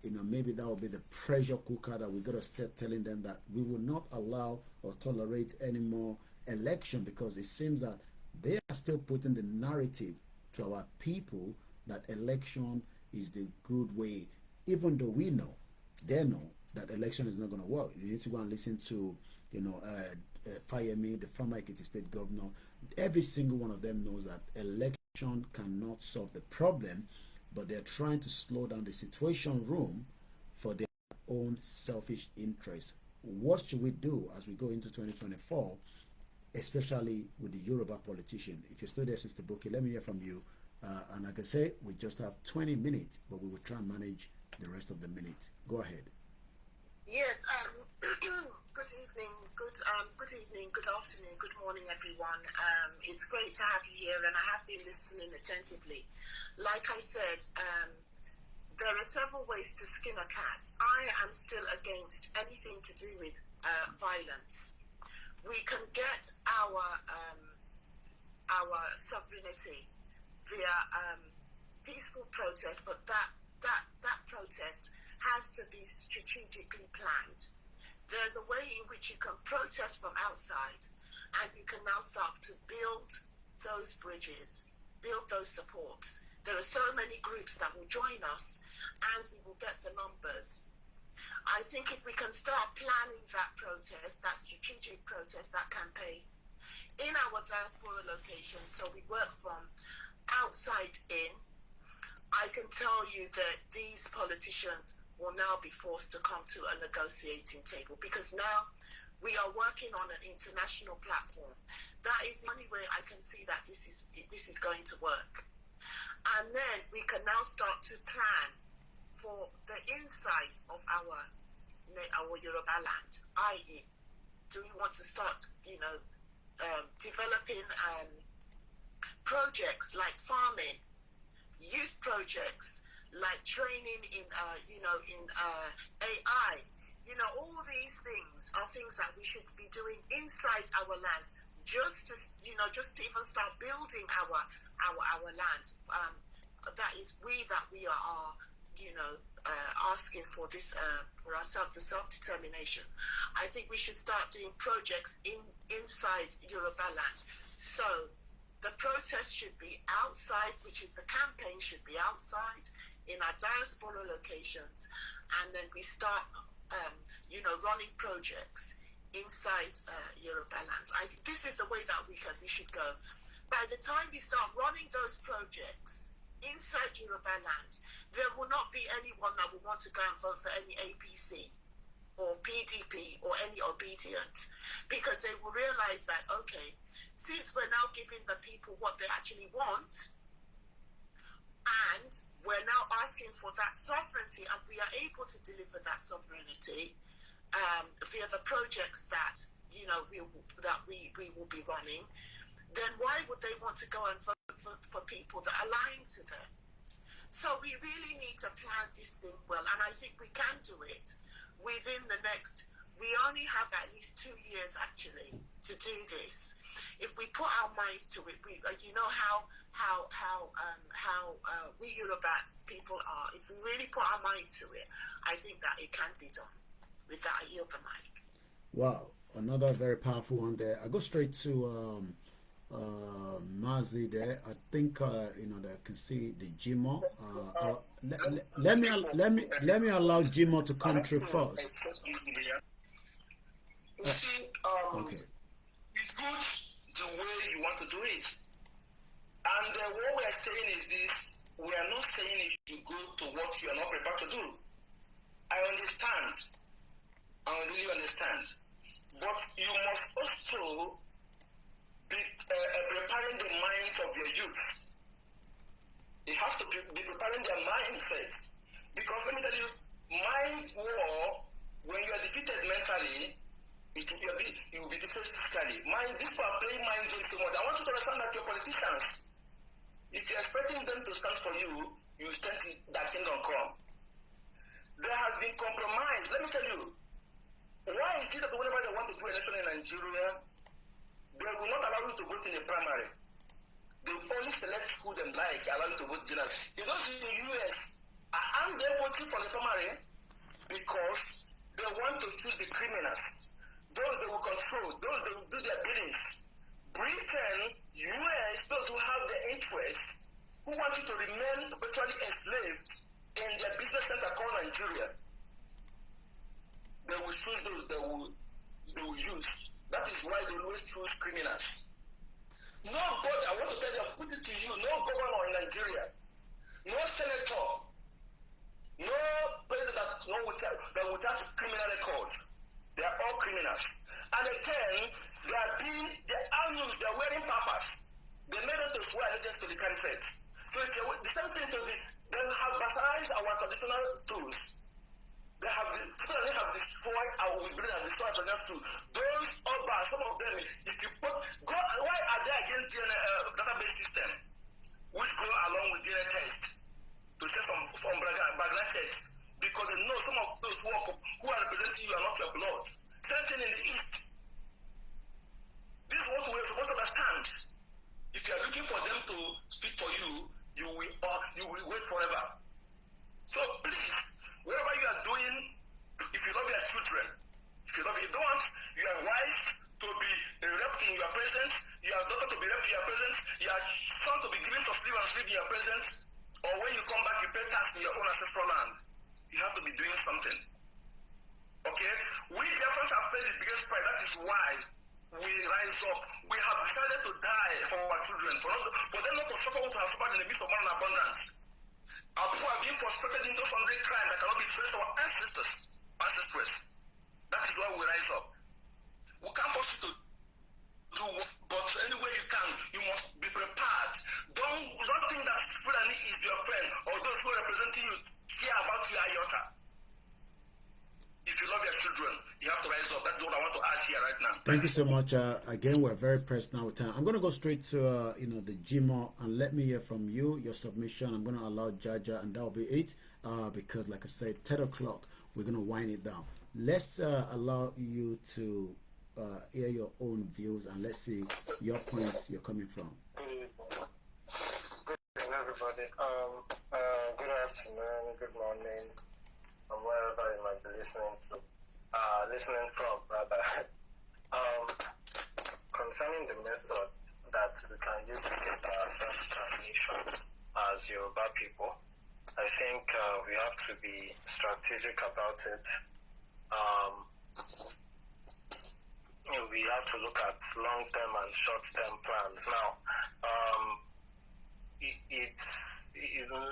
Maybe that will be the pressure cooker that we got to start telling them that we will not allow or tolerate any more election, because it seems that they are still putting the narrative to our people that election is the good way, even though they know that election is not going to work. You need to go and listen to, Fayemi, the former Ekiti State Governor. Every single one of them knows that election cannot solve the problem, but they're trying to slow down the situation room for their own selfish interests. What should we do as we go into 2024, especially with the Yoruba politician? If you're still there, Sister Booki, let me hear from you. And like I say, we just have 20 minutes, but we will try and manage the rest of the minutes. Go ahead. Yes, good evening, good afternoon, good morning, everyone. It's great to have you here, and I have been listening attentively. Like I said, there are several ways to skin a cat. I am still against anything to do with violence. We can get our sovereignty via peaceful protest, but that protest has to be strategically planned. There's a way in which you can protest from outside, and you can now start to build those bridges, build those supports. There are so many groups that will join us, and we will get the numbers. I think if we can start planning that protest, that strategic protest, that campaign, in our diaspora location, so we work from outside in, I can tell you that these politicians will now be forced to come to a negotiating table, because now we are working on an international platform. That is the only way I can see that this is going to work. And then we can now start to plan for the inside of our Yoruba land, i.e., do we want to start, developing projects like farming, youth projects, like training in AI. All these things are things that we should be doing inside our land, just to even start building our land. that is we are, asking for this for ourselves, the self-determination. I think we should start doing projects inside Yoruba land. So the protest should be outside, which is the campaign should be outside in our diaspora locations, and then we start, running projects inside Yoruba land. This is the way that we should go. By the time we start running those projects inside Yoruba land, there will not be anyone that will want to go and vote for any APC or PDP or any obedient, because they will realize that, okay, since we're now giving the people what they actually want, and we're now asking for that sovereignty, and we are able to deliver that sovereignty via the projects that we will be running, then why would they want to go and vote for people that are lying to them? So we really need to plan this thing well, and I think we can do it within the next. We only have at least 2 years actually to do this. If we put our minds to it, we how we Yoruba people are. If we really put our mind to it, I think that it can be done. With that, I yield the mic. Wow, another very powerful one there. I go straight to Mazi there. I think that I can see the Jimo. Let me allow Jimo to come through first. Okay. It's good the way you want to do it. And what we are saying is this: we are not saying you should go to what you are not prepared to do. I understand. I really understand. But you must also be preparing the minds of your youth. You have to be preparing their mindsets. Because let me tell you, mind war, when you are defeated mentally, it will be defeated physically. These people are playing mind games so much. I want you to understand that your politicians, if you're expecting them to stand for you, you stand that kingdom come. There has been compromise. Let me tell you, why is it that whenever they want to do election in Nigeria, they will not allow you to vote in the primary? They will only select who they like, allow you to vote general. You don't see in the US, aren't they voting for the primary? Because they want to choose the criminals, those they will control, those they will do their billings. Britain, US, those who have the interest, who want you to remain virtually enslaved in their business center called Nigeria. They will choose those they will use. That is why they always choose criminals. Nobody, I want to tell you, put it to you, no governor in Nigeria, no senator, no president that without criminal records. They are all criminals. And again, they are news, they are wearing papas. They made them to swear allegiance to the caliphate. So it's the same thing to they have bastardized our traditional stools. They have destroyed our building and destroyed our traditional stools. Those Oba, some of them, if you put, why are they against the database system, which go along with DNA test to check some background checks? Because they know some of those who are representing you are not your blood. Same thing in the East. This is what we're supposed to understand. If you are looking for them to speak for you, you will wait forever. So please, whatever you are doing, if you love your children, if you don't want your wife to be raped in your presence, your daughter to be raped in your presence, your son to be given to sleep and sleep in your presence, or when you come back, you pay tax in your own ancestral land. You have to be doing something. Okay? We Biafrans have paid the biggest price. That is why we rise up. We have decided to die for our children, for them not to suffer what has suffered in the midst of modern abundance. Our people are being frustrated in those hundred crimes that cannot be traced to our ancestors. That is why we rise up. We can't force you to do what, but any way you can, you must be prepared. Don't think that Fulani is your friend or those who are representing you care about your iota. If you love your children, you have to rise up. That's what I want to add here right now. Thank you so much. Again, we're very pressed now with time. I'm going to go straight to the GMO, and let me hear from you, your submission. I'm going to allow Jaja, and that will be it. Because, like I said, 10 o'clock, we're going to wind it down. Let's allow you to hear your own views, and let's see your points you're coming from. Good evening, everybody. good morning, from wherever you might be listening from, rather. Concerning the method that we can use to get our self-determination as Yoruba people, I think we have to be strategic about it. We have to look at long-term and short-term plans. Now,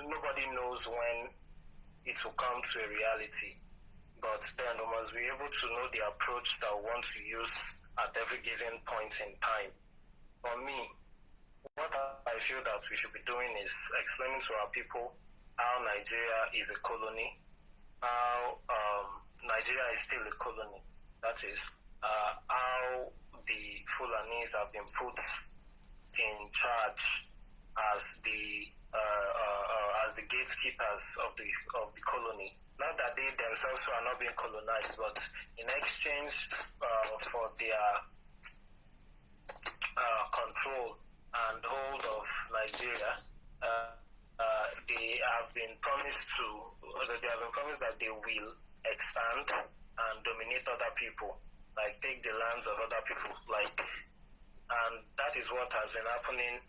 nobody knows when it will come to a reality, but then we must be able to know the approach that we want to use at every given point in time. For me, what I feel that we should be doing is explaining to our people how Nigeria is a colony, how Nigeria is still a colony. That is, how the Fulanis have been put in charge as the gatekeepers of the colony. Not that they themselves are not being colonized, but in exchange for their control and hold of Nigeria, they have been promised that they will expand and dominate other people, like take the lands of other people, and that is what has been happening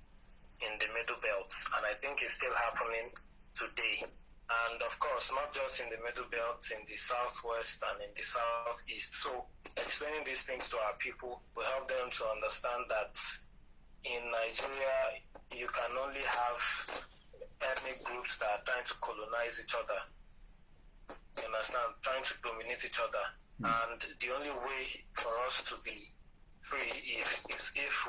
in the Middle Belt, and I think it's still happening today. And of course, not just in the Middle Belt, in the Southwest and in the Southeast. So explaining these things to our people will help them to understand that in Nigeria, you can only have ethnic groups that are trying to colonize each other. You understand? Trying to dominate each other. And the only way for us to be free is if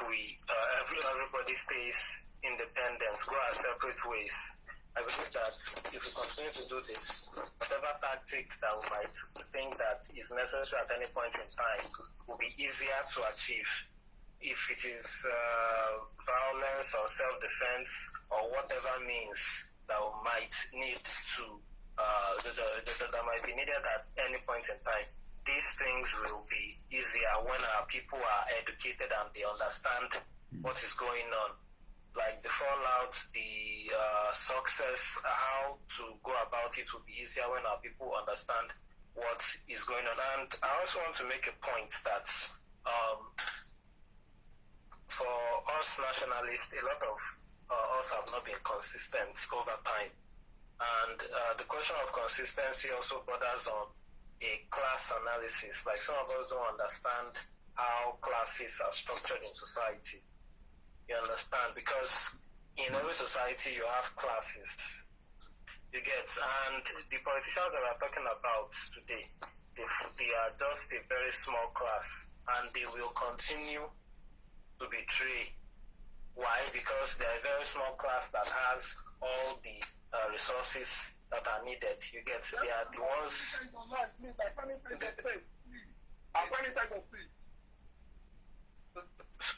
we everybody stays independent, go our separate ways. I believe that if we continue to do this, whatever tactic that we might think that is necessary at any point in time will be easier to achieve. If it is violence or self-defense or whatever means that we might need to, that might be needed at any point in time, these things will be easier when our people are educated and they understand what is going on. Like the fallout, the success, how to go about it will be easier when our people understand what is going on. And I also want to make a point that for us nationalists, a lot of us have not been consistent over time. And the question of consistency also borders on a class analysis. Like some of us don't understand how classes are structured in society. You understand? Because in every society you have classes. You get, and the politicians that we're talking about today, they are just a very small class, and they will continue to betray. Why? Because they're a very small class that has all the resources that are needed. You get, they are the ones.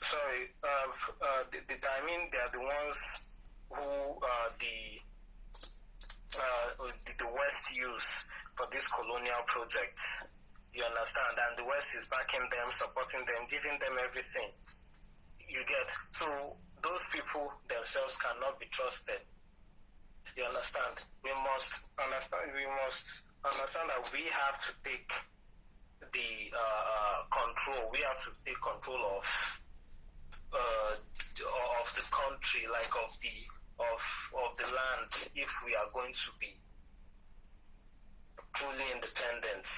Sorry, I mean they are the ones who the West use for this colonial project. You understand? And the West is backing them, supporting them, giving them everything. You get? So those people themselves cannot be trusted. You understand? We must understand that we have to take the control. We have to take control of the country, like of the land, if we are going to be truly independent.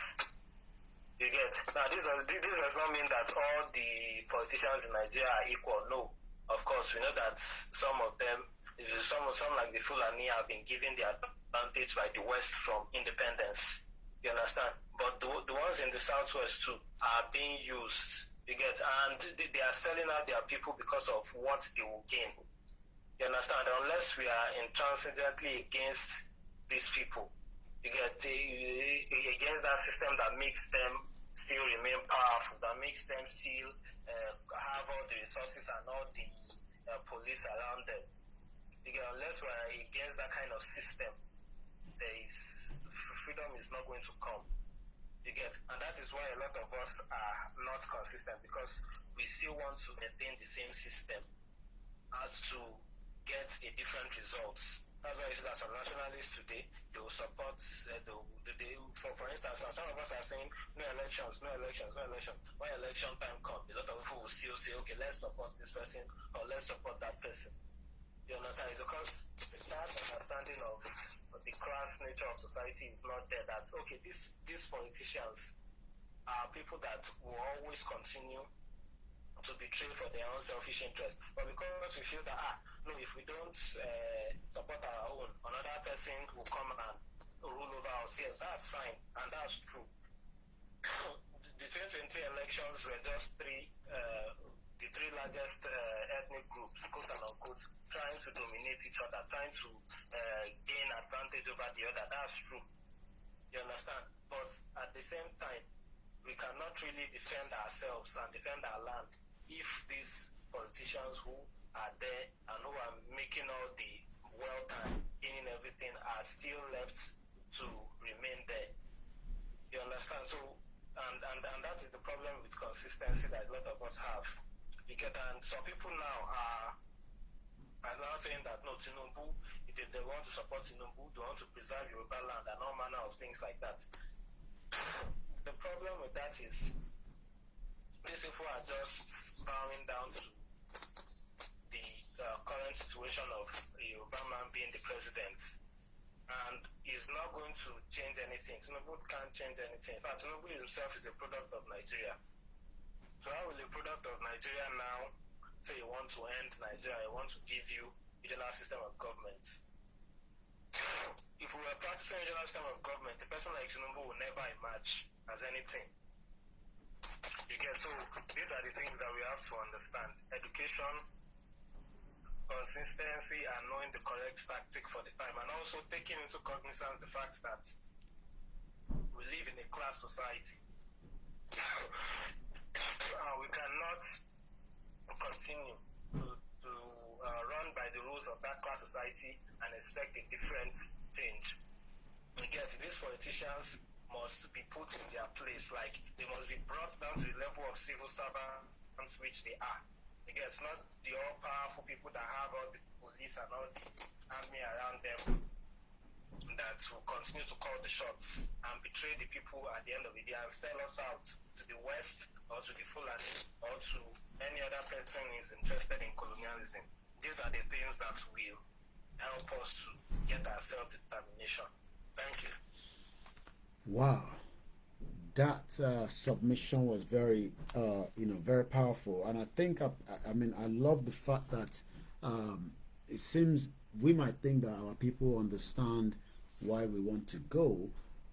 You get? Now this does not mean that all the politicians in Nigeria are equal. No, of course we know that some of them, some like the Fulani, have been given the advantage by the West from independence. You understand? But the ones in the Southwest too are being used. You get? And they are selling out their people because of what they will gain. You understand? Unless we are intransigently against these people, you get, against that system that makes them still remain powerful, that makes them still have all the resources and all the police around them. You get, unless we are against that kind of system, freedom is not going to come. You get, and that is why a lot of us are not consistent, because we still want to maintain the same system as to get a different results. That's why you see that some nationalists today, they will support, for instance, some of us are saying no elections, no elections, no elections. When election time comes, a lot of people will still say, okay, let's support this person or let's support that person. You understand? It's because that understanding of the class nature of society is not there. That, okay, these politicians are people that will always continue to betray for their own selfish interest. But because we feel that, no, if we don't support our own, another person will come and rule over us. Yes, that's fine, and that's true. The 2023 elections were just the three largest ethnic groups, quote and unquote, trying to dominate each other, trying to gain advantage over the other. That's true. You understand? But at the same time, we cannot really defend ourselves and defend our land if these politicians who are there and who are making all the wealth and gaining everything are still left to remain there. You understand? So, and that is the problem with consistency that a lot of us have. You get, and some people now are now saying that no, Tinubu, if they want to support Tinubu, they want to preserve Yoruba land and all manner of things like that. The problem with that is these people are just bowing down to the current situation of a Yoruba man being the president, and is not going to change anything. Tinubu can't change anything. In fact, Tinubu himself is a product of Nigeria. So how will a product of Nigeria now say you want to end Nigeria, you want to give you regional system of government? If we were practicing regional system of government, a person like Tinubu will never emerge as anything. You get, so these are the things that we have to understand. Education, consistency, and knowing the correct tactic for the time, and also taking into cognizance the fact that we live in a class society. We cannot continue to run by the rules of that class society and expect a different change. You get, these politicians must be put in their place, like they must be brought down to the level of civil servants which they are. Again, it's not the all-powerful people that have all the police and all the army around them that will continue to call the shots and betray the people at the end of the day and sell us out to the West or to the Fulani or to any other person who is interested in colonialism. These are the things that will help us to get our self-determination. Thank you. Wow, that submission was very, very powerful, and I think I love the fact that it seems we might think that our people understand why we want to go,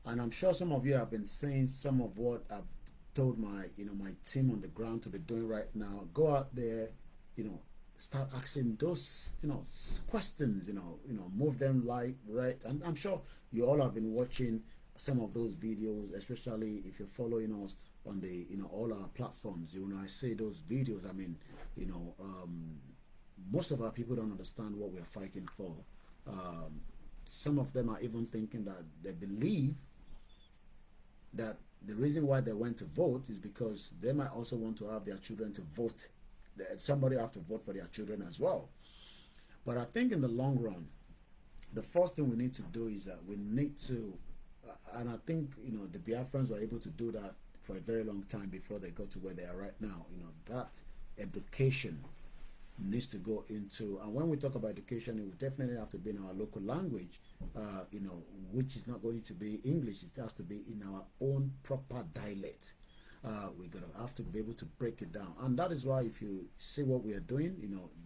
and I'm sure some of you have been saying some of what I've told my my team on the ground to be doing right now. Go out there, start asking those questions, move them right, and I'm sure you all have been watching some of those videos, especially if you're following us on the all our platforms. I say those videos, most of our people don't understand what we are fighting for. Some of them are even thinking that they believe that the reason why they went to vote is because they might also want to have their children to vote. Somebody have to vote for their children as well. But I think in the long run, the first thing we need to do is that we need to, and I think the Biafrans were able to do that for a very long time before they got to where they are right now. That education needs to go into, and when we talk about education, it will definitely have to be in our local language, which is not going to be English. It has to be in our own proper dialect. We're gonna have to be able to break it down, and that is why if you see what we are doing,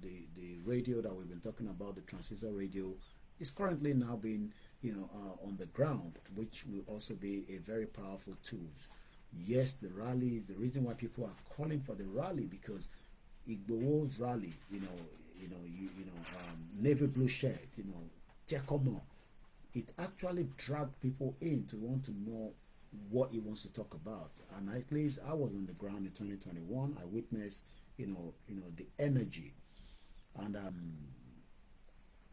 the radio that we've been talking about, the transistor radio, is currently now being on the ground, which will also be a very powerful tool. Yes, the rally is the reason why people are calling for the rally, because Igbo's rally, navy blue shirt, Giacomo, it actually dragged people in to want to know what he wants to talk about. And at least I was on the ground in 2021. I witnessed, the energy, and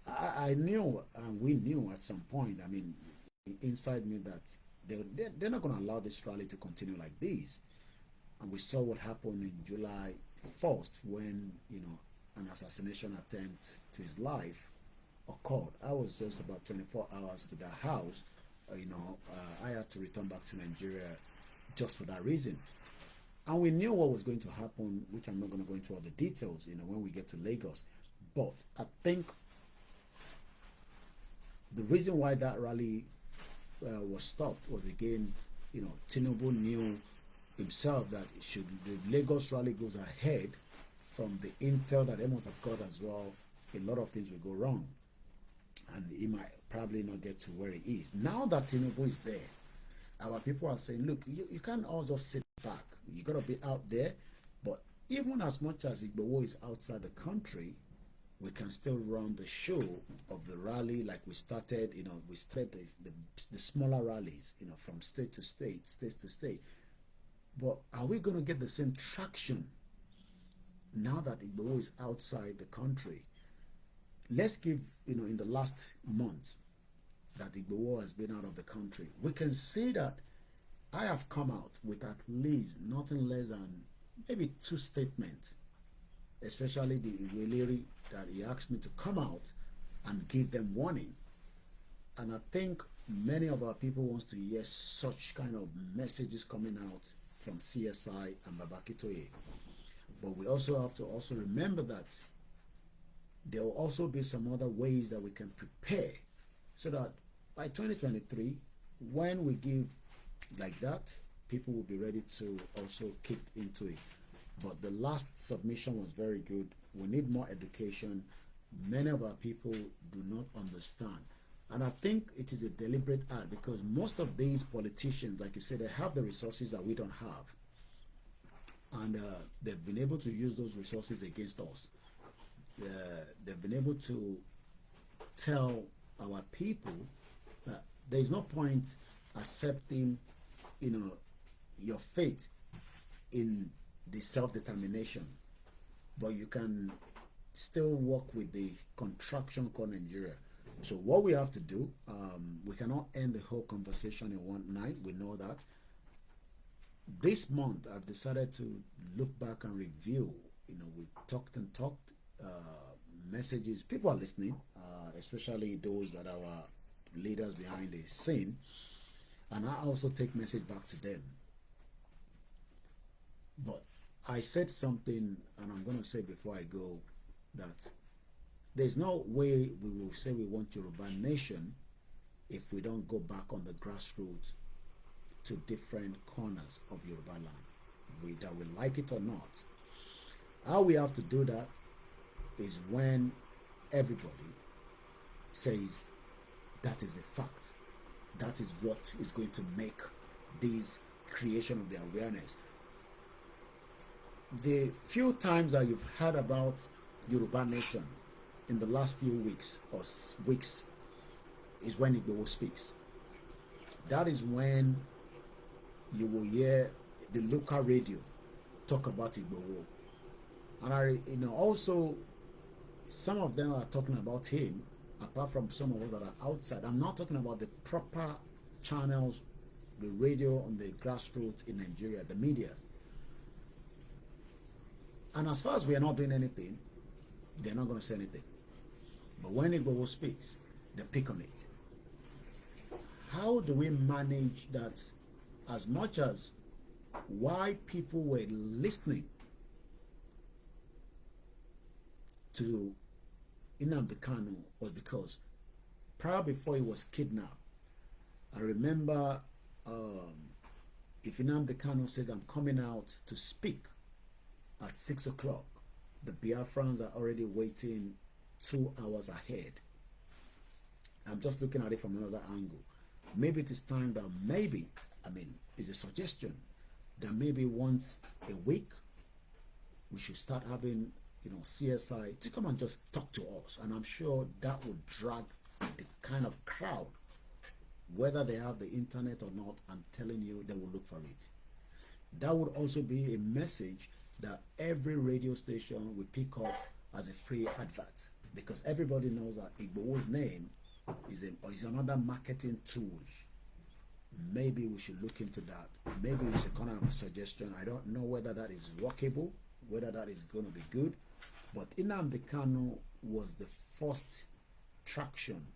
I knew, and we knew at some point, inside me, that they're not going to allow this rally to continue like this. And we saw what happened in July 1st when, an assassination attempt to his life occurred. I was just about 24 hours to the house. I had to return back to Nigeria just for that reason. And we knew what was going to happen, which I'm not going to go into all the details, when we get to Lagos. But I think the reason why that rally was stopped was, again, Tinubu knew himself that should the Lagos rally goes ahead, from the intel that they must have got as well, a lot of things will go wrong. And he might probably not get to where he is. Now that Tinubu is there, our people are saying, look, you can't all just sit back. You got to be out there. But even as much as Igbowo is outside the country, we can still run the show of the rally like we started. We started the smaller rallies, from state to state, state to state. But are we going to get the same traction now that Igbowo is outside the country? Let's give, in the last month that Igbowo has been out of the country, we can see that I have come out with at least nothing less than maybe 2 statements, especially the Iweleri, that he asked me to come out and give them warning. And I think many of our people wants to hear such kind of messages coming out from CSI and Babakitoye. But we also have to remember that there will also be some other ways that we can prepare, so that by 2023, when we give like that, people will be ready to also kick into it. But the last submission was very good. We need more education. Many of our people do not understand. And I think it is a deliberate act, because most of these politicians, like you said, they have the resources that we don't have. And they've been able to use those resources against us. They've been able to tell our people that there is no point accepting, your fate in the self-determination, but you can still work with the contraction called Nigeria. So what we have to do, we cannot end the whole conversation in one night. We know that. This month, I've decided to look back and review. We talked, messages. People are listening, especially those that are our leaders behind the scene. And I also take message back to them. But I said something, and I'm going to say before I go, that there's no way we will say we want Yoruba nation if we don't go back on the grassroots to different corners of Yoruba land, whether we like it or not. How we have to do that is when everybody says that is a fact. That is what is going to make this creation of the awareness. The few times that you've heard about Yoruba nation in the last few weeks is when Igboho speaks. That is when you will hear the local radio talk about Igboho. And also some of them are talking about him, apart from some of us that are outside. I'm not talking about the proper channels, the radio on the grassroots in Nigeria, the media. And as far as we are not doing anything, they're not going to say anything. But when Igboho speaks, they pick on it. How do we manage that? As much as why people were listening to Nnamdi Kanu was because prior before he was kidnapped, I remember if Nnamdi Kanu says, I'm coming out to speak at 6 o'clock, the Biafrans are already waiting 2 hours ahead. I'm just looking at it from another angle. Maybe it is time that it's a suggestion that maybe once a week we should start having CSI to come and just talk to us, and I'm sure that would drag the kind of crowd, whether they have the internet or not. I'm telling you, they will look for it. That would also be a message that every radio station will pick up as a free advert, because everybody knows that Igboho's name is another marketing tool. Maybe we should look into that. Maybe it's a kind of a suggestion. I don't know whether that is workable, whether that is going to be good. But Nnamdi Kanu was the first traction,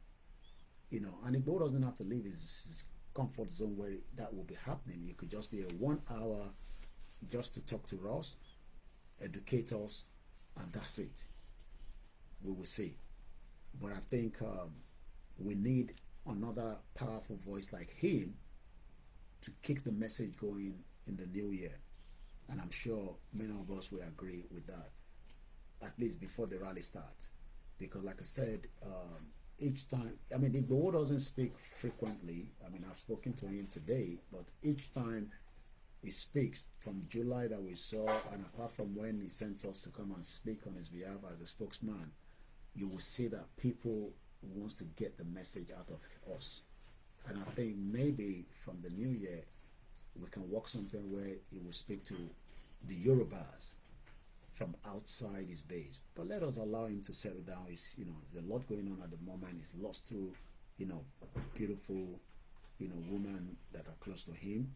you know, and Igbo doesn't have to leave his comfort zone where that will be happening. It could just be a 1 hour just to talk to us, educate us, and that's it. We will see. But I think we need another powerful voice like him to keep the message going in the new year. And I'm sure many of us will agree with that, at least before the rally starts. Because like I said, each time, I mean, Igbo doesn't speak frequently. I mean, I've spoken to him today, but each time he speaks, from July that we saw, and apart from when he sent us to come and speak on his behalf as a spokesman, you will see that people wants to get the message out of us. And I think maybe from the new year, we can work something where he will speak to the Yorubas from outside his base. But let us allow him to settle down. He's, you know, there's a lot going on at the moment. He's lost two, you know, beautiful, you know, women that are close to him.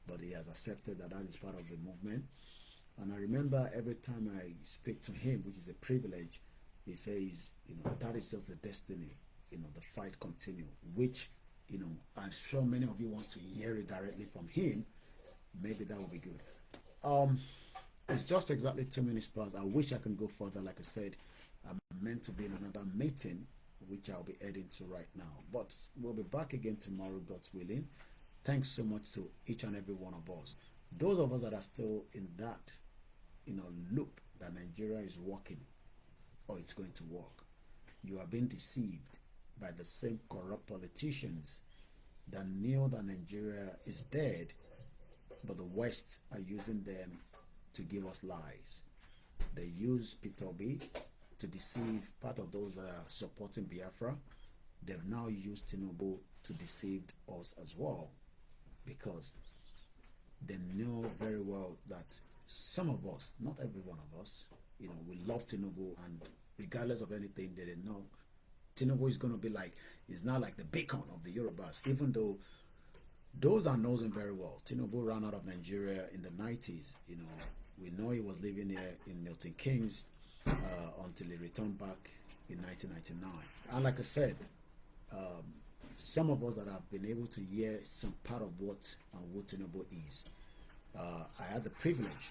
But he has accepted that that is part of the movement. And I remember every time I speak to him, which is a privilege, he says, you know, that is just the destiny, you know, the fight continue, which, you know, I'm sure many of you want to hear it directly from him. Maybe that will be good. It's just exactly 2 minutes past. I wish I can go further. Like I said, I'm meant to be in another meeting, which I'll be heading to right now. But we'll be back again tomorrow, God's willing. Thanks so much to each and every one of us. Those of us that are still in that, you know, loop that Nigeria is working, or it's going to work, you are being deceived by the same corrupt politicians that knew that Nigeria is dead, but the West are using them to give us lies. They use Peter Obi to deceive part of those that are supporting Biafra. They've now used Tinubu to deceive us as well, because they know very well that some of us, not every one of us, you know, we love Tinubu, and regardless of anything, they know Tinubu is going to be like, he's now like the beacon of the Yorubas, even though those are knows him very well. Tinubu ran out of Nigeria in the 90s. You know, we know he was living here in Milton Keynes until he returned back in 1999. And like I said, some of us that have been able to hear some part of what and who Tinubu is. I had the privilege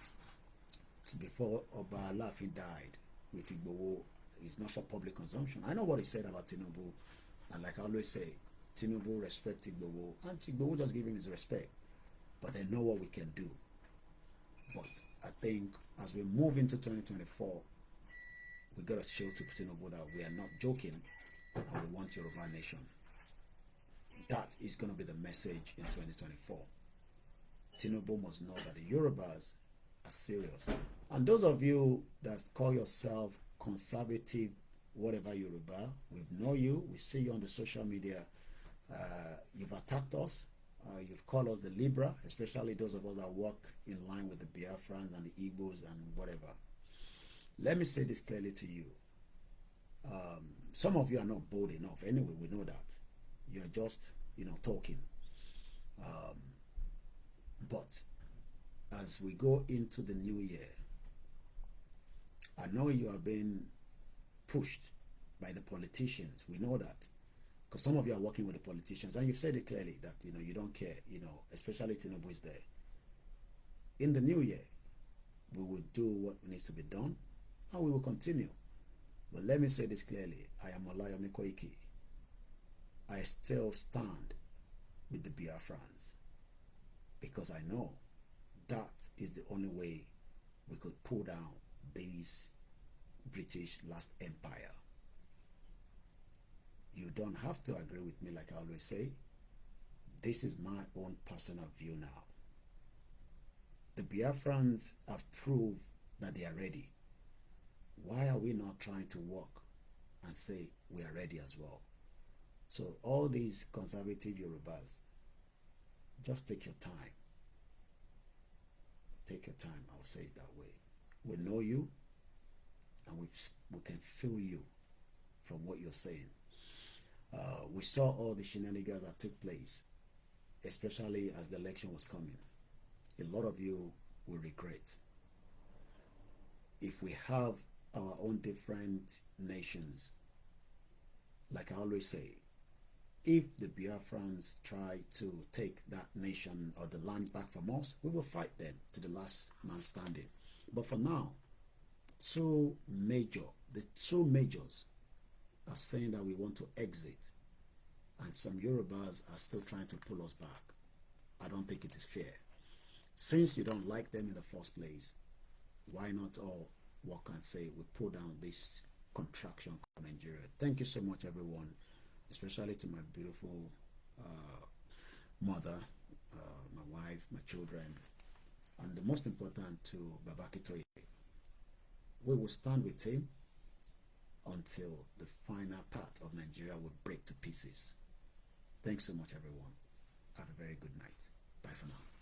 to, before Oba Alafin died, with Igboho, it's not for public consumption. I know what he said about Tinubu, and like I always say, Tinubu respect Igboho, and Igboho just give him his respect, but they know what we can do. But I think as we move into 2024, we got to show to Tinubu that we are not joking, and we want Yoruba nation. That is going to be the message in 2024. Tinubu must know that the Yorubas are serious. And those of you that call yourself conservative, whatever Yoruba, we know you, we see you on the social media. You've attacked us, you've called us the Libra, especially those of us that work in line with the Biafrans and the Igbos and whatever. Let me say this clearly to you. Some of you are not bold enough. Anyway, we know that. You're just, you know, talking. But as we go into the new year, I know you are being pushed by the politicians. We know that. Because some of you are working with the politicians, and you've said it clearly that, you know, you don't care, you know, especially Tinubu is there. In the new year, we will do what needs to be done, and we will continue. But let me say this clearly. I am Olayomi Koiki. I still stand with the Biafrans, because I know that is the only way we could pull down this British last empire. You don't have to agree with me, like I always say. This is my own personal view now. The Biafrans have proved that they are ready. Why are we not trying to work and say we are ready as well? So all these conservative Yorubas, just take your time. Take your time, I'll say it that way. We know you, and we can feel you from what you're saying. We saw all the shenanigans that took place, especially as the election was coming. A lot of you will regret. If we have our own different nations. Like I always say, if the Biafrans try to take that nation or the land back from us, we will fight them to the last man standing. But for now, the two majors are saying that we want to exit, and some Yorubas are still trying to pull us back. I don't think it is fair. Since you don't like them in the first place, why not all work and say we pull down this contraction of Nigeria? Thank you so much, everyone, especially to my beautiful mother, my wife, my children, and the most important to Babakitoye. We will stand with him until the final part of Nigeria will break to pieces. Thanks so much, everyone. Have a very good night. Bye for now.